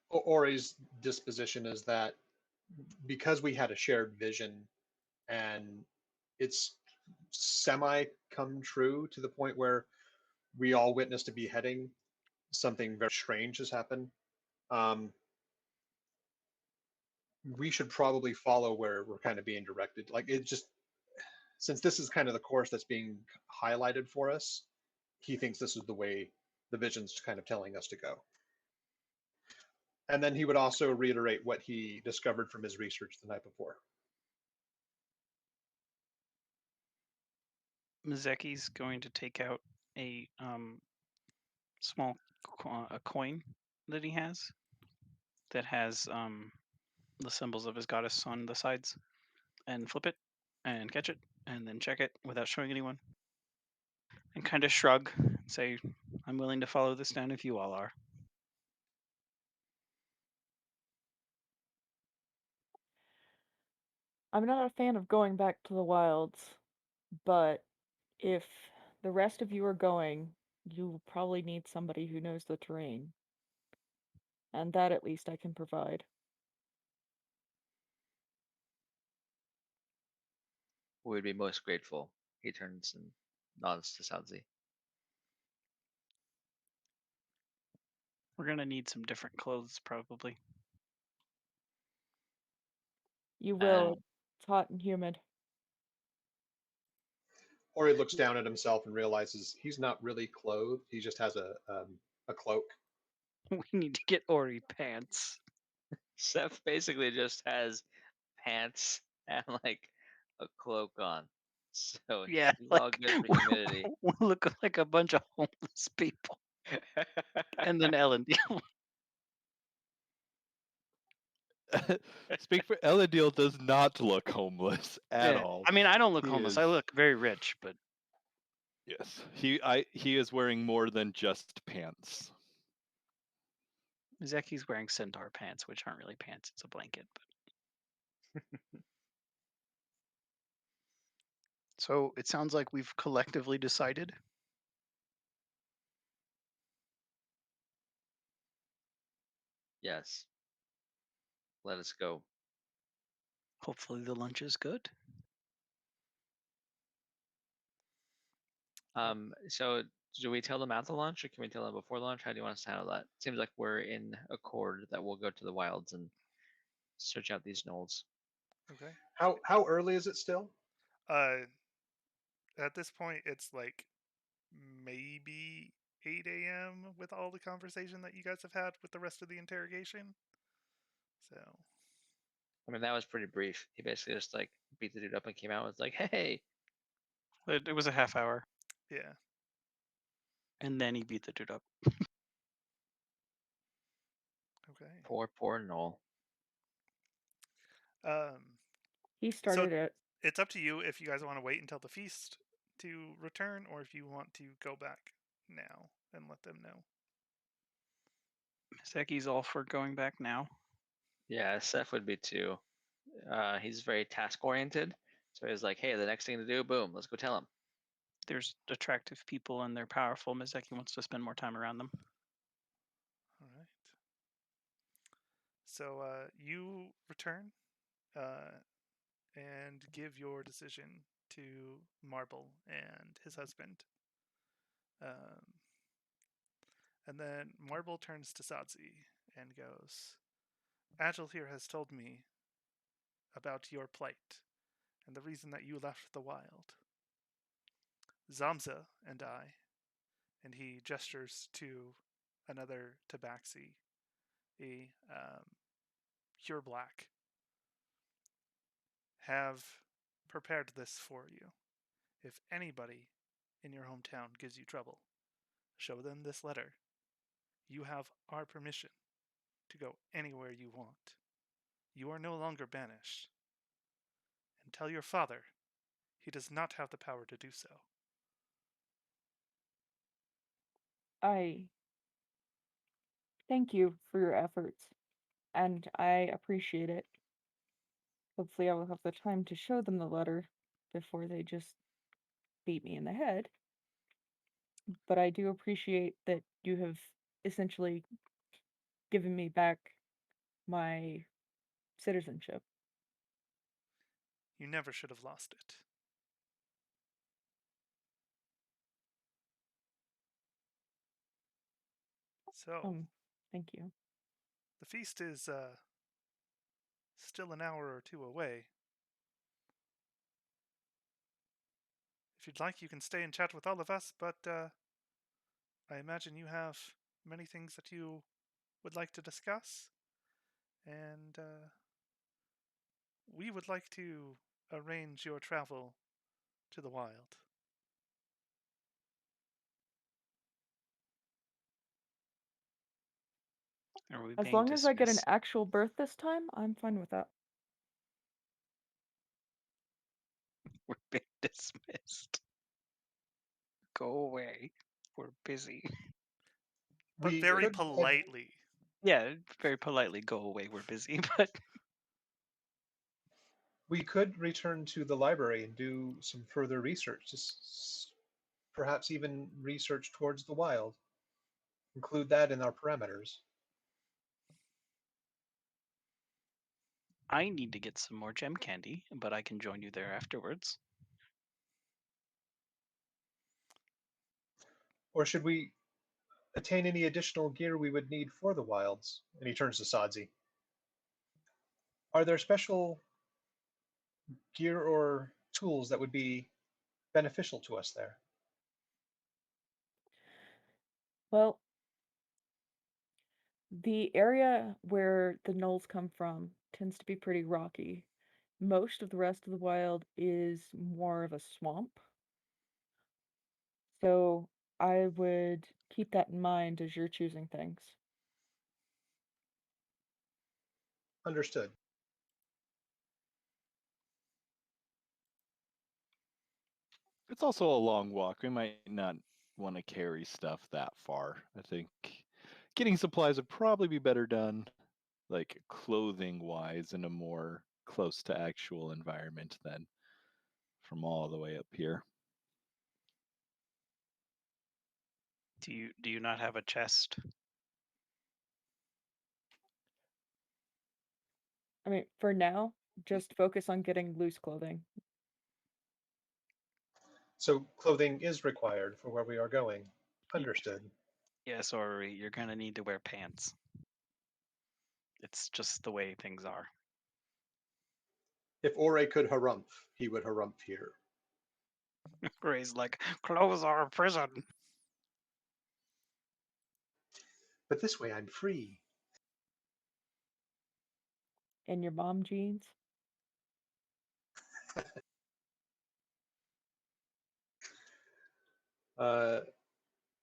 Ori's disposition is that because we had a shared vision and it's semi come true to the point where we all witnessed a beheading, something very strange has happened. We should probably follow where we're kind of being directed. Like it just, since this is kind of the course that's being highlighted for us, he thinks this is the way the vision's kind of telling us to go. And then he would also reiterate what he discovered from his research the night before. Mizeki's going to take out a small a coin that he has that has the symbols of his goddess on the sides, and flip it and catch it and then check it without showing anyone, and kind of shrug and say, "I'm willing to follow this down if you all are." I'm not a fan of going back to the wilds, but if the rest of you are going, you will probably need somebody who knows the terrain. And that at least I can provide. We'd be most grateful. He turns and nods to Sadzi. We're gonna need some different clothes, probably. You will. And It's hot and humid. Ori looks down at himself and realizes he's not really clothed. He just has a cloak. We need to get Ori pants. Seth basically just has pants and like a cloak on. So Yeah, he's all like good for humidity. we look like a bunch of homeless people. And then Elendil. Speak for Elendil does not look homeless at Yeah. all. I mean, I don't look He homeless. I is- look very rich, but Yes, he is wearing more than just pants. Mizeki's wearing centaur pants, which aren't really pants; it's a blanket. But so it sounds like we've collectively decided. Yes. Let us go. Hopefully, the lunch is good. So do we tell them at the lunch or can we tell them before lunch? How do you want us to handle that? Seems like we're in accord that we'll go to the wilds and search out these gnolls. Okay. How early is it still? At this point, it's like maybe 8 a.m. with all the conversation that you guys have had with the rest of the interrogation. So, I mean, that was pretty brief. He basically just like beat the dude up and came out and was like, "Hey." It was a half hour, yeah. and then he beat the dude up. Okay. Poor Noel. He So started it. it's up to you if you guys want to wait until the feast to return or if you want to go back now and let them know. Misaki's all for going back now. Yeah, Seth would be too. He's very task oriented, so he's like, "Hey, the next thing to do, boom, let's go tell him." There's attractive people and they're powerful. Misaki wants to spend more time around them. All right. So you return and give your decision to Marble and his husband. And then Marble turns to Sadzi and goes, Agile here has told me about your plight and the reason that you left the wild. Zamza and I, and he gestures to another tabaxi, a pure black, have prepared this for you. If anybody in your hometown gives you trouble, show them this letter. You have our permission to go anywhere you want. You are no longer banished. And tell your father he does not have the power to do so. I thank you for your efforts, and I appreciate it. Hopefully, I will have the time to show them the letter before they just beat me in the head. But I do appreciate that you have essentially given me back my citizenship. You never should have lost it. So, Thank you. the feast is still an hour or two away. If you'd like, you can stay and chat with all of us, but I imagine you have many things that you would like to discuss, and we would like to arrange your travel to the wild. Are we As being long as I get an dismissed? actual birth this time, I'm fine with that. We're being dismissed. Go away. We're busy. But We very could head- politely. Yeah, very politely go away. We're busy, but we could return to the library and do some further research, just perhaps even research towards the wild. Include that in our parameters. I need to get some more gem candy, but I can join you there afterwards. Or should we attain any additional gear we would need for the wilds? And he turns to Sadzi. Are there special gear or tools that would be beneficial to us there? Well, the area where the gnolls come from tends to be pretty rocky. Most of the rest of the wild is more of a swamp. So I would keep that in mind as you're choosing things. Understood. It's also a long walk. We might not want to carry stuff that far. I think getting supplies would probably be better done, like clothing wise, in a more close to actual environment than from all the way up here. Do you not have a chest? I mean, for now, just focus on getting loose clothing. So clothing is required for where we are going. Understood. Yes, or you're gonna need to wear pants. It's just the way things are. If Ore could harumph, he would harumph here. Ray's like, clothes are a prison. But this way I'm free. In your mom jeans? Uh,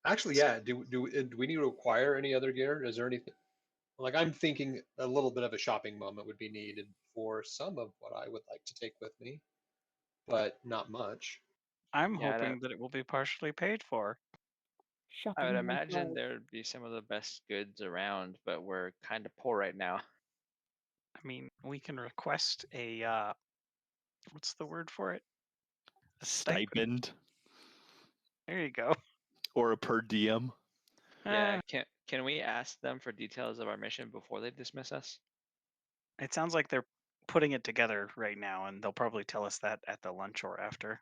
actually, yeah. Do we need to acquire any other gear? Is there anything? Like, I'm thinking a little bit of a shopping moment would be needed for some of what I would like to take with me, but not much. I'm Yeah, hoping that it will be partially paid for. I would Shopping imagine montage. there would be some of the best goods around, but we're kind of poor right now. I mean, we can request a what's the word for it? A stipend. Stipend There you go. or a per diem. Yeah, can we ask them for details of our mission before they dismiss us? It sounds like they're putting it together right now, and they'll probably tell us that at the lunch or after.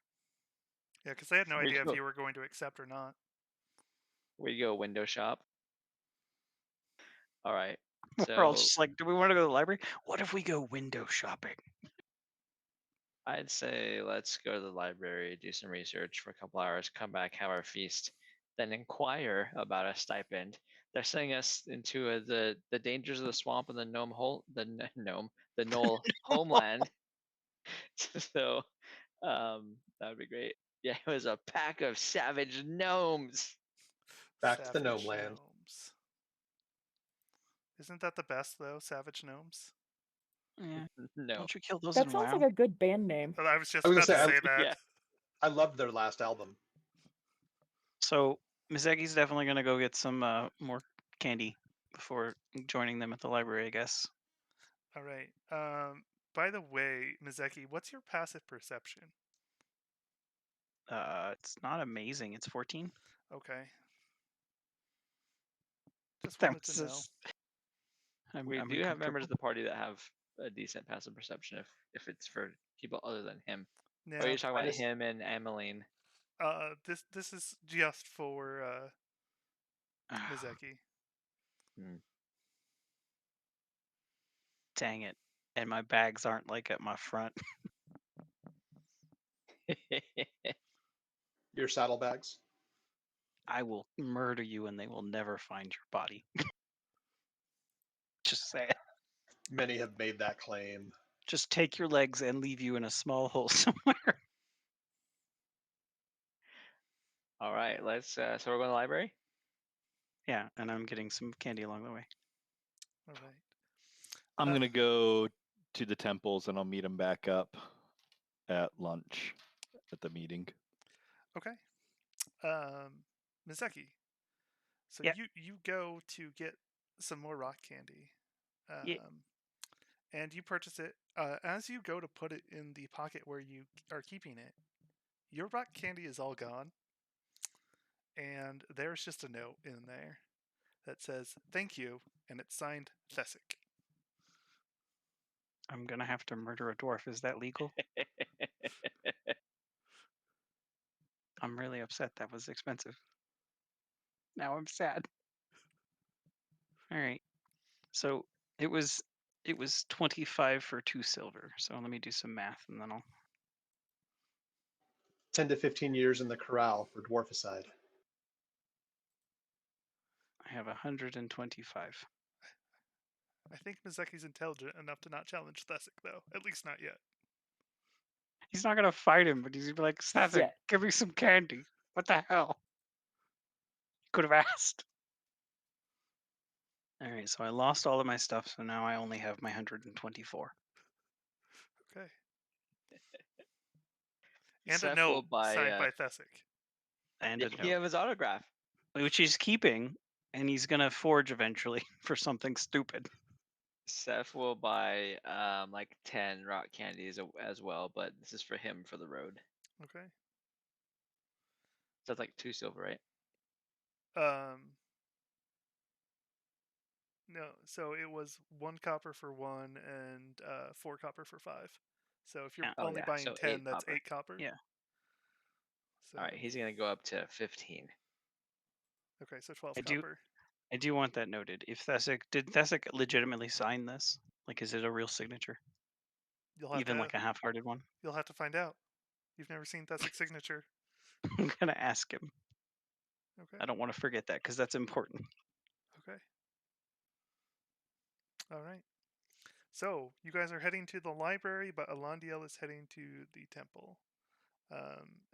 Yeah, because they had no We idea if go- you were going to accept or not. We go window shop. All right. We're all So just like, do we want to go to the library? What if we go window shopping? I'd say let's go to the library, do some research for a couple hours, come back, have our feast, then inquire about a stipend. They're sending us into the dangers of the swamp and the gnome hole, the knoll homeland. So that would be great. Yeah, it was a pack of savage gnomes. Back to the gnome Savage land. Gnomes. Isn't that the best though? Savage Gnomes. Yeah. No. Don't you kill those That in sounds WoW? like a good band name. I was just I was about gonna to say, say that. Yeah. I loved their last album. So Mizeki's definitely gonna go get some more candy before joining them at the library, I guess. All right. By the way, Mizeki, what's your passive perception? It's not amazing. It's 14. Okay. Just That wanted was to know. just- I'm, We I'm do have members uncomfortable. of the party that have a decent passive perception if it's for people other than him. Or Yeah. you're talking about just- him and Emmeline. This is just for Mizeki. Dang it. And my bags aren't like at my front. Your saddlebags. I will murder you and they will never find your body. Just say it. Many have made that claim. Just take your legs and leave you in a small hole somewhere. All right, let's. So we're going to the library. Yeah, and I'm getting some candy along the way. All right. I'm gonna go to the temples and I'll meet him back up at lunch at the meeting. Okay. Mizeki. So Yeah. you go to get some more rock candy. Yeah. And you purchase it. As you go to put it in the pocket where you are keeping it, your rock candy is all gone. And there's just a note in there that says, "Thank you," and it's signed Thesic. I'm gonna have to murder a dwarf. Is that legal? I'm really upset. That was expensive. Now I'm sad. All right. So it was 25 for 2 silver. So let me do some math and then I'll 10 to 15 years in the corral for dwarficide. I have 125. I think Mizeki's intelligent enough to not challenge Thesic, though. At least not yet. He's not gonna fight him, but he's gonna be like, Seth, Yeah. give me some candy. What the hell? Could have asked. All right, so I lost all of my stuff, so now I only have my 124. Okay. And Seth a note will buy, signed by Thesic. And a you note, have his autograph. which he's keeping, and he's gonna forge eventually for something stupid. Seth will buy like 10 rock candies as well, but this is for him for the road. Okay. So that's like 2 silver, right? No, so it was 1 copper for 1 and 4 copper for 5. So if you're Yeah. Oh, only yeah, buying so 10, 8 that's copper. 8 copper. Yeah. So, All right, he's gonna go up to 15. okay, so 12 I do- copper. I do want that noted. If did Thesic legitimately sign this? Like, is it a real signature? You'll have Even to like a half-hearted one? you'll have to find out. You've never seen Thesic's signature. I'm gonna ask him. Okay. I don't want to forget that because that's important. Okay. All right. So you guys are heading to the library, but Alandiel is heading to the temple.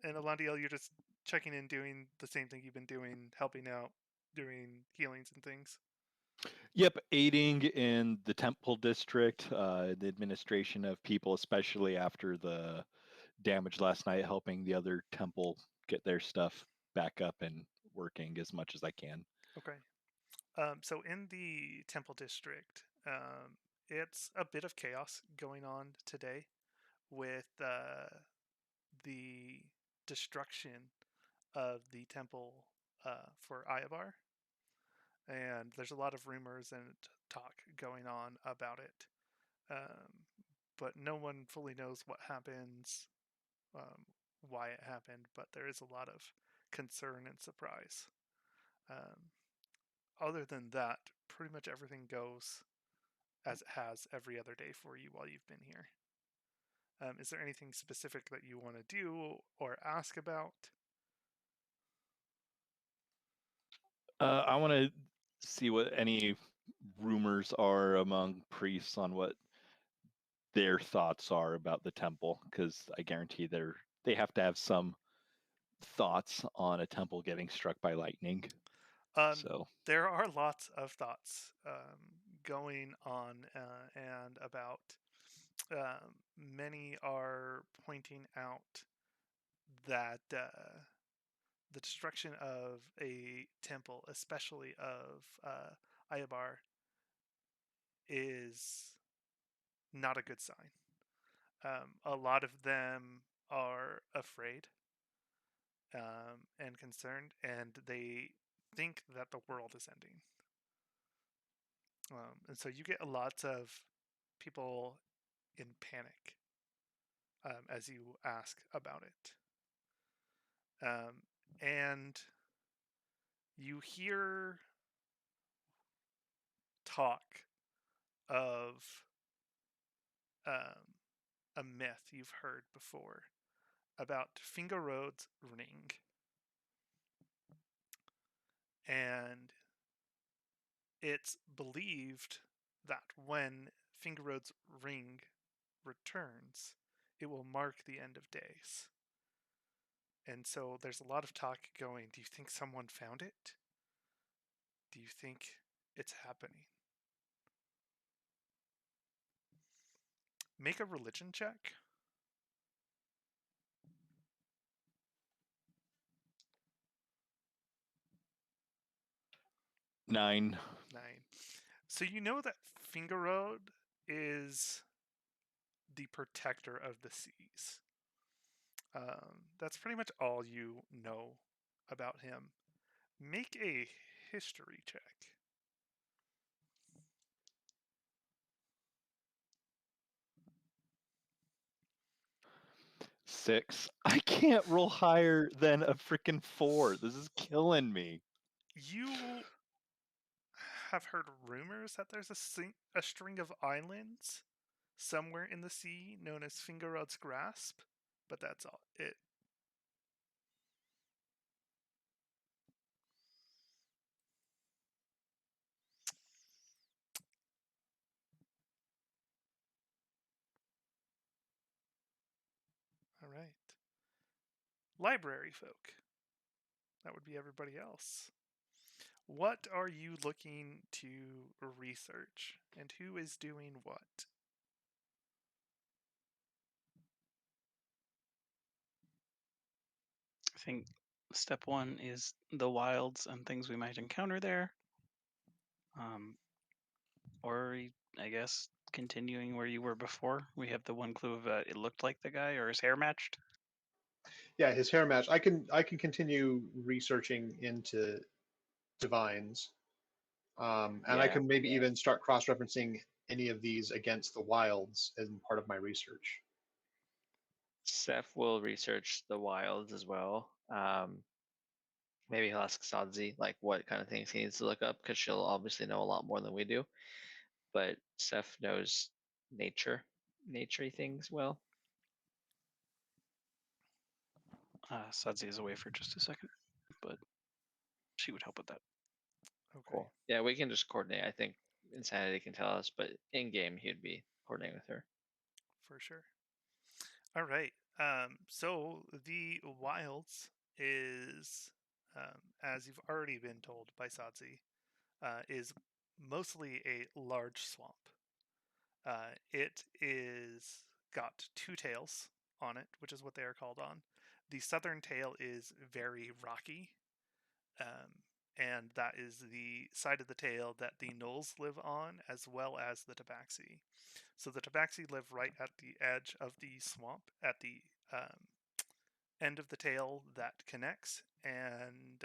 And Alandiel, you're just checking in, doing the same thing you've been doing, helping out, doing healings and things. Yep, aiding in the temple district, the administration of people, especially after the damage last night, helping the other temple get their stuff back up and working as much as I can. Okay. So in the temple district, it's a bit of chaos going on today with the destruction of the temple for Ayabar. And there's a lot of rumors and talk going on about it. But no one fully knows what happens, why it happened, but there is a lot of concern and surprise. Other than that, pretty much everything goes as it has every other day for you while you've been here. Is there anything specific that you want to do or ask about? I want to see what any rumors are among priests on what their thoughts are about the temple, because I guarantee they have to have some thoughts on a temple getting struck by lightning. So there are lots of thoughts going on and about. Many are pointing out that the destruction of a temple, especially of Ayabar, is not a good sign. A lot of them are afraid and concerned, and they think that the world is ending. And so you get lots of people in panic as you ask about it. And you hear talk of a myth you've heard before about Fingerod's ring. And it's believed that when Fingerod's ring returns, it will mark the end of days. And so there's a lot of talk going, do you think someone found it? Do you think it's happening? Make a religion check. Nine. So you know that Fingerode is the protector of the seas. That's pretty much all you know about him. Make a history check. 6. I can't roll higher than a freaking 4. This is killing me. You have heard rumors that there's a string of islands somewhere in the sea known as Fingerod's Grasp, but that's all it. All right. Library folk. That would be everybody else. What are you looking to research, and who is doing what? I think step one is the wilds and things we might encounter there. Or I guess continuing where you were before. We have the one clue of it looked like the guy or his hair matched. Yeah, his hair match. I can continue researching into divines, and I can maybe even start cross-referencing any of these against the wilds as part of my research. Seth will research the wilds as well. Maybe he'll ask Sadzi like what kind of things he needs to look up because she'll obviously know a lot more than we do. But Seth knows naturey things well. Sadzi is away for just a second, but she would help with that. Okay. Cool. Yeah, we can just coordinate. I think Insanity can tell us, but in game he'd be coordinating with her. For sure. All right. So the wilds is, as you've already been told by Sadzi, is mostly a large swamp. It is got two tails on it, which is what they are called on. The southern tail is very rocky, and that is the side of the tail that the gnolls live on, as well as the tabaxi. So the tabaxi live right at the edge of the swamp, at the end of the tail that connects, and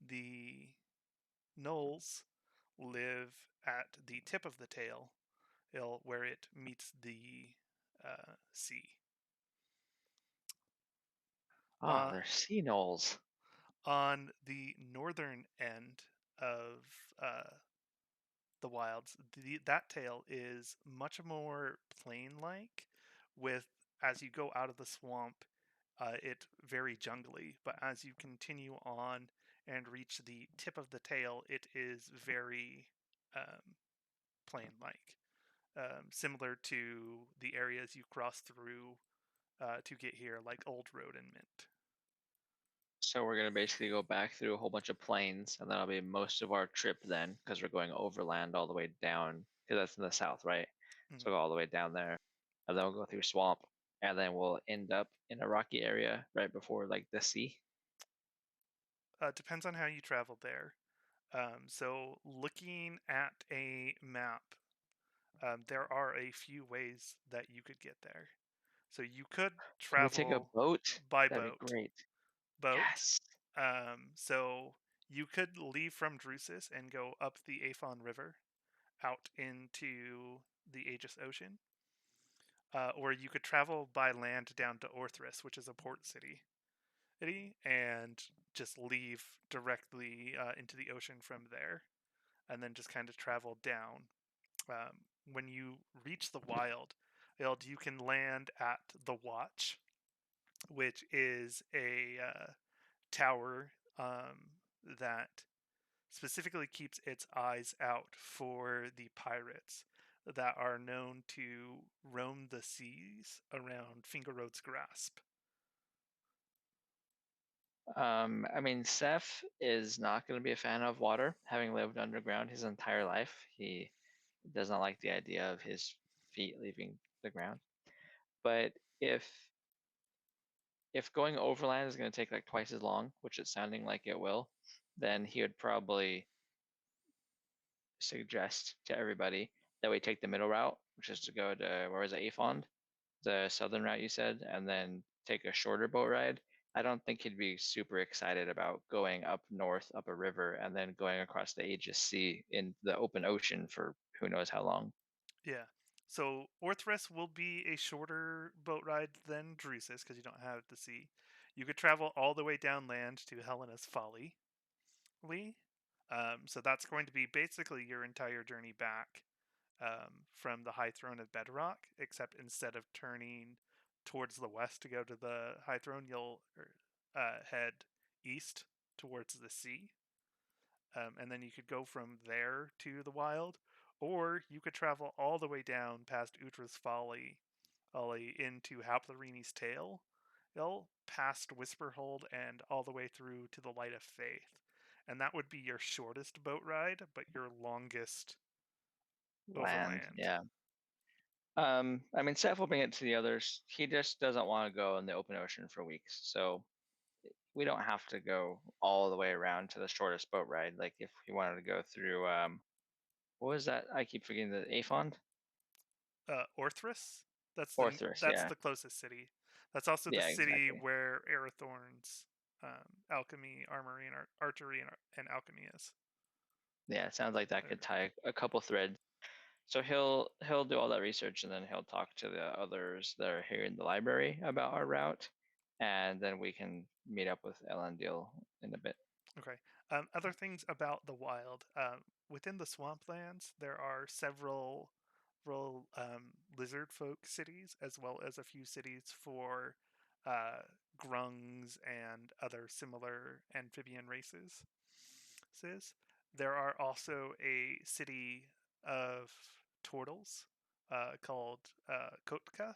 the gnolls live at the tip of the tail, where it meets the sea. Ah, they're sea gnolls. On the northern end of the wilds, that tail is much more plain-like, with, as you go out of the swamp, it very jungly. But as you continue on and reach the tip of the tail, it is very plain-like, similar to the areas you cross through to get here, like Old Road and Mint. So we're gonna basically go back through a whole bunch of plains, and that'll be most of our trip then, because we're going overland all the way down, because that's in the south, right? So we'll go all the way down there, and then we'll go through swamp, and then we'll end up in a rocky area right before like the sea. Depends on how you travel there. So looking at a map, there are a few ways that you could get there. So you could Can we take a travel boat? by That'd be boat. great. Boat. Yes. So you could leave from Drusus and go up the Aphon River out into the Aegis Ocean. Or you could travel by land down to Orthrus, which is a port city, and just leave directly into the ocean from there, and then just kind of travel down. When you reach the wild, you can land at the Watch, which is a tower that specifically keeps its eyes out for the pirates that are known to roam the seas around Fingerroad's grasp. I mean, Seth is not going to be a fan of water, having lived underground his entire life. He does not like the idea of his feet leaving the ground. But if going overland is going to take like twice as long, which it's sounding like it will, then he would probably suggest to everybody that we take the middle route, which is to go to, where was it, Aphond, the southern route you said, and then take a shorter boat ride. I don't think he'd be super excited about going up north up a river and then going across the Aegis Sea in the open ocean for who knows how long. Yeah. So Orthrus will be a shorter boat ride than Drusus because you don't have the sea. You could travel all the way down land to Helena's Folly, Lee. So that's going to be basically your entire journey back from the High Throne of Bedrock, except instead of turning towards the west to go to the High Throne, you'll head east towards the sea. And then you could go from there to the wild, or you could travel all the way down past Utra's Folly, into Haplarini's Tail, past Whisperhold, and all the way through to the Light of Faith. And that would be your shortest boat ride, but your longest Land, overland. yeah. I mean, Seth will bring it to the others. He just doesn't want to go in the open ocean for weeks, so we don't have to go all the way around to the shortest boat ride. Like if he wanted to go through, what was that? I keep forgetting the Aphond. Orthrus. Orthrus, That's yeah, the closest city. That's also the yeah, city exactly. where Arathorn's alchemy, armory, and archery and alchemy is. Yeah, it sounds like that could tie a couple threads. So he'll do all that research and then he'll talk to the others that are here in the library about our route, and then we can meet up with Elendil in a bit. Okay. Other things about the wild. Within the swamplands, there are several lizard folk cities, as well as a few cities for grungs and other similar amphibian races. There are also a city of turtles called Kotka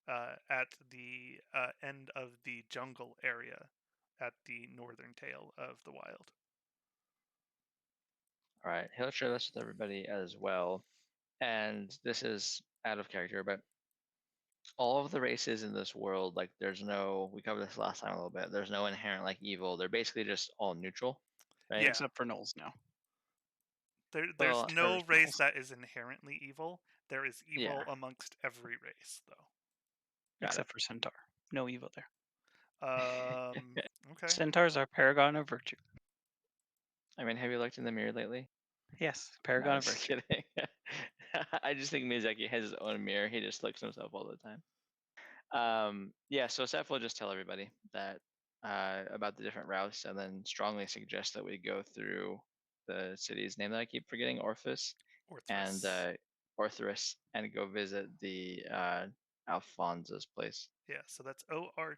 at the end of the jungle area at the northern tail of the wild. All right, he'll share this with everybody as well. And this is out of character, but all of the races in this world, like there's no, we covered this last time a little bit, there's no inherent like evil. They're basically just all neutral, right? Yeah. Except for Knowles now. There's Well, no or race Knowles. that is inherently evil. There is evil Yeah. amongst every race, though. Got Except for Centaur. No evil there. Okay. Centaurs are paragon of virtue. I mean, have you looked in the mirror lately? Yes, No, paragon I'm of just virtue. kidding. I just think Miyazaki has his own mirror. He just looks at himself all the time. Yeah, so Seth will just tell everybody that about the different routes, and then strongly suggest that we go through the city's name that I keep forgetting, Orthus and Orthrus. Orthrus, and go visit the Alphonse's place. Yeah, so that's Orthrus.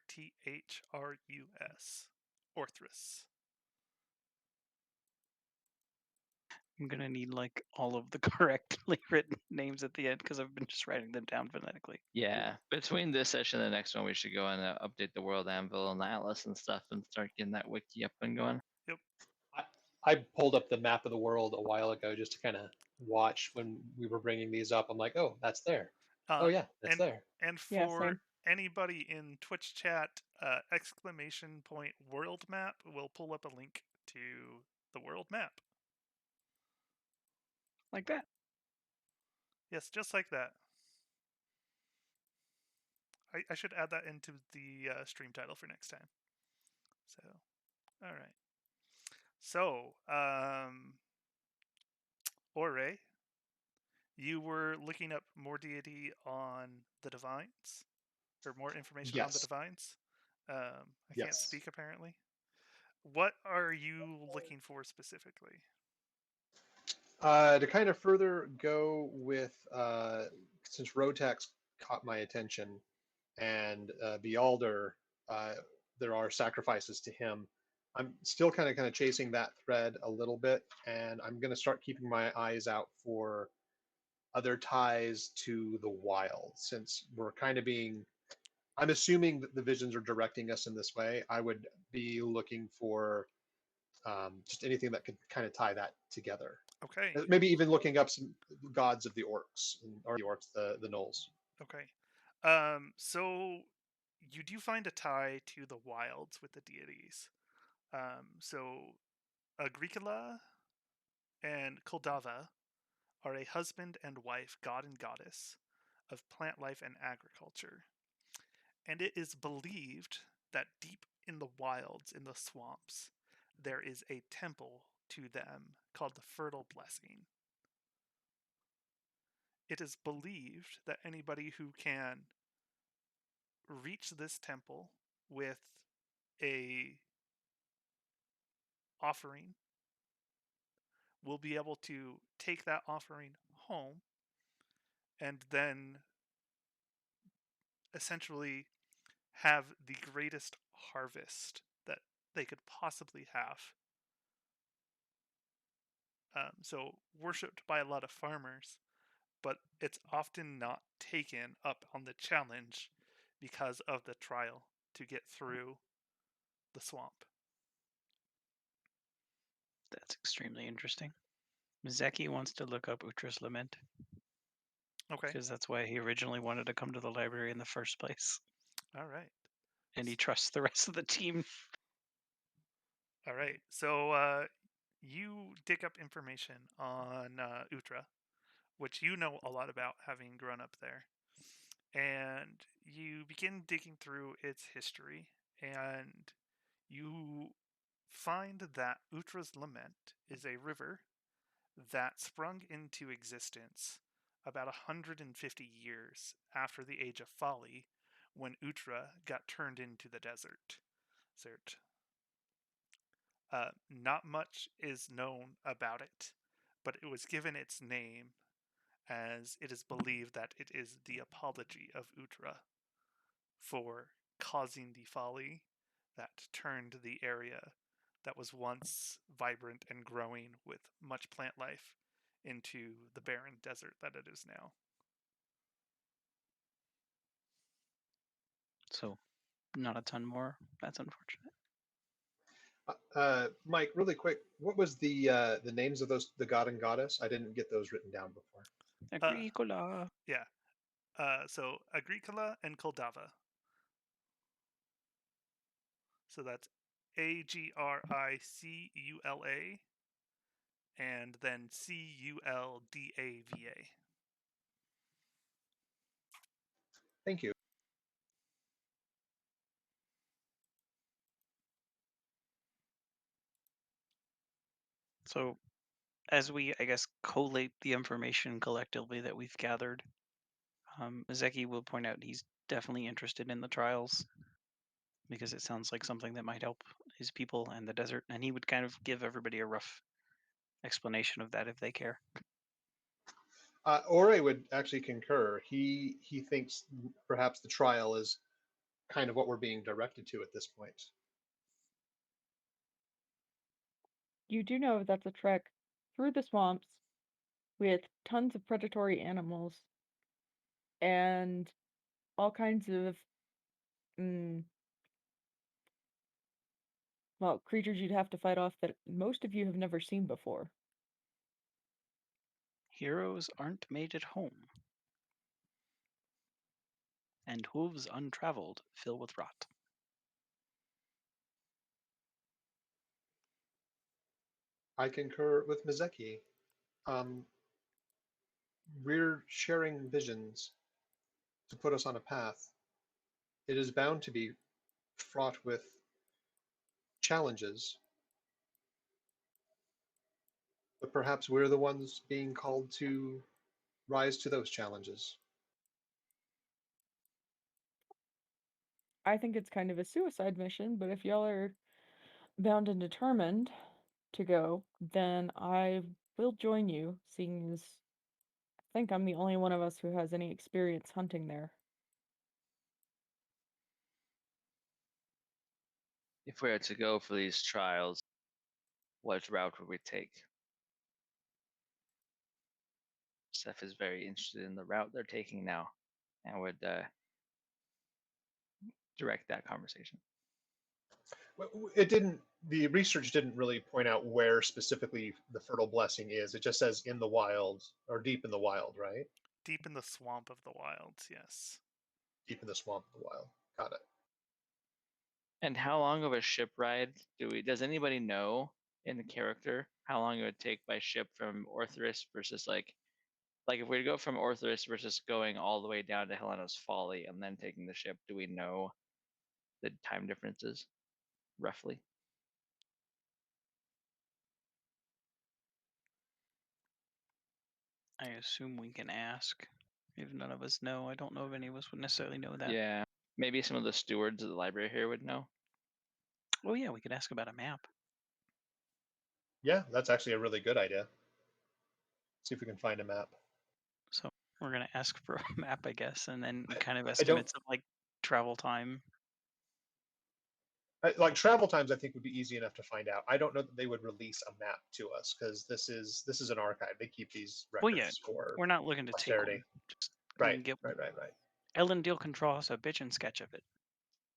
Orthrus. I'm gonna need like all of the correctly written names at the end because I've been just writing them down phonetically. Yeah, between this session and the next one, we should go and update the World Anvil and the Atlas and stuff, and start getting that wiki up and going. I pulled up the map of the world a while ago just to kind of watch when we were bringing these up. I'm like, oh, that's there. Oh yeah, that's and there. and Yeah, for same. anybody in Twitch chat, ! world map will pull up a link to the world map. Like that. Yes, just like that. I should add that into the stream title for next time. So, all right. So, Ore, you were looking up more deity on the divines, or more information on the Yes. divines. I can't Yes. speak apparently. What are you looking for specifically? To kind of further go with, since Rotax caught my attention, and Bealder, there are sacrifices to him. I'm still kind of chasing that thread a little bit, and I'm going to start keeping my eyes out for other ties to the wild, since we're kind of being. I'm assuming that the visions are directing us in this way. I would be looking for just anything that could kind of tie that together. Okay. Maybe even looking up some gods of the orcs, or the orcs, the gnolls. Okay. So you do find a tie to the wilds with the deities. So Agricola and Kuldava are a husband and wife, god and goddess, of plant life and agriculture. And it is believed that deep in the wilds, in the swamps, there is a temple to them called the Fertile Blessing. It is believed that anybody who can reach this temple with a offering will be able to take that offering home and then essentially have the greatest harvest that they could possibly have. So worshipped by a lot of farmers, but it's often not taken up on the challenge because of the trial to get through the swamp. That's extremely interesting. Zeki wants to look up Utra's Lament Okay. because that's why he originally wanted to come to the library in the first place, All right. and he trusts the rest of the team. All right. So you dig up information on Utra, which you know a lot about having grown up there. And you begin digging through its history, and you find that Utra's Lament is a river that sprung into existence about 150 years after the Age of Folly, when Utra got turned into the desert. Not much is known about it, but it was given its name as it is believed that it is the apology of Utra for causing the folly that turned the area that was once vibrant and growing with much plant life into the barren desert that it is now. So, not a ton more. That's unfortunate. Mike, really quick, what was the names of those, the god and goddess? I didn't get those written down before. Agricola. Yeah. So Agricola and Kuldava. So that's Agricula and then Culdava. Thank you. So, as we, I guess, collate the information collectively that we've gathered, Zeki will point out he's definitely interested in the trials because it sounds like something that might help his people and the desert, and he would kind of give everybody a rough explanation of that if they care. Ore would actually concur. He thinks perhaps the trial is kind of what we're being directed to at this point. You do know that's a trek through the swamps with tons of predatory animals and all kinds of well, creatures you'd have to fight off that most of you have never seen before. Heroes aren't made at home, and hooves untraveled fill with rot. I concur with Mizeki. We're sharing visions to put us on a path. It is bound to be fraught with challenges, but perhaps we're the ones being called to rise to those challenges. I think it's kind of a suicide mission, but if y'all are bound and determined to go, then I will join you, seeing as I think I'm the only one of us who has any experience hunting there. If we are to go for these trials, what route would we take? Seth is very interested in the route they're taking now and would direct that conversation. It didn't, the research didn't really point out where specifically the fertile blessing is. It just says in the wild or deep in the wild, right? Deep in the swamp of the wilds, yes. Deep in the swamp of the wild. Got it. And how long of a ship ride does anybody know in the character how long it would take by ship from Orthrus versus like if we go from Orthrus versus going all the way down to Helena's Folly and then taking the ship, do we know the time differences roughly? I assume we can ask. If none of us know, I don't know if any of us would necessarily know that. Yeah, maybe some of the stewards of the library here would know. Oh yeah, we could ask about a map. Yeah, that's actually a really good idea. See if we can find a map. So we're gonna ask for a map, I guess, and then kind of I don't- estimates of like travel time. Like travel times, I think would be easy enough to find out. I don't know that they would release a map to us because this is an archive. They keep these records Well, yeah, for we're not looking to posterity. take one. Just we can Right, get one. right. Ellen Deal can draw us a bitch and sketch of it,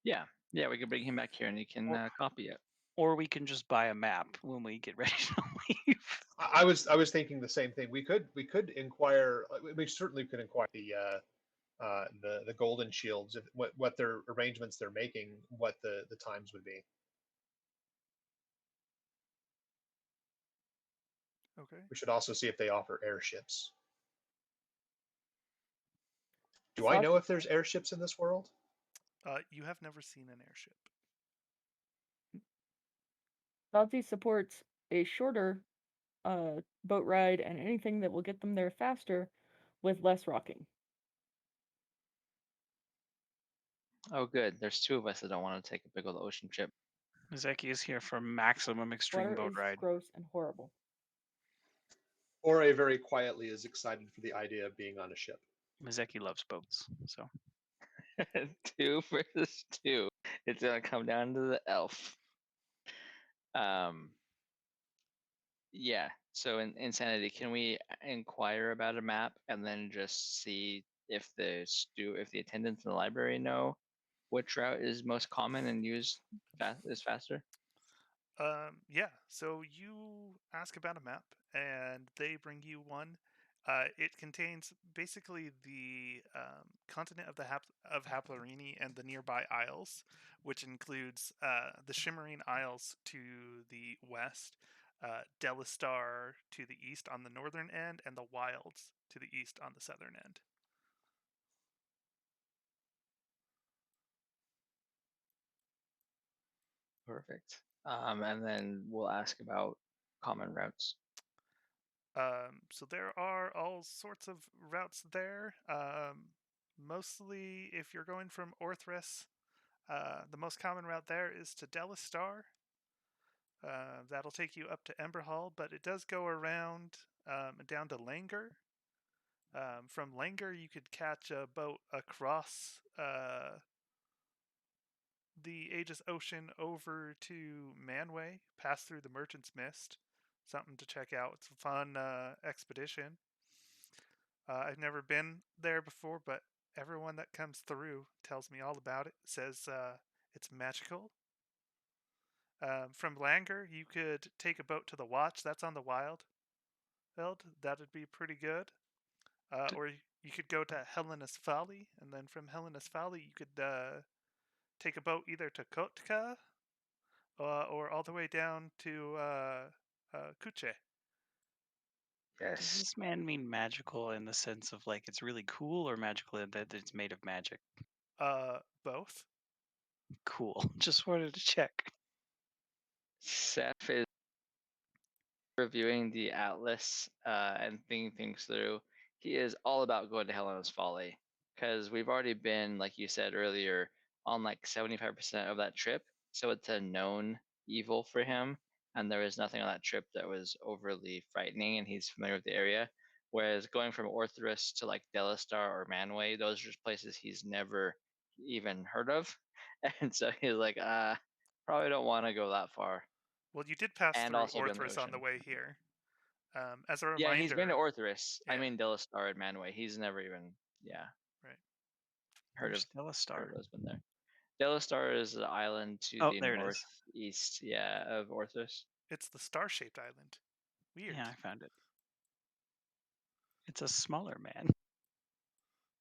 Yeah, we could bring him back here and he can copy it. or we can just buy a map when we get ready to leave. I was thinking the same thing. We could inquire. We certainly could inquire the Golden Shields, if, what their arrangements they're making, what the times would be. Okay. We should also see if they offer airships. Do I know if there's airships in this world? You have never seen an airship. Salty supports a shorter boat ride and anything that will get them there faster with less rocking. Oh, good. There's two of us that don't want to take a big old ocean trip. Zeki is here for maximum extreme Water boat is ride. gross and horrible. Ore very quietly is excited for the idea of being on a ship. Zeki loves boats, so 2 versus 2. It's gonna come down to the elf. Yeah. So in Insanity, can we inquire about a map and then just see if if the attendants in the library know which route is most common and used is faster? Yeah, so you ask about a map, and they bring you one. It contains basically the continent of of Haplarini and the nearby isles, which includes the Shimmering Isles to the west, Delistar to the east on the northern end, and the Wilds to the east on the southern end. Perfect. And then we'll ask about common routes. So there are all sorts of routes there. Mostly, if you're going from Orthrus, the most common route there is to Delistar. That'll take you up to Emberhall, but it does go around down to Langer. From Langer, you could catch a boat across the Aegis Ocean over to Manway, pass through the Merchant's Mist. Something to check out. It's a fun expedition. I've never been there before, but everyone that comes through tells me all about it. Says it's magical. From Langer, you could take a boat to the Watch. That's on the Wild. That'd be pretty good. Or you could go to Helena's Folly, and then from Helena's Folly, you could take a boat either to Kotka or all the way down to Kuche. Does Yes. this man mean magical in the sense of like it's really cool, or magical in that it's made of magic? Both. Cool. Just wanted to check. Seth is reviewing the atlas and thinking things through. He is all about going to Helena's Folly because we've already been, like you said earlier, on like 75% of that trip. So it's a known evil for him. And there was nothing on that trip that was overly frightening, and he's familiar with the area. Whereas going from Orthrus to like Delistar or Manway, those are just places he's never even heard of. And so he's like, probably don't want to go that far. Well, you did pass And through also be on the Orthrus on the ocean. way here. As a Yeah, he's been to reminder, Orthrus. I yeah, mean Delistar and Manway. He's never even right. heard Where's of Delistar? those been there. Delistar is the island to Oh, the there it is. northeast, yeah, of Orthrus. It's the star-shaped island. Weird. Yeah, I found it. It's a smaller man.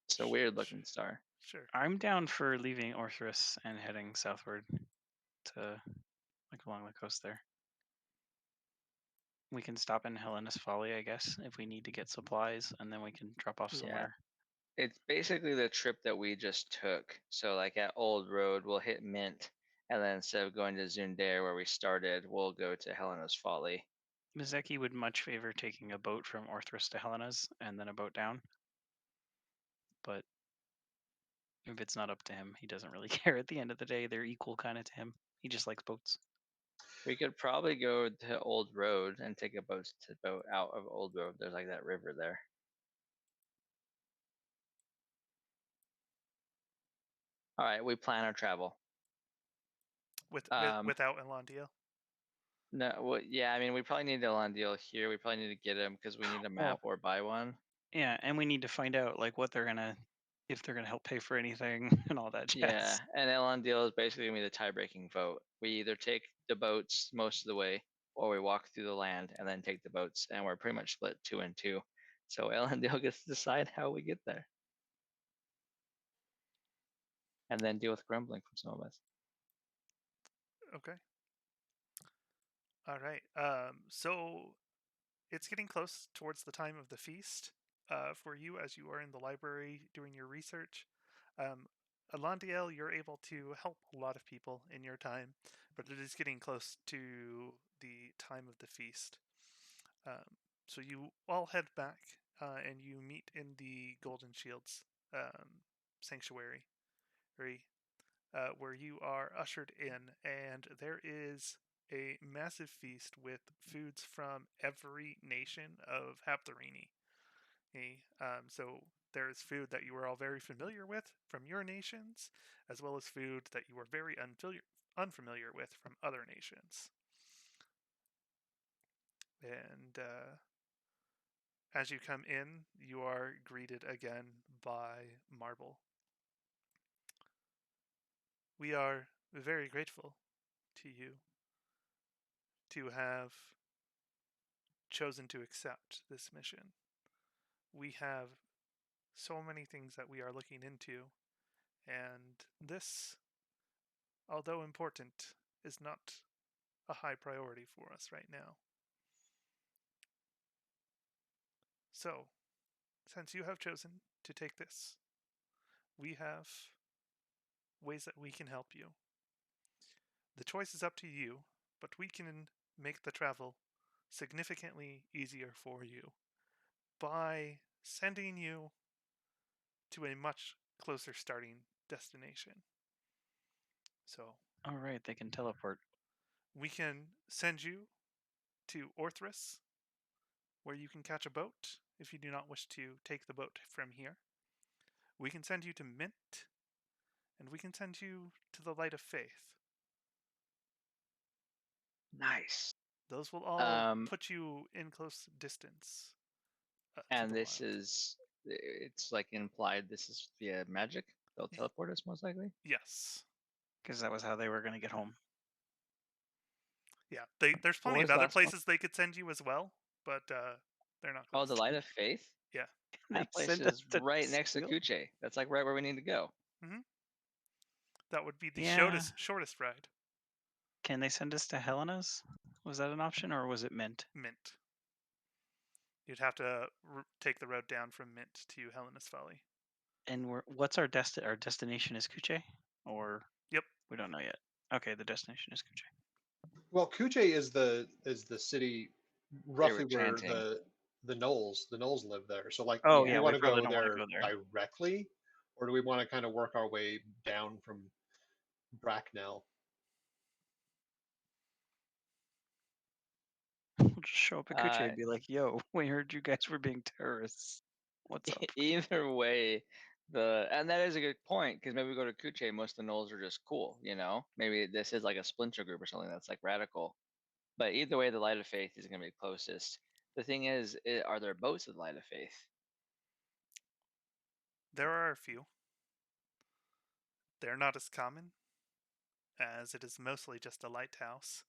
It's a weird looking star. Sure. I'm down for leaving Orthrus and heading southward to like along the coast there. We can stop in Helena's Folly, I guess, if we need to get supplies, and then we can drop off Yeah. somewhere. It's basically the trip that we just took. So like at Old Road, we'll hit Mint, and then instead of going to Zundair where we started, we'll go to Helena's Folly. Mizeki would much favor taking a boat from Orthrus to Helena's and then a boat down. But if it's not up to him, he doesn't really care. At the end of the day, they're equal kind of to him. He just likes boats. We could probably go to Old Road and take a boat out of Old Road. There's like that river there. All right, we plan our travel. Without Elandia. No, well, yeah, I mean, we probably need a land deal here. We probably need to get him because we need a map or buy one. Yeah, and we need to find out like what they're gonna, if they're gonna help pay for anything and all that jazz. Yeah, and Elon deal is basically gonna be the tie-breaking vote. We either take the boats most of the way, or we walk through the land and then take the boats, and we're pretty much split 2 and 2. So Elon deal gets to decide how we get there, and then deal with grumbling from some of us. Okay. All right. So it's getting close towards the time of the feast for you as you are in the library doing your research. Alandiel, you're able to help a lot of people in your time, but it is getting close to the time of the feast. So you all head back and you meet in the Golden Shields sanctuary, where you are ushered in, and there is a massive feast with foods from every nation of Haptarini. So there is food that you are all very familiar with from your nations, as well as food that you are very unfamiliar with from other nations. And as you come in, you are greeted again by Marble. We are very grateful to you to have chosen to accept this mission. We have so many things that we are looking into, and this, although important, is not a high priority for us right now. So, since you have chosen to take this, we have ways that we can help you. The choice is up to you, but we can make the travel significantly easier for you by sending you to a much closer starting destination. So, All right, they can teleport. we can send you to Orthrus, where you can catch a boat if you do not wish to take the boat from here. We can send you to Mint, and we can send you to the Light of Faith. Nice. Those will all Um, put you in close distance to and the this wild. is, it's like implied this is via magic. They'll teleport us most likely. Yes. Because that was how they were going to get home. Yeah, there's What plenty was of the other last one? places they could send you as well, but they're not Oh, close. the Light of Faith? Yeah. They That place sent us is to right next to steal? Kuche. That's like right where we need to go. That would be the Yeah. shortest ride. Can they send us to Helena's? Was that an option, or was it Mint? Mint. You'd have to take the road down from Mint to Helena's Folly. And what's our destination is Kuche? Or Yep. we don't know yet. Okay, the destination is Kuche. Well, Kuche is the city roughly where chanting. the Knolls live there. So like, Oh do Yeah, we yeah, want we to probably go don't want to there go there. directly, or do we want to kind of work our way down from Bracknell? We'll just show up at Kuche Uh, and be like, "Yo, we heard you guys were being terrorists. What's up?" either way, and that is a good point, because maybe we go to Kuche, most of the Knolls are just cool, you know? Maybe this is like a splinter group or something that's like radical. But either way, the Light of Faith is going to be closest. The thing is, are there boats with Light of Faith? There are a few. They're not as common, as it is mostly just a lighthouse,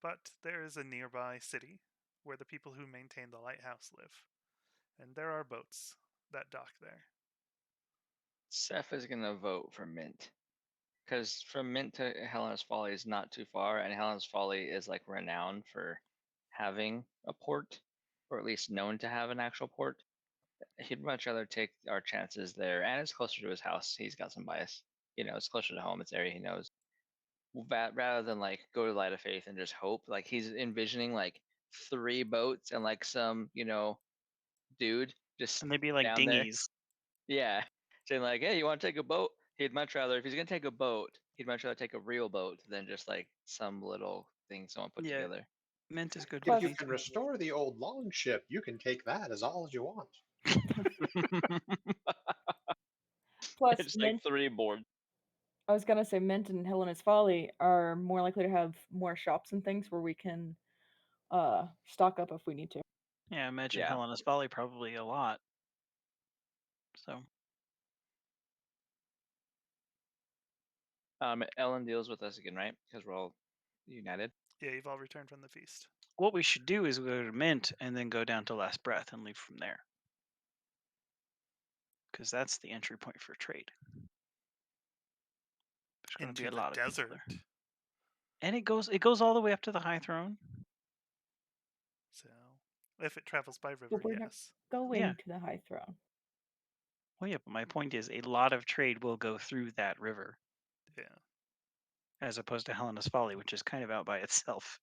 but there is a nearby city where the people who maintain the lighthouse live, and there are boats that dock there. Seth is going to vote for Mint. Because from Mint to Helena's Folly is not too far, and Helena's Folly is like renowned for having a port, or at least known to have an actual port. He'd much rather take our chances there, and it's closer to his house. He's got some bias, you know. It's closer to home. It's area he knows. Rather than like go to Light of Faith and just hope. Like he's envisioning like 3 boats and like some, you know, dude just And they'd be like down there. dinghies. Yeah, saying like, "Hey, you want to take a boat?" He'd much rather, if he's gonna take a boat, he'd much rather take a real boat than just like some little thing someone put Yeah. together. Mint is good If with you me can too. restore the old longship, you can take that as all as you want. Plus, It's like 3 boards. I was gonna say Mint and Helena's Folly are more likely to have more shops and things where we can stock up if we need to. Yeah, I imagine Yeah. Helena's Folly probably a lot. So Ellen deals with us again, right? Because we're all united. Yeah, you've all returned from the feast. what we should do is go to Mint and then go down to Last Breath and leave from there. Because that's the entry point for trade. There's going to be Into a the lot of people desert. there. And it goes all the way up to the High Throne. So, if it travels by river, But we're not yes. going Yeah. to the High Throne. Well, yeah, but my point is a lot of trade will go through that river. Yeah. As opposed to Helena's Folly, which is kind of out by itself.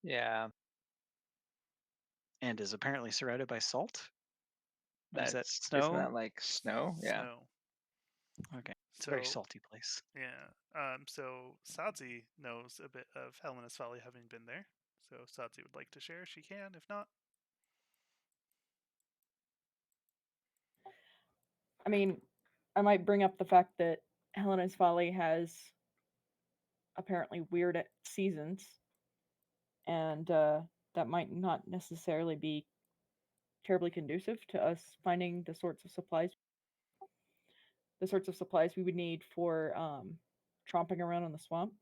Yeah, And is apparently surrounded by salt. Is that isn't snow? that like snow? Yeah. Snow. Okay. It's a very So, salty place. yeah. So Sadzi knows a bit of Helena's Folly, having been there. So Sadzi would like to share. She can. If not, I mean, I might bring up the fact that Helena's Folly has apparently weird seasons, and that might not necessarily be terribly conducive to us finding the sorts of supplies we would need for tromping around in the swamp.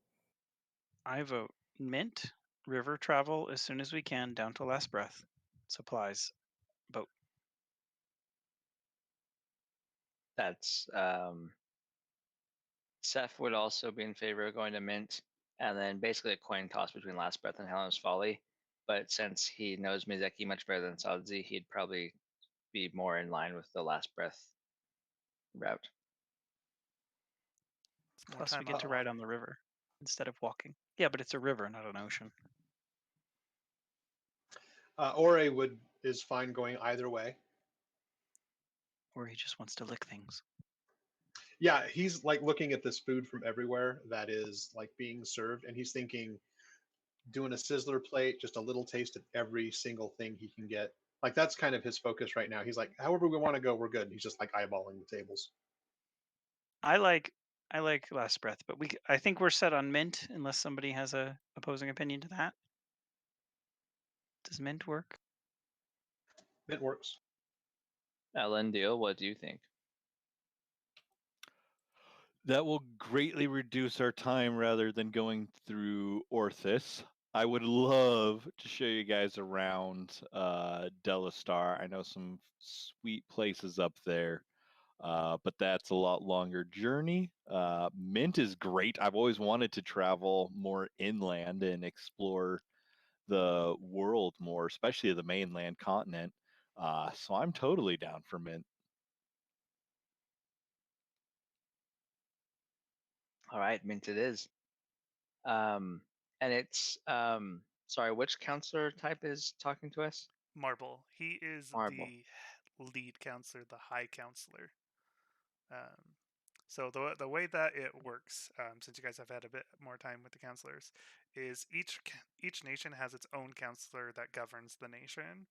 I vote mint, river travel as soon as we can down to last breath. Supplies, boat. That's Seth would also be in favor of going to Mint, and then basically a coin toss between Last Breath and Helen's Folly. But since he knows Mizeki much better than Sadzi, he'd probably be more in line with the Last Breath route. It's more Plus, time we get on to the ride water. on the river instead of walking. Yeah, but it's a river, not an ocean. Ore is fine going either way. Or he just wants to lick things. Yeah, he's like looking at this food from everywhere that is like being served, and he's thinking, doing a sizzler plate, just a little taste of every single thing he can get. Like that's kind of his focus right now. He's like, however we want to go, we're good. And he's just like eyeballing the tables. I like last breath, but I think we're set on mint unless somebody has a opposing opinion to that. Does mint work? It works. Elendil, what do you think? That will greatly reduce our time rather than going through Orthis. I would love to show you guys around Delastar. I know some sweet places up there, but that's a lot longer journey. Mint is great. I've always wanted to travel more inland and explore the world more, especially the mainland continent. So I'm totally down for Mint. All right, Mint it is. And it's sorry, which counselor type is talking to us? Marble. He is Marble. the lead counselor, the high counselor. So the way that it works, since you guys have had a bit more time with the counselors, is each nation has its own counselor that governs the nation.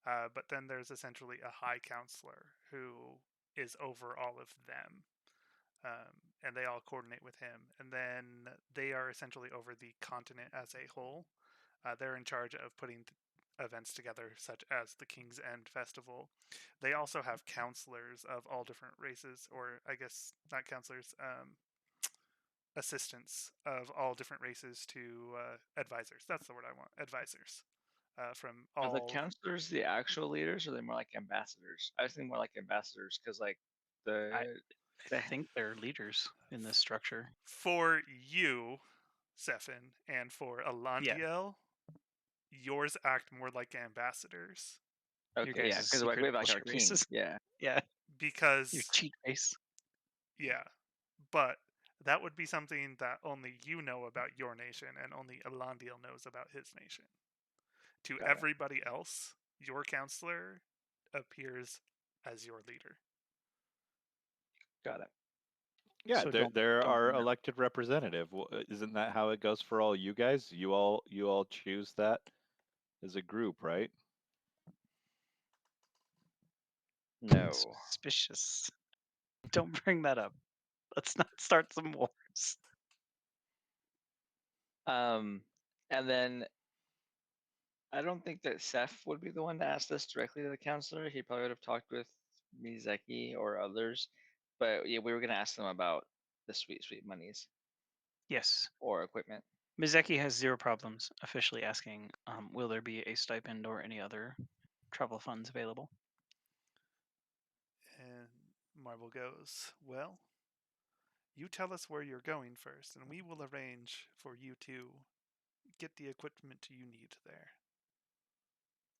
But then there's essentially a high counselor who is over all of them. And they all coordinate with him. And then they are essentially over the continent as a whole. They're in charge of putting events together, such as the King's End Festival. They also have counselors of all different races, or I guess not counselors, assistants of all different races to advisors. That's the word I want. Advisors from Are the all. counselors the actual leaders, or are they more like ambassadors? I was thinking more like ambassadors because like I the think they're leaders in this structure. For you, Sefin, and for Alandiel, yours act more like ambassadors Your okay, yeah, guys' because like we secret have like our bullshit king, races. yeah. Yeah, your because, cheat face. yeah, but that would be something that only you know about your nation and only Alandiel knows about his nation. To Got it. everybody else, your counselor appears as your leader. Got it. Yeah, So they're don't our bring that- elected representative. Isn't that how it goes for all you guys? You all choose that as a group, right? No. Suspicious. Don't bring that up. Let's not start some wars. And then I don't think that Seth would be the one to ask this directly to the counselor. He probably would have talked with Mizeki or others. But yeah, we were gonna ask them about the sweet monies Yes. or equipment. Mizeki has zero problems officially asking, will there be a stipend or any other travel funds available? And Marvel goes, well, you tell us where you're going first, and we will arrange for you to get the equipment you need there.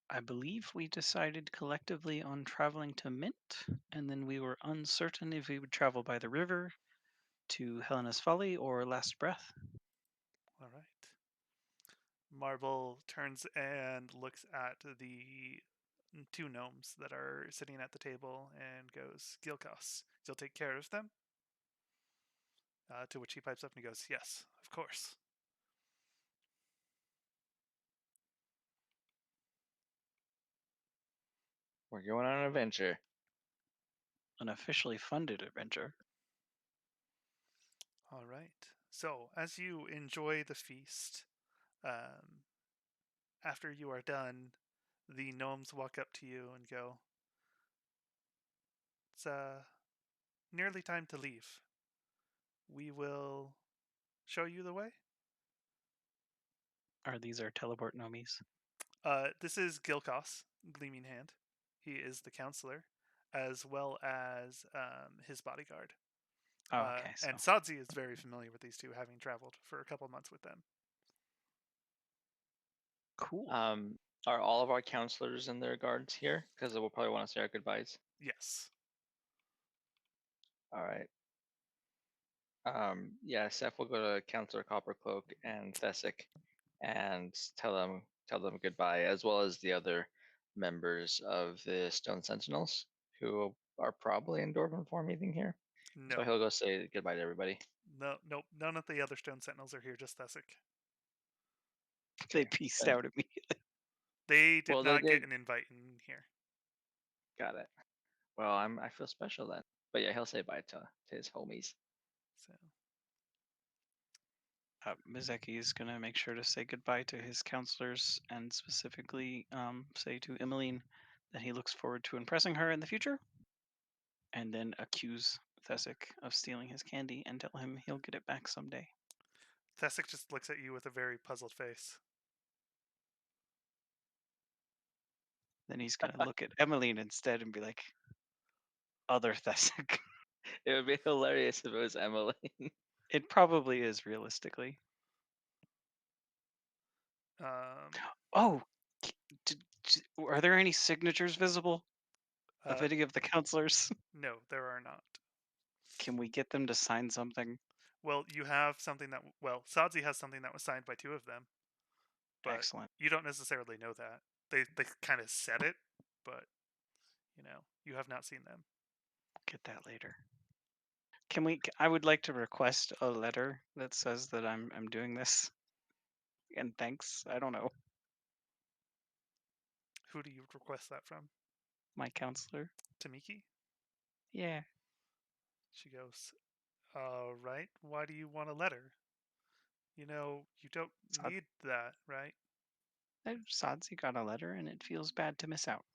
I believe we decided collectively on traveling to Mint, and then we were uncertain if we would travel by the river to Helena's Folly or Last Breath. All right. Marvel turns and looks at the two gnomes that are sitting at the table and goes, Gilkos, you'll take care of them? To which he pipes up and he goes, yes, of course. We're going on an adventure. An officially funded adventure. All right. So, as you enjoy the feast, after you are done, the gnomes walk up to you and go, "It's nearly time to leave. We will show you the way." Are these our teleport nomies? This is Gilkos, Gleaming Hand. He is the counselor, as well as his bodyguard. Oh, okay. So And Sadzi is very familiar with these two, having traveled for a couple months with them. cool. Are all of our counselors and their guards here? Because we'll probably want to say our goodbyes. Yes. All right. Yeah, Seth will go to Counselor Coppercloak and Thesic and tell them goodbye, as well as the other members of the Stone Sentinels who are probably in Dwarven form meeting here. No. So he'll go say goodbye to everybody. No. Nope. None of the other Stone Sentinels are here. Just Thesic. They Okay, pieced then- out immediately. They did Well, they not get did- an invite in here. Got it. Well, I feel special then. But yeah, he'll say bye to his homies. So Mizeki is gonna make sure to say goodbye to his counselors and specifically say to Emmeline that he looks forward to impressing her in the future, and then accuse Thesic of stealing his candy and tell him he'll get it back someday. Thesic just looks at you with a very puzzled face. Then he's gonna look at Emmeline instead and be like, "Other Thesic." It would be hilarious if it was Emily. It probably is realistically. Oh, are there any signatures visible of uh, any of the counselors? no, there are not. Can we get them to sign something? Well, you have something that Sadzi has something that was signed by two of them, but Excellent. you don't necessarily know that. They kind of said it, but you have not seen them. Get that later. Can we? I would like to request a letter that says that I'm doing this, and thanks. I don't know, Who do you request that from? my counselor. Tamiki? Yeah. She goes, "All right. Why do you want a letter? You don't need that, right?" Sadzi got a letter, and it feels bad to miss out.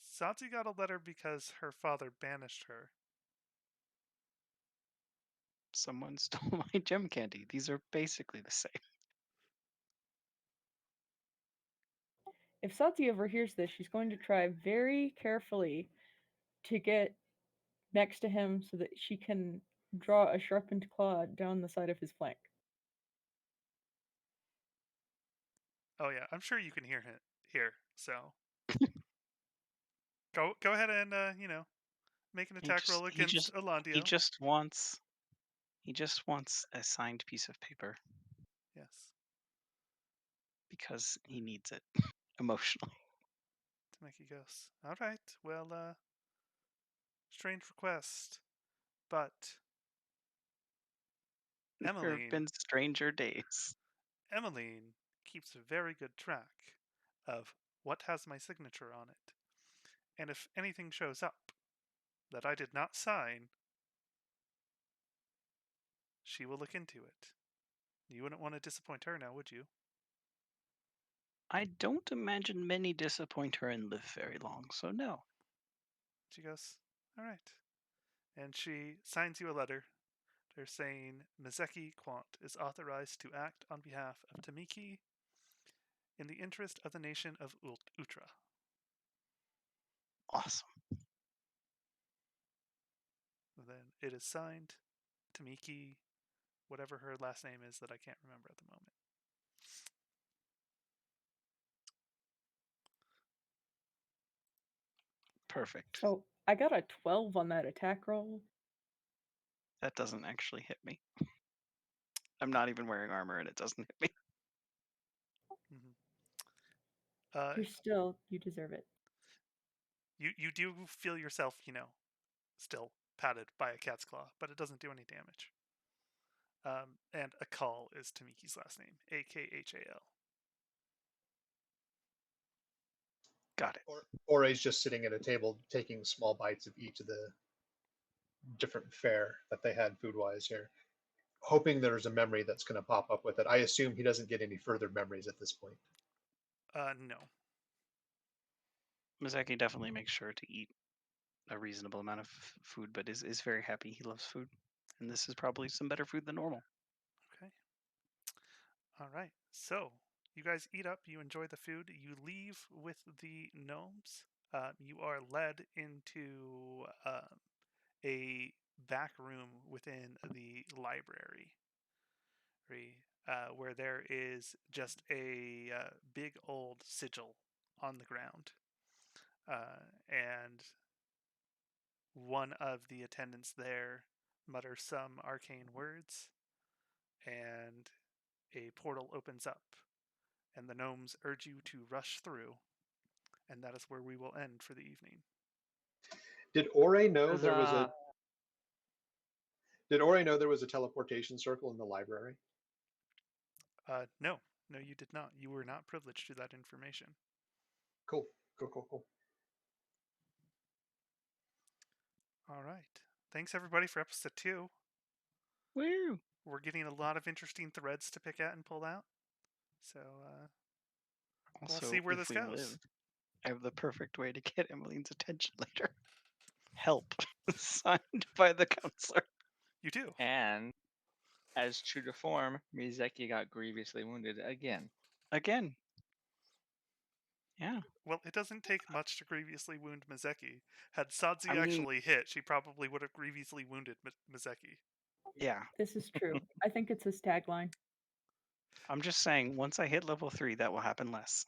Sadzi got a letter because her father banished her. Someone stole my gem candy. These are basically the same. If Satsi overhears this, she's going to try very carefully to get next to him so that she can draw a sharpened claw down the side of his flank. Oh yeah, I'm sure you can hear it here. So go ahead and make an attack roll against Elandio. He just wants a signed piece of paper Yes. because he needs it emotionally. Tameki goes, "All right. Well, strange request, but There have been stranger days. Emmeline keeps a very good track of what has my signature on it. And if anything shows up that I did not sign, she will look into it. You wouldn't want to disappoint her now, would you?" I don't imagine many disappoint her and live very long, so no. She goes, "All right." And she signs you a letter. They're saying Mizeki Quant is authorized to act on behalf of Tamiki in the interest of the nation of Utra. Awesome. And then it is signed Tamiki, whatever her last name is that I can't remember at the moment. Perfect. So I got a 12 on that attack roll. That doesn't actually hit me. I'm not even wearing armor and it doesn't hit me. Mm-hmm. You deserve it. You do feel yourself, still patted by a cat's claw, but it doesn't do any damage. And Akal is Tamiki's last name, Akhal. Got it. Ore's just sitting at a table taking small bites of each of the different fare that they had food-wise here, hoping there's a memory that's going to pop up with it. I assume he doesn't get any further memories at this point. No. Mizaki definitely makes sure to eat a reasonable amount of food, but is very happy. He loves food, and this is probably some better food than normal. Okay. All right. So you guys eat up. You enjoy the food. You leave with the gnomes. You are led into a back room within the library, where there is just a big old sigil on the ground, and one of the attendants there mutters some arcane words, and a portal opens up, and the gnomes urge you to rush through, and that is where we will end for the evening. Did Ore know there was a Huzzah. Did Ore know there was a teleportation circle in the library? No, you did not. You were not privileged to that information. Cool. Cool. All right. Thanks everybody for episode 2. Woo! We're getting a lot of interesting threads to pick at and pull out. So we'll Also, see where if this we goes. live, I have the perfect way to get Emmeline's attention later. Help, signed by the counselor. You do. And as true to form, Mizeki got grievously wounded again. Again. Yeah. Well, it doesn't take much to grievously wound Mizeki. Had Sadzi I mean- actually hit, she probably would have grievously wounded Mizeki. Yeah. This is true. I think it's his tagline. I'm just saying, once I hit level 3, that will happen less.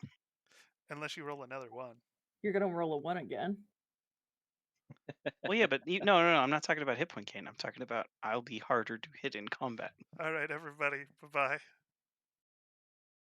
Unless you roll another 1. You're gonna roll a 1 again. Well, yeah, but no, I'm not talking about hit point gain. I'm talking about I'll be harder to hit in combat. All right, everybody. Bye-bye.